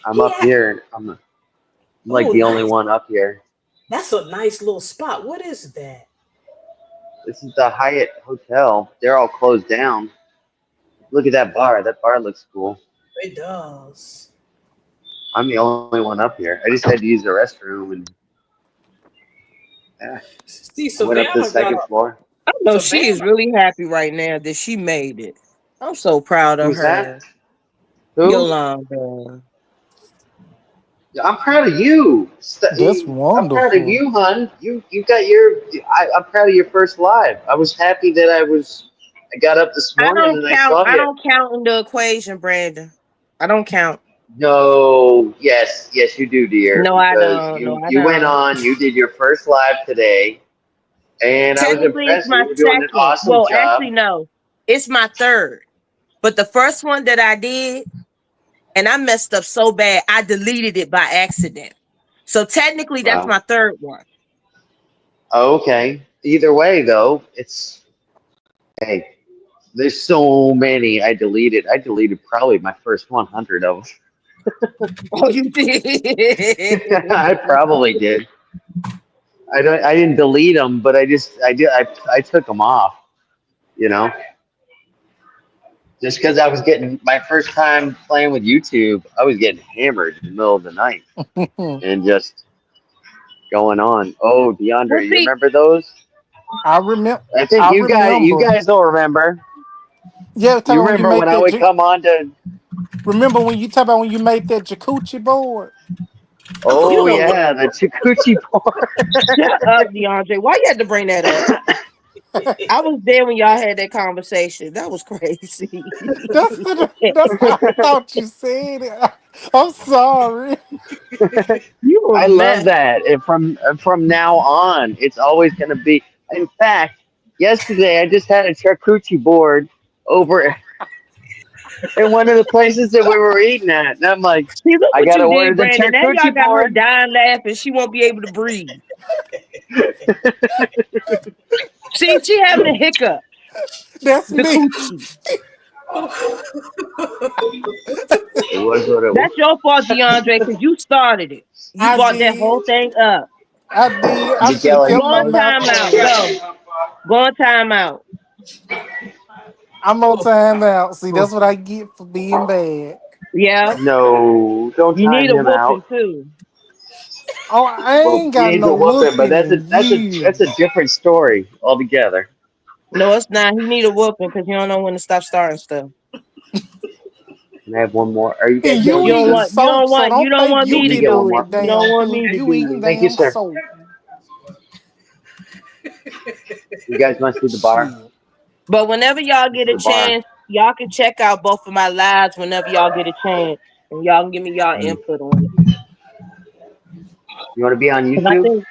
I'm up Yeah. here. I'm like Oh, the only nice. one up here. That's a nice little spot. What is that? This is the Hyatt Hotel. They're all closed down. Look at that bar. That bar looks cool. It does. I'm the only one up here. I just had to use the restroom and See, I went up to the Savannah got second a floor. I know she is Savannah. really happy right now that she made it. I'm so proud of Who's that? her. Who? Yolanda. I'm proud of you. That's I'm proud of wonderful. you, hun. You got your. I'm proud of your first live. I was happy that I got up this morning and I saw I you. don't count in the equation, Brandon. I don't count. No, yes, you do, dear, No, I because don't. No, I you went don't. on, you did your first live today, and I was Technically, it's impressed. my You were doing an second. awesome Well, job. actually, no. It's my third. But the first one that I did, and I messed up so bad, I deleted it by accident. So technically, that's Wow. my third one. Okay. Either way, though, it's hey. There's so many I deleted. I deleted probably my first 100 of Oh, you did. them. I probably did. I didn't delete them, but I took them off. You know, just because I was getting my first time playing with YouTube, I was getting hammered in the middle of the night and just going on. Oh, Well, DeAndre, you see, remember those? I remember. I think I you remember. guys don't remember. Yeah, talk You about when you remember made when I that. would come on to? Remember when you talk about when you made that jacuzzi board? You Oh know what? yeah, the Chikuchi board. shut up, DeAndre. Why you had to bring that up? I was there when y'all had that conversation. That was crazy. That's what I thought you said. I'm sorry. You a I love mess. that. And from now on, it's always going to be. In fact, yesterday I just had a charcuterie board over in one of the places that we were eating at, and I'm like, See, look I what got to you order did, the Brandon. Now y'all charcuterie got her board. dying laughing. She won't be able to breathe. See, she having a hiccup. That's The me. coochie. It was what it was. That's your fault, DeAndre, because you started it. You I brought that whole did. thing up. I did. I should have Miguel, Go kept my on mouth timeout. closed. Go. Go on timeout. I'm on time out. See, that's what I get for being bad. Yeah. no, don't You time need a him out. whooping too. Oh, I Well, ain't he got needs a no whooping, but whooping in that's a years. different story altogether. No, it's not. He need a whooping because you don't know when to stop starting stuff. Can I have one more? Are you guys And done you You with don't eating food? want you don't soap, so want you don't don't think want you me Let me to get get one do up it. with more. You don't damn want me food. to You do eating it. Thank you, damn sir. soap. You guys want to see the bar? Shit. But whenever y'all This get is a the bar. chance, y'all can check out both of my lives whenever y'all get a chance. And y'all can give me y'all Mm. input on it. You want to be on 'Cause I YouTube? think,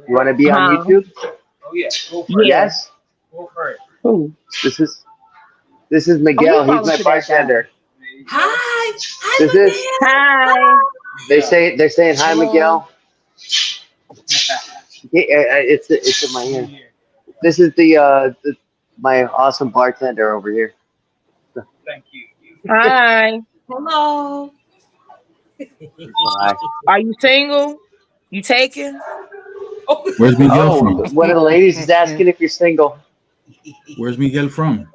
You want to be on huh? YouTube? Yeah. Yes. Who? This is this is Oh, he Miguel. He's talking my to that guy. bartender. Hi. Hi, This is Miguel. Hi. they're saying hi, Hello. Miguel. Yeah, it's in my ear. This is the my awesome bartender over here. Hi. Hello. Hi. Are you single? You taken? Oh, Where's Miguel Oh, from? one of the ladies is asking if you're single. Where's Miguel from?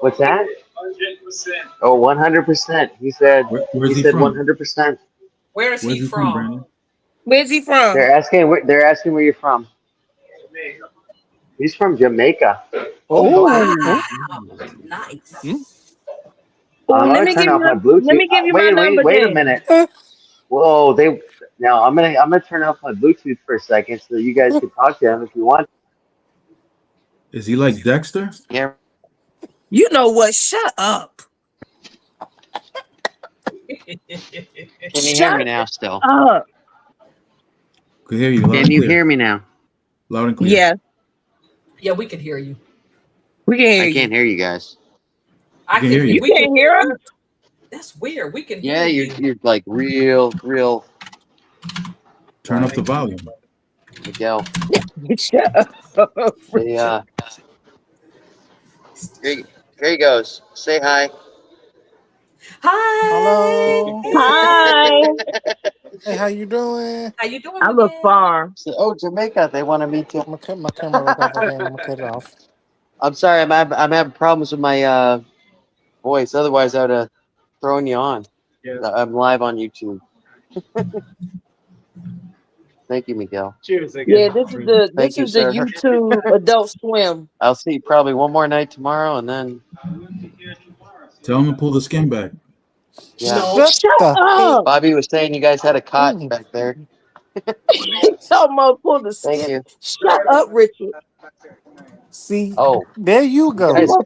What's that? Oh, 100%. He Where's he said from? 100%. where is he Where's he from, from? Brandon? Where's he from? They're asking where you're from. He's from Jamaica. Oh, Wow. oh. Nice. Well, I'm let gonna me turn give off my you. Let Bluetooth. me give you my Wait, number wait a then. minute. Whoa, now I'm gonna turn off my Bluetooth for a second so you guys can talk to him if you want. Is he like Dexter? Yeah. You know what? Shut up. Can you hear Shut me now? Still? up. Could hear you loud Can and you clear. hear me now? Loud and clear. Yeah, Yeah, we can hear you. we can hear I you. can't hear you guys. I can can hear hear. you. You We can can't hear us? That's weird. We can Yeah, hear you're you. like real Turn up the volume. Miguel. Shut up. Hey, here he goes. Say hi. Hi. Hello. Hi. Hey, how you doing? How you doing, I look Miguel? far. Oh, Jamaica. They want to meet you. I'm gonna cut my camera back off again. I'm gonna cut it off. I'm sorry. I'm having problems with my voice. Otherwise, I would have thrown you on. I'm live on YouTube. Thank you, Miguel. Yeah, this is the Thank you, sir. YouTube Adult Swim. I'll see you probably one more night tomorrow, and then Tell him to pull the skin back. yeah. No. Shut Shut the up. Bobby was saying you guys had a cot heck. back there. Talking about pull the Thank skin. you. Shut up, Richard. See, Oh, there you go.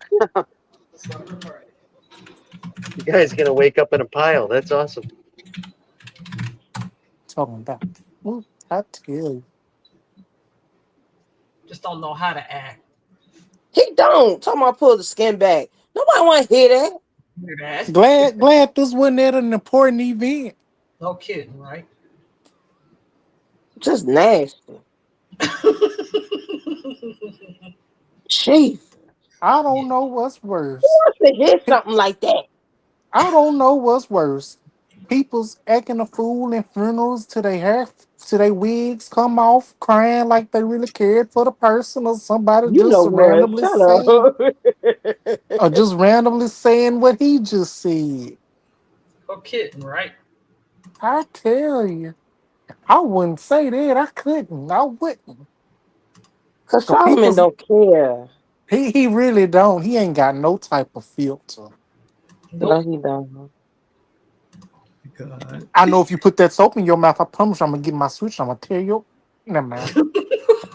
you guys gonna wake up in a pile. That's awesome. Talking about. I tell you. Just don't know how to act. He don't. Talking about pull the skin back. Nobody want to hear that. Hear that? Glad this wasn't at an important event. No kidding, right? Just nasty. Chief. I don't know what's worse. Who wants to hear something like that? I don't know what's worse. People's acting a fool in funerals till their wigs come off, crying like they really cared for the person, or somebody You know just what? randomly Shut saying, up. or just randomly saying what he just said. No kidding, right? I tell you, I wouldn't say that. I couldn't. I wouldn't. Because Cause Solomon people's don't care. he really don't. He ain't got no type of filter. No, Nope. he don't. God. I know if you put that soap in your mouth, I promise you I'm gonna get my switch. I'm gonna tear you. Never mind.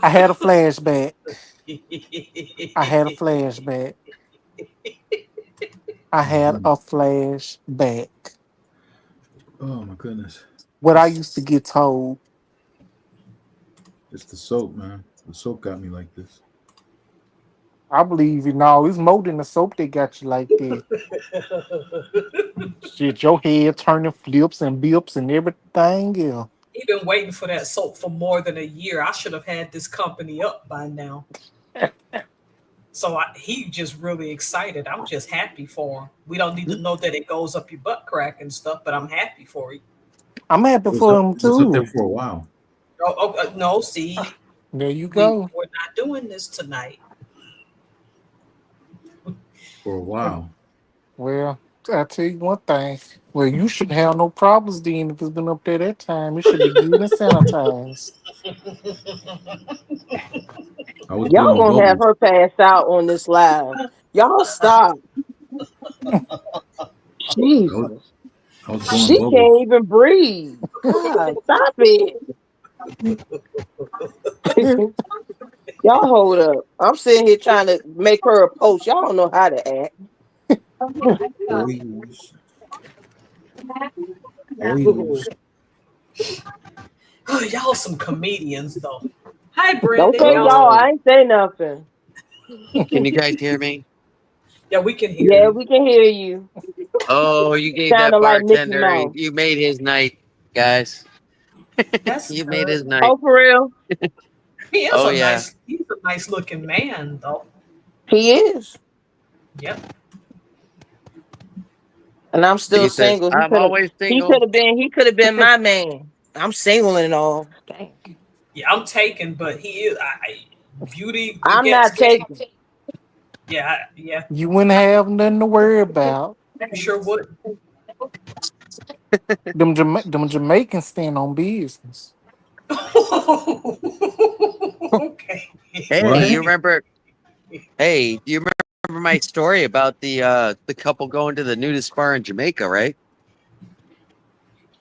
I had a flashback. I had a flashback. I had a flashback. Oh my goodness. What I used to get told. It's the soap, man. The soap got me like this. I believe it. No, it's more than the soap that got you like that. Shit, your head turning flips and bips and everything. Yeah. He been waiting for that soap for more than a year. I should have had this company up by now. So he just really excited. I'm just happy for him. We don't need to know that it goes up your butt crack and stuff, but I'm happy for you. I'm happy It for him was up there too. for a while. No, see, There you go. we're not doing this tonight. For a while. Well, I tell you one thing. Well, you shouldn't have no problems then if it's been up there that time. It should be good and sanitized. I was Y'all blowing gonna have bubbles. her pass out on this live. Y'all stop. Jesus. I was blowing She bubbles. can't even breathe. God, stop it. Y'all hold up. I'm sitting here trying to make her a post. Y'all don't know how to act. Oils. Oils. Y'all some comedians though. Hi, Don't Brandon. say Y'all. y'all. I ain't say nothing. Can you guys hear me? Yeah, we can hear Yeah, you. we can hear you. Oh, you gave that Sounding like Mickey bartender. Mouse. You made his night, guys. That's You made good. his night. Oh, for real? He is Oh, a yeah. he's a nice looking man though. He is. Yep. And I'm still He says, single. I'm always He single. could have been my man. I'm single and all. Dang. Yeah, I'm taken, but he is beauty I'm not against taking. yeah, yeah. You wouldn't have nothing to worry about. You sure would. Them Jamaicans stand on business. Okay. Hey, What? you remember? Hey, do you remember my story about the couple going to the nudist bar in Jamaica, right?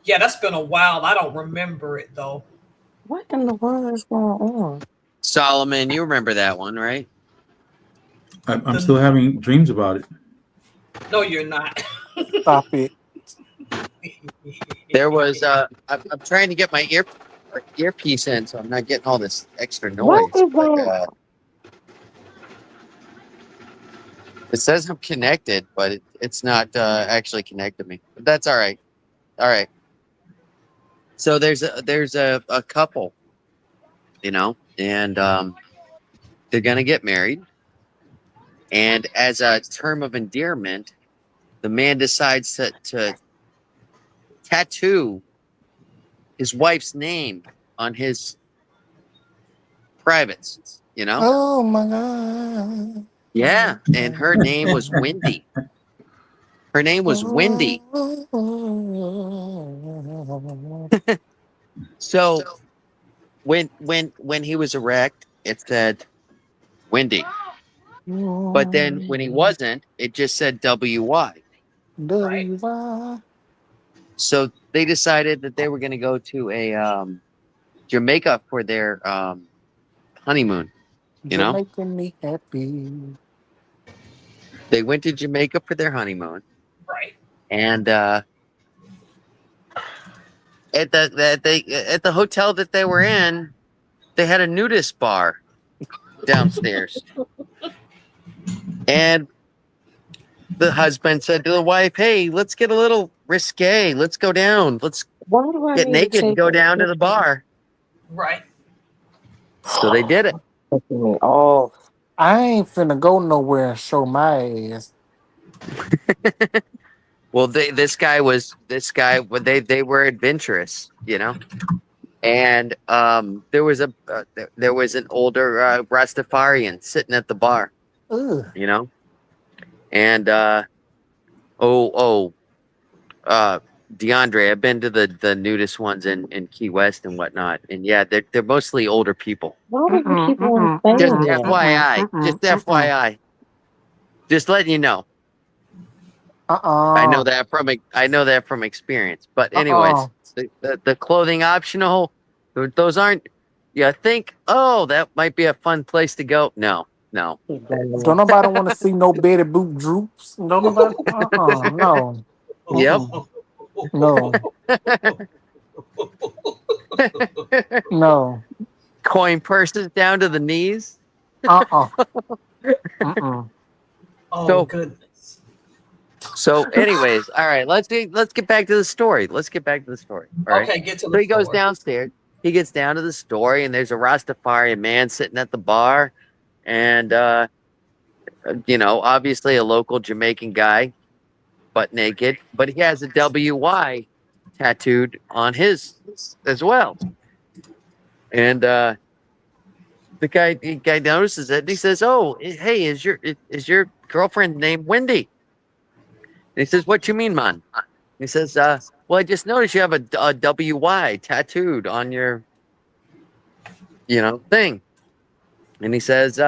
Yeah, that's been a while. I don't remember it though. What in the world is going on? Solomon, you remember that one, right? I'm still having dreams about it. No, you're not. Stop it. There was I'm trying to get my earpiece in, so I'm not getting all this extra What noise. is But going on? it says I'm connected, but it's not actually connected me. But that's all right. All right. So there's a couple, and they're gonna get married, and as a term of endearment, the man decides to tattoo his wife's name on his privates. Oh my god. Yeah, and her name was Wendy. Her name was Wendy. So when he was erect, it said Wendy. But then when he wasn't, it just said WY. Right. W-Y. So they decided that they were going to go to a Jamaica for their honeymoon. You're making me happy. They went to Jamaica for their honeymoon, Right. and at the hotel that they were in, they had a nudist bar downstairs. And the husband said to the wife, "Hey, let's get a little risque. Let's go down. Let's Why do I get need to naked and take go a down to the picture? bar." Right. So they did it. Pissing me off. I ain't finna go nowhere and show my ass. Well, this guy they were adventurous, and there was an older Rastafarian sitting at the bar, Ugh. and DeAndre, I've been to the nudist ones in Key West and whatnot, and yeah, they're mostly older people. Why do you keep on Just saying that? FYI, just letting you know. I know that from experience. But anyways, the clothing optional. Those aren't. You think, oh, that might be a fun place to go. No. Don't nobody want to see no Betty Boop droops. Don't nobody. No. Yep. No. No. Coin purses down to the knees. Mm-mm. Oh goodness. So, anyways, all right. Let's get back to the story. All right? Okay, get to the So he goes story. downstairs. He gets down to the story, and there's a Rastafarian man sitting at the bar, and obviously a local Jamaican guy, butt naked, but he has a WY tattooed on his as well. And the guy notices it, and he says, "Oh, hey, is your girlfriend named Wendy?" And he says, "What you mean, man?" He says, "Well, I just noticed you have a WY tattooed on your, thing." And he says,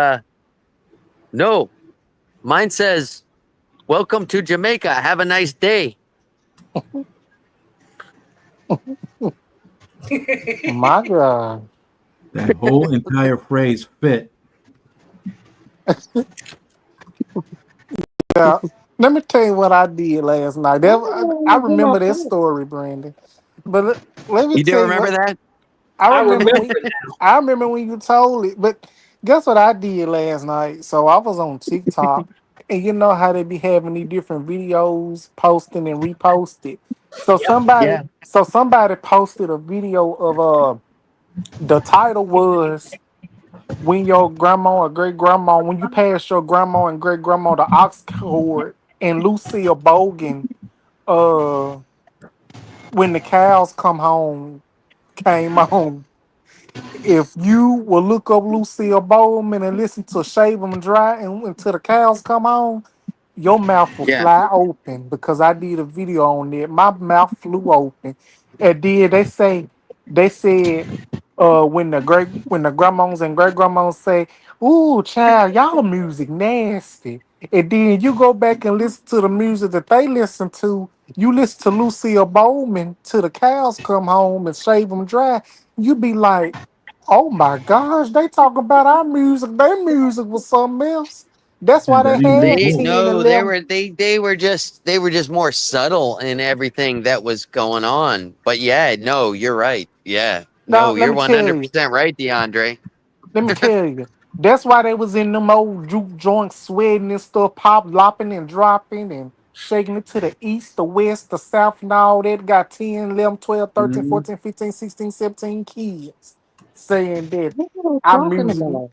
"No, mine says, 'Welcome to Jamaica. Have a nice day.'" My God. That whole entire phrase fit. Yeah. Let me tell you what I did last night. I remember that story, Brandon. But let me You do tell you remember what that? I I remember. remember now. I remember when you told it. But guess what I did last night? So I was on TikTok, and you know how they be having these different videos posting and reposted. So Yep. somebody, Yeah. so somebody posted a video of the title was when your grandma or great grandma, when you pass your grandma and great grandma the ox cord, and Lucille Bogan, uh, when the cows come home, came on. If you will look up Lucille Bowman and listen to Shave 'Em Dry and until the cows come home, your mouth will Yeah. fly open because I did a video on it. My mouth flew open. And then they said When the grandmas and great grandmas say, "Ooh, child, y'all music nasty," and then you go back and listen to the music that they listen to. You listen to Lucille Bowman till the cows come home and shave them dry. You be like, "Oh my gosh, they talk about our music. Their music was something else." That's why And they that even had They bull. 10, no, they 11. were they were just more subtle in everything that was going on. But yeah, no, you're right. Yeah, Now, no, let you're me one tell hundred you. percent right, DeAndre. Let me tell you. That's why they was in them old juke joints sweating and stuff, pop, lopping and dropping and shaking it to the east, the west, the south, and all that. Got 10, 11, 12, 13, Mhm. 14, 15, 16, 17 kids saying that What are you our talking music, about?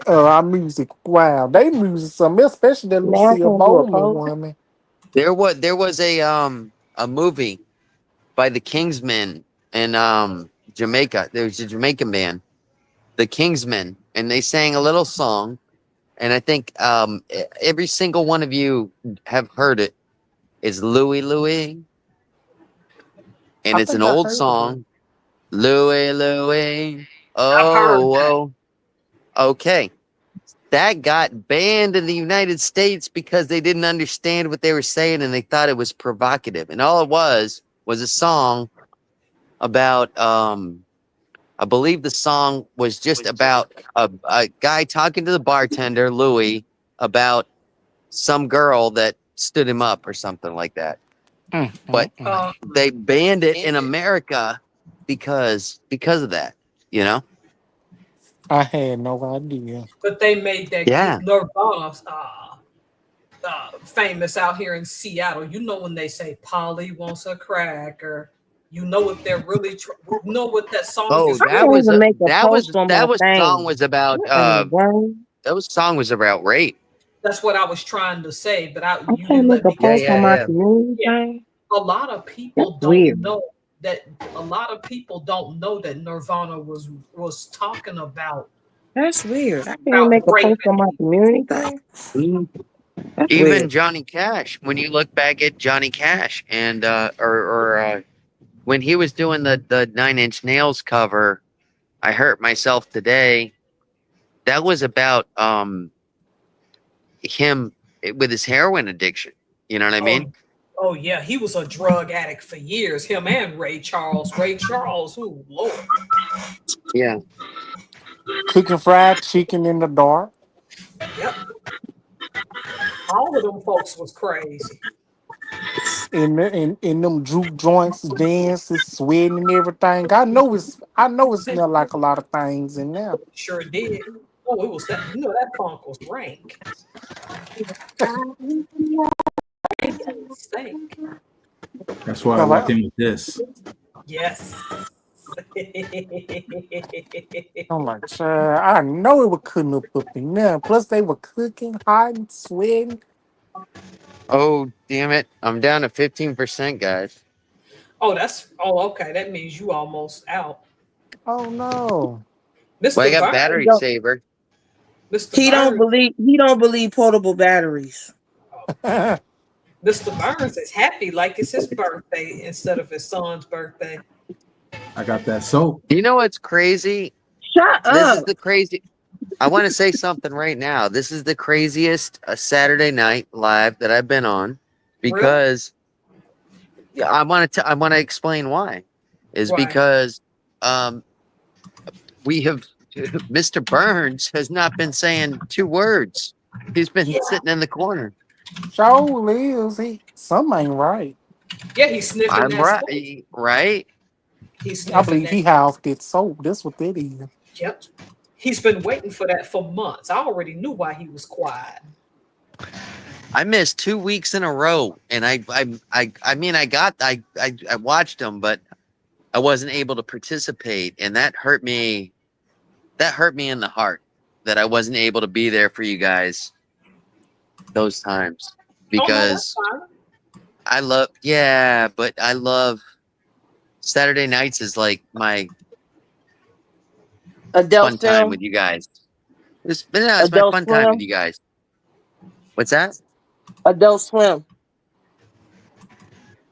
our music, wow, they music something, else, especially that Now I Lucille can't do a Bowman post. woman. There was a movie by the Kingsmen in Jamaica. There was a Jamaican band, the Kingsmen, and they sang a little song. And I think every single one of you have heard it. It's Louie Louie, and I it's an think I old heard of it. song. Louie Louie, I've heard oh that. oh. Okay, that got banned in the United States because they didn't understand what they were saying and they thought it was provocative. And all it was a song about I believe the song was just about a guy talking to the bartender, Louis, about some girl that stood him up or something like that. Mm, But mm, mm. Um, they banned it in America because of that, you know? I had no idea. but they made that group Yeah. Nirvana famous out here in Seattle. You know when they say Polly wants a cracker, you know what they're really you know what that song Oh, is I that can't really. was even a make a that post was on my that was song thing. was about What in the world? that was song was about rape. That's what I was trying to say, but I you can't didn't make let a me Yeah, post yeah, on my yeah. community yeah. thing. A lot of That's people don't weird. know that a lot of people don't know that Nirvana was talking That's weird. I can't even make a rape post on my and community thing. Mhm. That's Even weird. Johnny Cash, when you look back at Johnny Cash and when he was doing the Nine Inch Nails cover, I Hurt Myself Today, that was about him with his heroin addiction. You know what I mean? oh oh yeah, he was a drug addict for years. Him and Ray Charles. Ray Charles, who Lord. Yeah. Cooking fried chicken in the dark. Yep. All of them folks was crazy. In them juke joints, dances, sweating and everything. I know it smelled like a lot of things in there. Sure did. Oh, it was that you know that funk was rank. Rank and stank. That's why I Smell walked like in with this. Yes. I'm like, child, I know it was cooking up in there. Plus they were cooking hot and sweating. Oh, damn it. I'm down to 15%, guys. Okay. That means you almost out. Oh no. Well, I Mr. got He battery Burns. don't, saver. Mr. he don't Burns. believe he don't believe portable batteries. Mr. Burns is happy like it's his birthday instead of his son's birthday. I got that soap. You know what's crazy? Shut This is up. the crazy. I want to say something right now. This is the craziest Saturday night live that I've been on Really? because yeah, I want to explain why. Is Why? because um we have Mr. Burns has not been saying two words. He's been Yeah. sitting in the corner. Joel is something ain't right. Yeah, he's sniffing I'm that soap. right, right? He's I sniffing believe that. he housed it soap. That's what that is. Yep. He's been waiting for that for months. I already knew why he was quiet. I missed 2 weeks in a row, and I mean I watched them, but I wasn't able to participate, and that hurt me. That hurt me in the heart that I wasn't able to be there for you guys those times Oh no, that's because fine. I love yeah, but I love Saturday nights is like my fun Adult time Swim. with you guys. It's my Adult fun time with Swim. you guys. What's that? Adult Swim.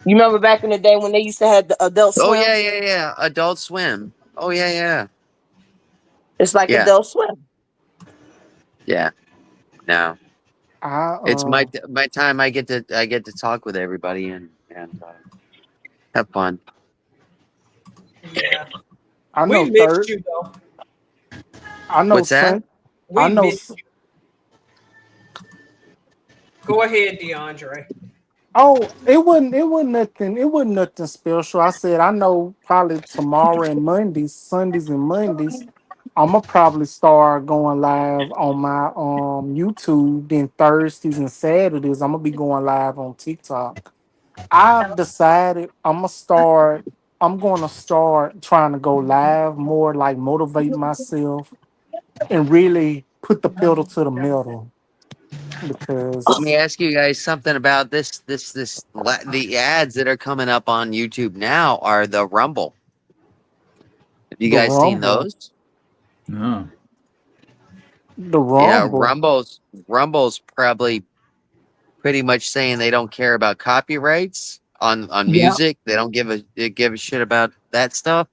You remember back in the day when they used to have the Adult Oh Swim? yeah, yeah, yeah. Adult Swim. Oh yeah. It's like Yeah. Adult Swim. Yeah. No. I It's my time. I get to talk with everybody and have fun. Yeah. I We know missed third. you though. I know What's that? son. I We know. missed you. Go ahead, DeAndre. Oh, it wasn't nothing. It wasn't nothing special. I said I know probably tomorrow and Mondays, Sundays and Mondays, I'ma probably start going live on my YouTube. Then Thursdays and Saturdays, I'm gonna be going live on TikTok. I've decided I'm gonna start trying to go live more, like motivate myself and really put the pedal to the metal Let me because ask you guys something about the ads that are coming up on YouTube now are the Rumble. Have you the guys seen rumble, those? No. the Yeah, rumble. Rumble's probably pretty much saying they don't care about copyrights on Yep. music. They give a shit about that stuff.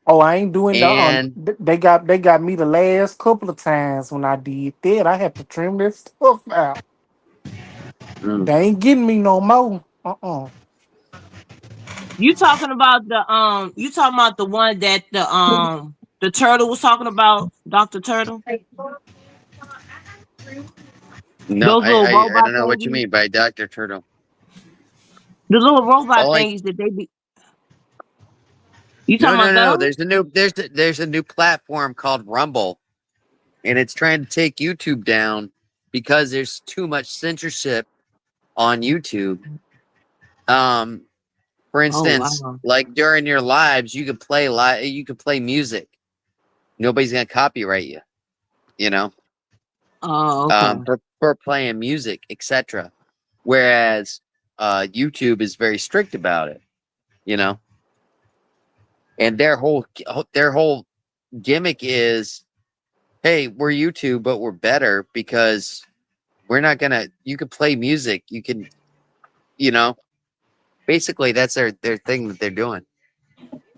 Oh, I ain't doing the And they got me the last couple of times when I did that. I had to trim this stuff out. mm, They ain't getting me no more. You talking about the one that the turtle was talking about, Dr. Turtle? no, Those little I don't robot know what you thingies? mean by Dr. Turtle. The little robot All I thingies that they be you No, talking no, about no, no. those? There's a new platform called Rumble, and it's trying to take YouTube down because there's too much censorship on YouTube. Um, for Oh instance, wow. like during your lives, you could play music. Nobody's gonna copyright you, you know, Oh, okay. for playing music, etc. Whereas YouTube is very strict about it, you know, and their whole gimmick is, hey, we're YouTube, but we're better because we're not gonna. You can play music. You can, you know. Basically, that's their thing that they're doing.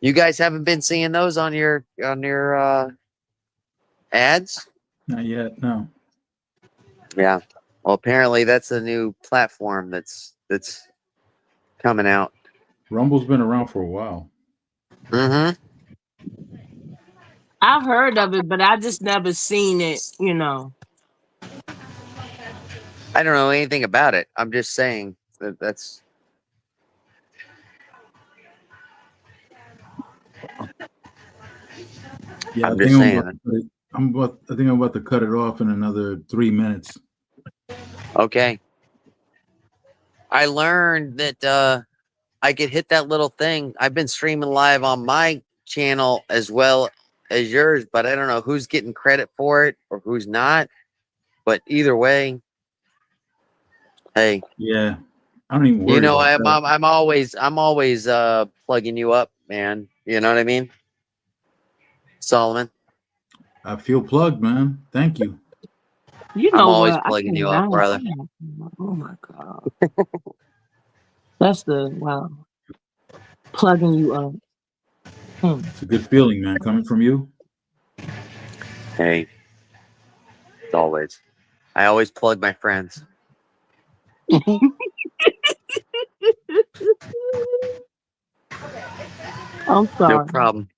You guys haven't been seeing those on your ads? Not yet. No. Yeah. Well, apparently that's a new platform that's coming out. Rumble's been around for a while. Mm-hmm. I heard of it, but I just never seen it, you know. I don't know anything about it. I'm just saying that's. Yeah, I I'm think just I'm about saying. to, I think I'm about to cut it off in another 3 minutes. Okay. I learned that I could hit that little thing. I've been streaming live on my channel as well as yours, but I don't know who's getting credit for it or who's not. But either way, hey, Yeah. I don't even worry about that. I'm always plugging you up, man. You know what I mean, Solomon? I feel plugged, man. Thank you. You I'm know always what? I plugging can't you up, lie. brother. Oh my god. That's the wow. Plugging you up. It's a good feeling, man, coming from you. Hey, as always. I always plug my friends. I'm No sorry. problem.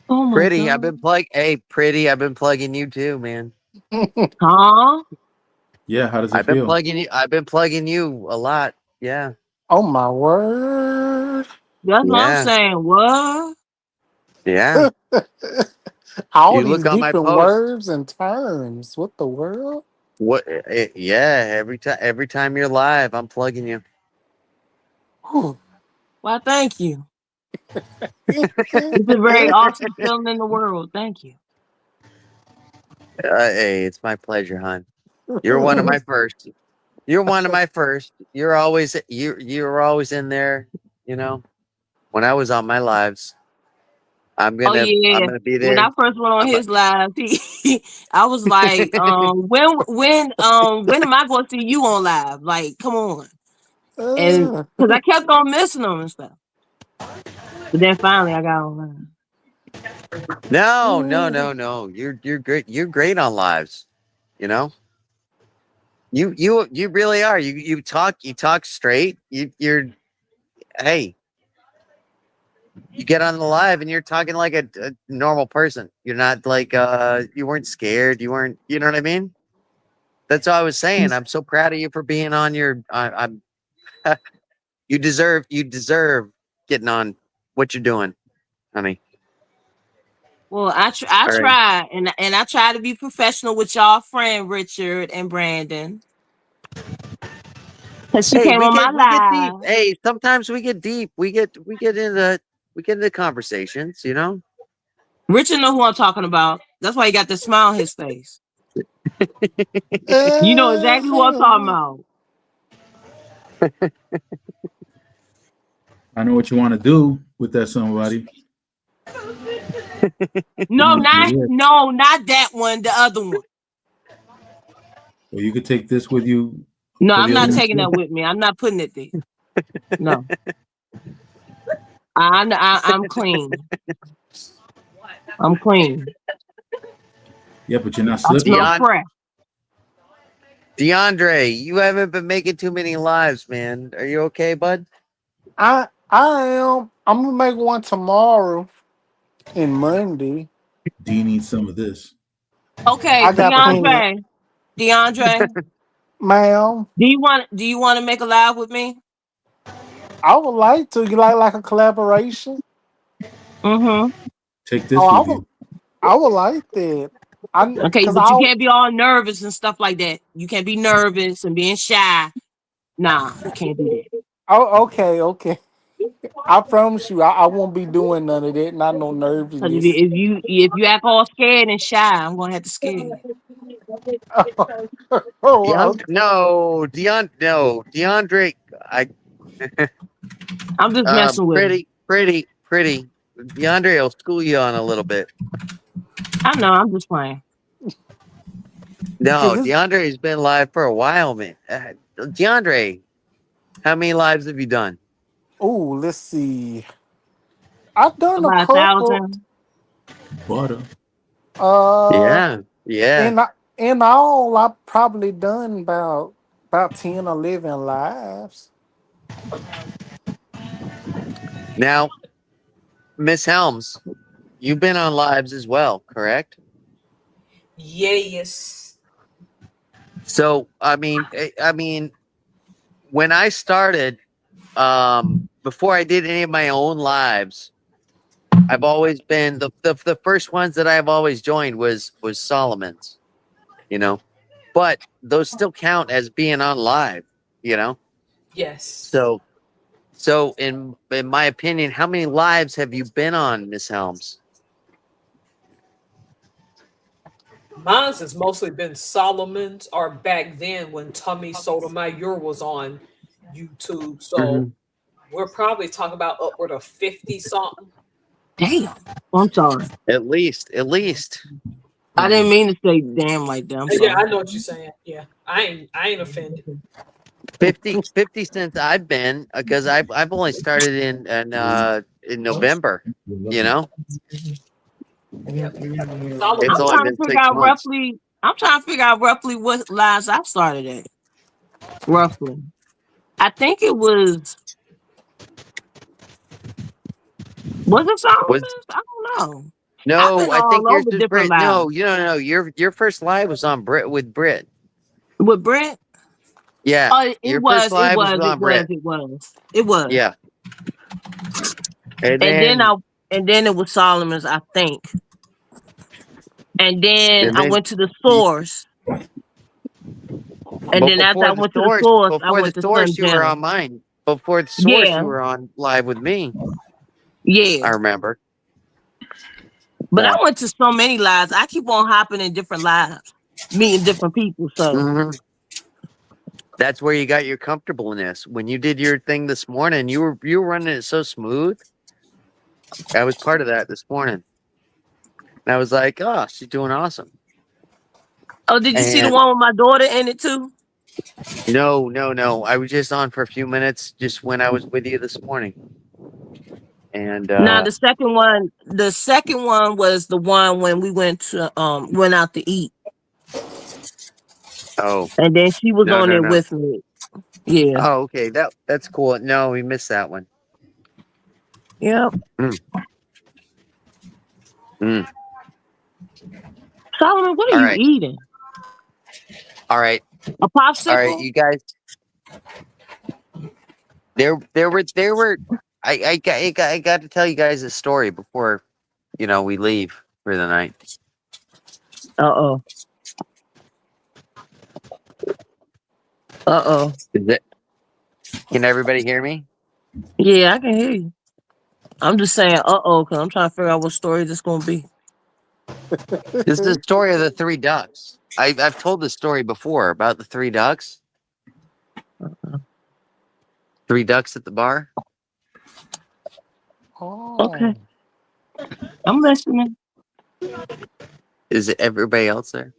Oh my Pretty, god. Pretty, I've been plugging you too, man. Huh? Yeah, how does it feel? I've been plugging you a lot. Yeah. Oh my word. That's what I'm Yeah. saying. What? Yeah. All You these look on my different post. words and terms. What the world? Yeah, every time you're live, I'm plugging you. Whew. Well, thank you. It's a very awesome feeling in the world. Thank you. Hey, it's my pleasure, hon. You're one of my first. You're one of my first. You're always in there, you know. When I was on my lives, Oh I'm yeah. gonna be When I there. first went on I'm a, his live, I was like, when am I going to see you on live? Like, come on. And because I kept on missing them and stuff. But then finally I got online. No. You're great. You're great on lives. You know. You really are. You talk straight. You're hey. You get on the live and you're talking like a normal person. You're not like you weren't scared. You weren't. You know what I mean? That's all I was saying. I'm so proud of you for being on your. I'm. You deserve getting on what you're doing, honey. Well, I All right. try and I try to be professional with y'all friend Richard and Brandon. Cause she Hey, came on my we get deep. live. Hey, sometimes we get deep. We get into conversations, you know? Richard know who I'm talking about. That's why he got the smile on his face. You know exactly who I'm talking about. I know what you want to do with that somebody. No, Yeah. not that one, the other one. Or you could take this with you. No, for I'm the not other taking one. that with me. I'm not putting it there. No. I'm clean. I'm clean. Yeah, but you're not I slipping. smell fresh. DeAndre, you haven't been making too many lives, man. Are you okay, bud? I am. I'm gonna make one tomorrow and Monday. Do you need some of this? Okay, I got DeAndre, ma'am. do you want to make a live with me? I would like to. You like a collaboration? Mm-hmm. Take this Oh, with you. I would like that. Okay, but you can't be all nervous and stuff like that. You can't be nervous and being shy. Nah, you can't do that. Oh, okay. I promise you, I won't be doing none of that. Not no Because nervousness. if you act all scared and shy, I'm gonna have to scare you. DeAndre. I'm just messing with him. Pretty. DeAndre will school you on a little bit. I know. I'm just playing. No, DeAndre's been live for a while, man. DeAndre, how many lives have you done? Oh, let's see. I've done About a couple. 1,000. Butter. Yeah. In all, I've probably done about 10, 11 lives. Now, Miss Helms, you've been on lives as well, correct? Yes. So, I mean, when I started, before I did any of my own lives, I've always been the first ones that I've always joined was Solomon's, you know, but those still count as being on live, you know. Yes. So in my opinion, how many lives have you been on, Miss Helms? Mine's has mostly been Solomon's, or back then when Tommy Sotomayor was on YouTube. So we're probably talking about upward of 50 something. Damn. I'm sorry. At least. I didn't mean to say damn like that. I'm sorry. Yeah, I know what you're saying. Yeah, I ain't offended. 50 since I've been, because I've only started in November, you know. It's only been 6 months. I'm trying to figure out roughly what lives I started at. Roughly. I think it was it Solomon's? I don't know. No, I think yours is Brit. No, your first live was on Brit with Brit. With Brent? Yeah. Oh, it was. Yeah. And then it was Solomon's, I think. And then I went to the source. And then after I went to the source, I went to source. You were on mine. Before the source, you were on live with me. Yeah, I remember. But I went to so many lives. I keep on hopping in different lives, meeting different people. So that's where you got your comfortableness. When you did your thing this morning, you were running it so smooth. I was part of that this morning. And I was like, oh, she's doing awesome. Oh, did you see the one with my daughter in it too? No. I was just on for a few minutes just when I was with you this morning. And Now the second one was the one when we went out to eat, oh and then she was on no. there with me. Yeah. Oh, okay. That's cool. No, we missed that one. Yep. Mm. Solomon, what are All you right. eating? All right. A popsicle? All right, you guys. There were. I got to tell you guys a story before, we leave for the night. Uh-oh. Is it? Can everybody hear me? Yeah, I can hear you. I'm just saying because I'm trying to figure out what story this gonna be. This is the story of the 3 ducks. I've told this story before about the 3 ducks. 3 ducks at the bar. Oh. Okay. I'm listening. Is it everybody else there?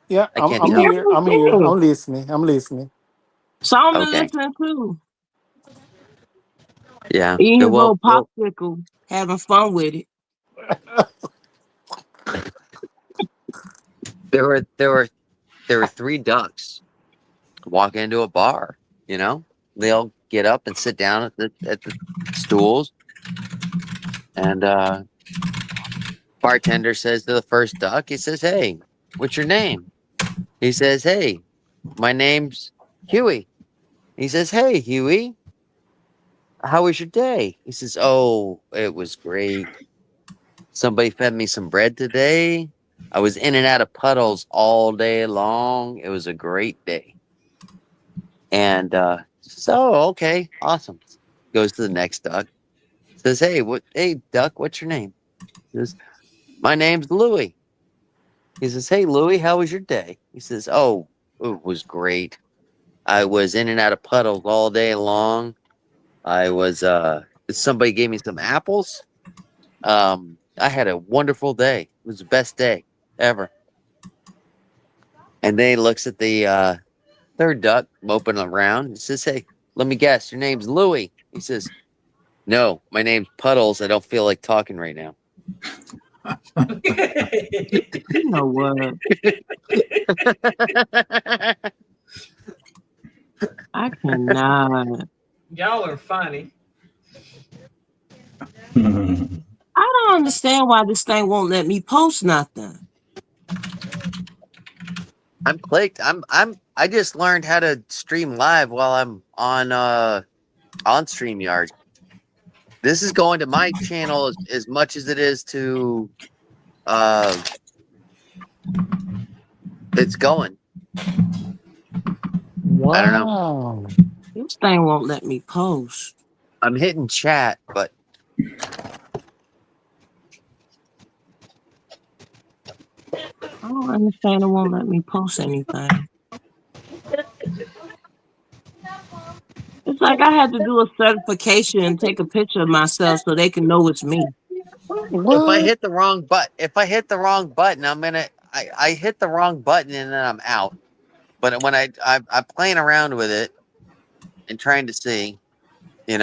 Yeah, I I'm can't tell. here. I'm here. I'm listening. Solomon Okay. listening too. Yeah. Eating his Well, little popsicle, having fun with it. there were 3 ducks walk into a bar. They'll get up and sit down at the stools, and bartender says to the first duck, he says, "Hey, what's your name?" He says, "Hey, my name's Huey." He says, "Hey, Huey, how was your day?" He says, "Oh, it was great. Somebody fed me some bread today. I was in and out of puddles all day long. It was a great day." And says, "Oh, okay, awesome." Goes to the next duck. Says, "Hey, duck, what's your name?" He says, "My name's Louie." He says, "Hey, Louie, how was your day?" He says, "Oh, it was great. I was in and out of puddles all day long. I was somebody gave me some apples. I had a wonderful day. It was the best day ever." And then he looks at the third duck moping around. He says, "Hey, let me guess, your name's Louie." He says, "No, my name's Puddles. I don't feel like talking right now." You know what? I cannot. Y'all are funny. I don't understand why this thing won't let me post nothing. I'm clicked. I just learned how to stream live while I'm on StreamYard. This is going to my channel as much as it is to it's going. Wow. I don't know. This thing won't let me post. I'm hitting chat, but I don't understand it won't let me post anything. It's like I had to do a certification and take a picture of myself so they can know it's me. if I hit the wrong button, I hit the wrong button and then I'm out. But when I'm playing around with it and trying to see, This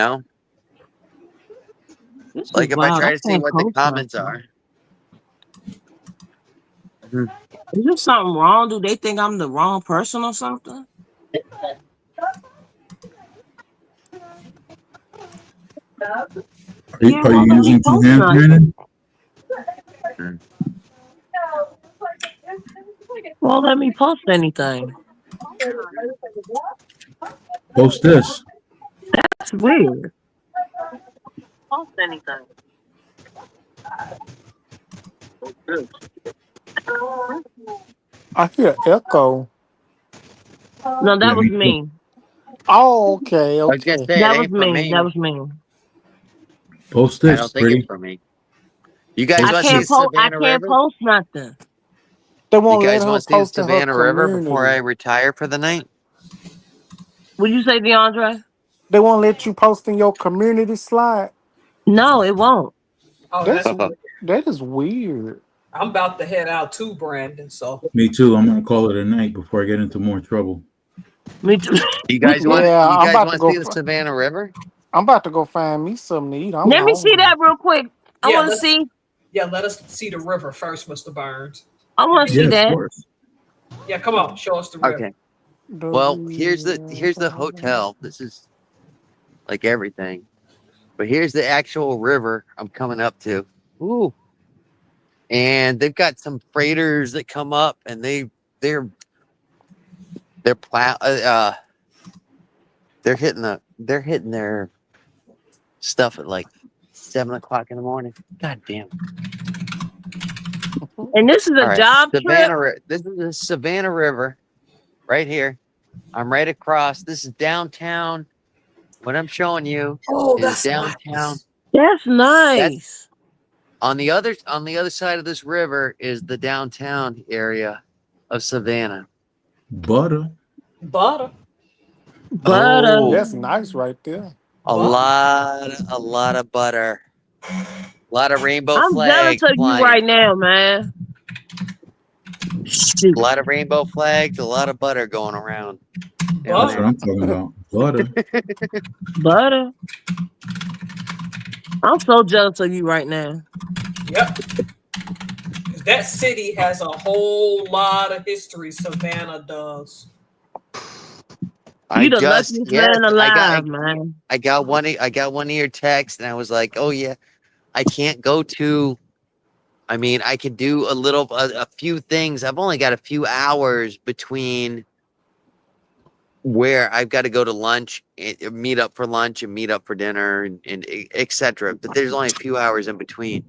like is if I wild. try I to see can't what the post comments nothing. are. Is there something wrong? Do they think I'm the wrong person or something? Are you using 2 hands, Brandon? Won't let me post anything. Post this. That's weird. Post anything. I hear echo. No, that was me. Oh, okay. I was gonna say That it was ain't for me. me. That was me. Post I this, don't think pretty. it's for me. You guys I want to see can't post. I Savannah can't River? post nothing. They You won't let guys her want to see post in her Savannah River before I community. retire for the night? Would you say, DeAndre? They won't let you post in your community slide. No, it won't. Oh, That's that's weird. that is weird. I'm about to head out too, Brandon. So Me too. I'm gonna call it a night before I get into more trouble. Me too. You guys want Yeah, you I'm guys about to want to go. see the Savannah River? I'm about to go find me something to eat. I'm Let me see hungry. that real quick. I Yeah, want to let's see. let us see the river first, Mr. Burns. I want to Yeah, see of that. course. Yeah, come on, show us the river. Okay. Well, here's the hotel. This is like everything. But here's the actual river I'm coming up to. Ooh. And they've got some freighters that come up and they're plow they're hitting their stuff at like 7 o'clock in the morning. God damn. And this is a All right. job trip. This is the Savannah River right here. I'm right across. This is downtown. What I'm showing you Oh, is that's downtown. nice. That's nice. On the other side of this river is the downtown area of Savannah. Butter. Butter. Butter. That's nice right there. A lot of butter. A lot of rainbow I'm jealous flags of you flying. right now, man. Shoot. A lot of rainbow flags, a lot of butter going around. That's what I'm talking about. Butter. Butter. I'm so jealous of you right now. Yep. That city has a whole lot of history. Savannah does. You the luckiest man alive, man. I got one of your texts, and I was like, "Oh yeah, I can't go to. I mean, I could do a few things. I've only got a few hours between where I've got to go to lunch, meet up for lunch, and meet up for dinner, and etc. But there's only a few hours in between.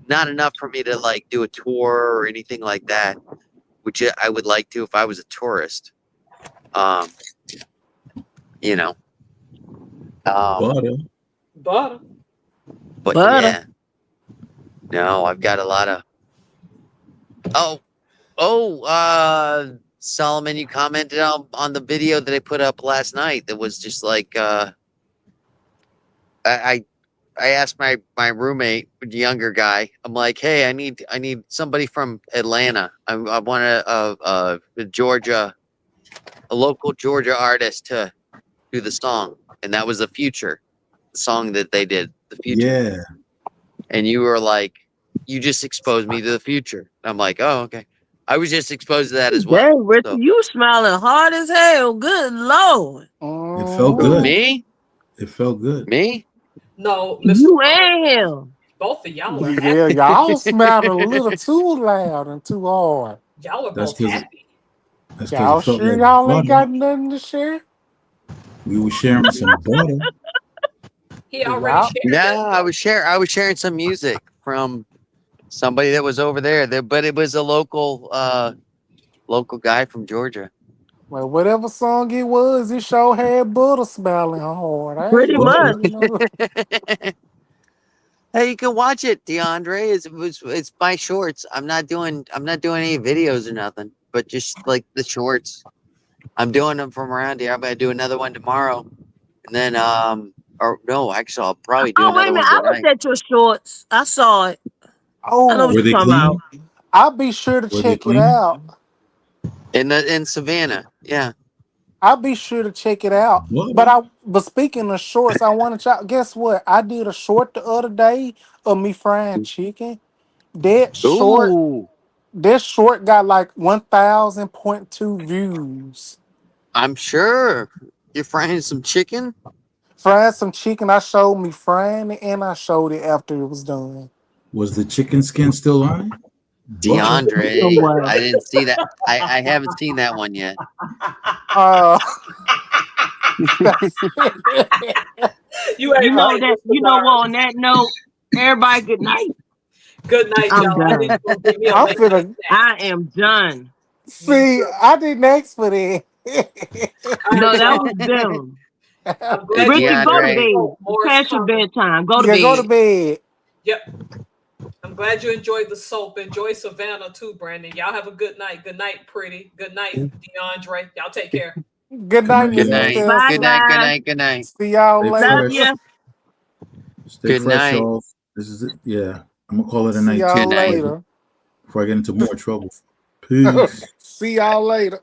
Not enough for me to like do a tour or anything like that, which I would like to if I was a tourist. You know. Butter. Butter. But Butter. yeah. No, I've got a lot of. Solomon, you commented on the video that I put up last night. That was just like I asked my roommate, the younger guy. I'm like, hey, I need somebody from Atlanta. I want a Georgia, a local Georgia artist to do the song, and that was the Future, the song that they did, the Future. Yeah. And you were like, you just exposed me to the Future. I'm like, oh, okay. I was just exposed to that as well. Dang, Richard, So- you smiling hard as hell. Good Lord. It felt good. Me? It felt good. Me? No, You and him. both of y'all are Yeah, happy. y'all smiled a little too loud and too hard. Y'all are That's both 'cause- happy. That's Y'all because it felt sure like y'all ain't butter. got nothing to share? We were sharing some butter. He already Wow. shared No, that. I was sharing some music from somebody that was over there. But it was a local guy from Georgia. Well, whatever song it was, it sure had butter smiling hard. I Pretty ain't much. you know. Hey, you can watch it, DeAndre. It's my shorts. I'm not doing any videos or nothing, but just like the shorts. I'm doing them from around here. I'm gonna do another one tomorrow, and then or no, actually, I'll probably do Oh, wait a another minute. one I looked tonight. at your shorts. I saw it. I know Oh, what Were you're they talking about. clean? I'll be sure to Were they check it clean? out. In Savannah, yeah. I'll be sure to check it out. Butter. But speaking of shorts, I want to try. Guess what? I did a short the other day of me frying chicken. That short Ooh, got like 1,000.2 views. I'm sure you're frying some chicken. Fried some chicken. I showed me frying it and I showed it after it was done. Was the chicken skin still on it? Butter. DeAndre, Wow. I didn't see that. I haven't seen that one yet. You ain't You know right, that. Mr. You know Burns. what? On that note, everybody, good night. Good night, I'm y'all. I done. need you to give me a I'm late finna night I am done. see. I didn't ask for that. No, that was them. I'm Hey, glad you Richard, go to DeAndre. bed. More is Past your coming. bedtime. Go to Yeah, bed. go to bed. Yep. I'm glad you enjoyed the soap. Enjoy Savannah too, Brandon. Y'all have a good night. Good night, Pretty. Good night, DeAndre. Y'all take care. Good night, Good Mr. night. Good night. Bye, Good night. Good guys. night. Good night. See y'all Stay later. Love fresh. you. Stay Good fresh, night. y'all. This is it. Yeah. I'm gonna call it a See night y'all Good night. later. before I get into more trouble. Peace. See y'all later.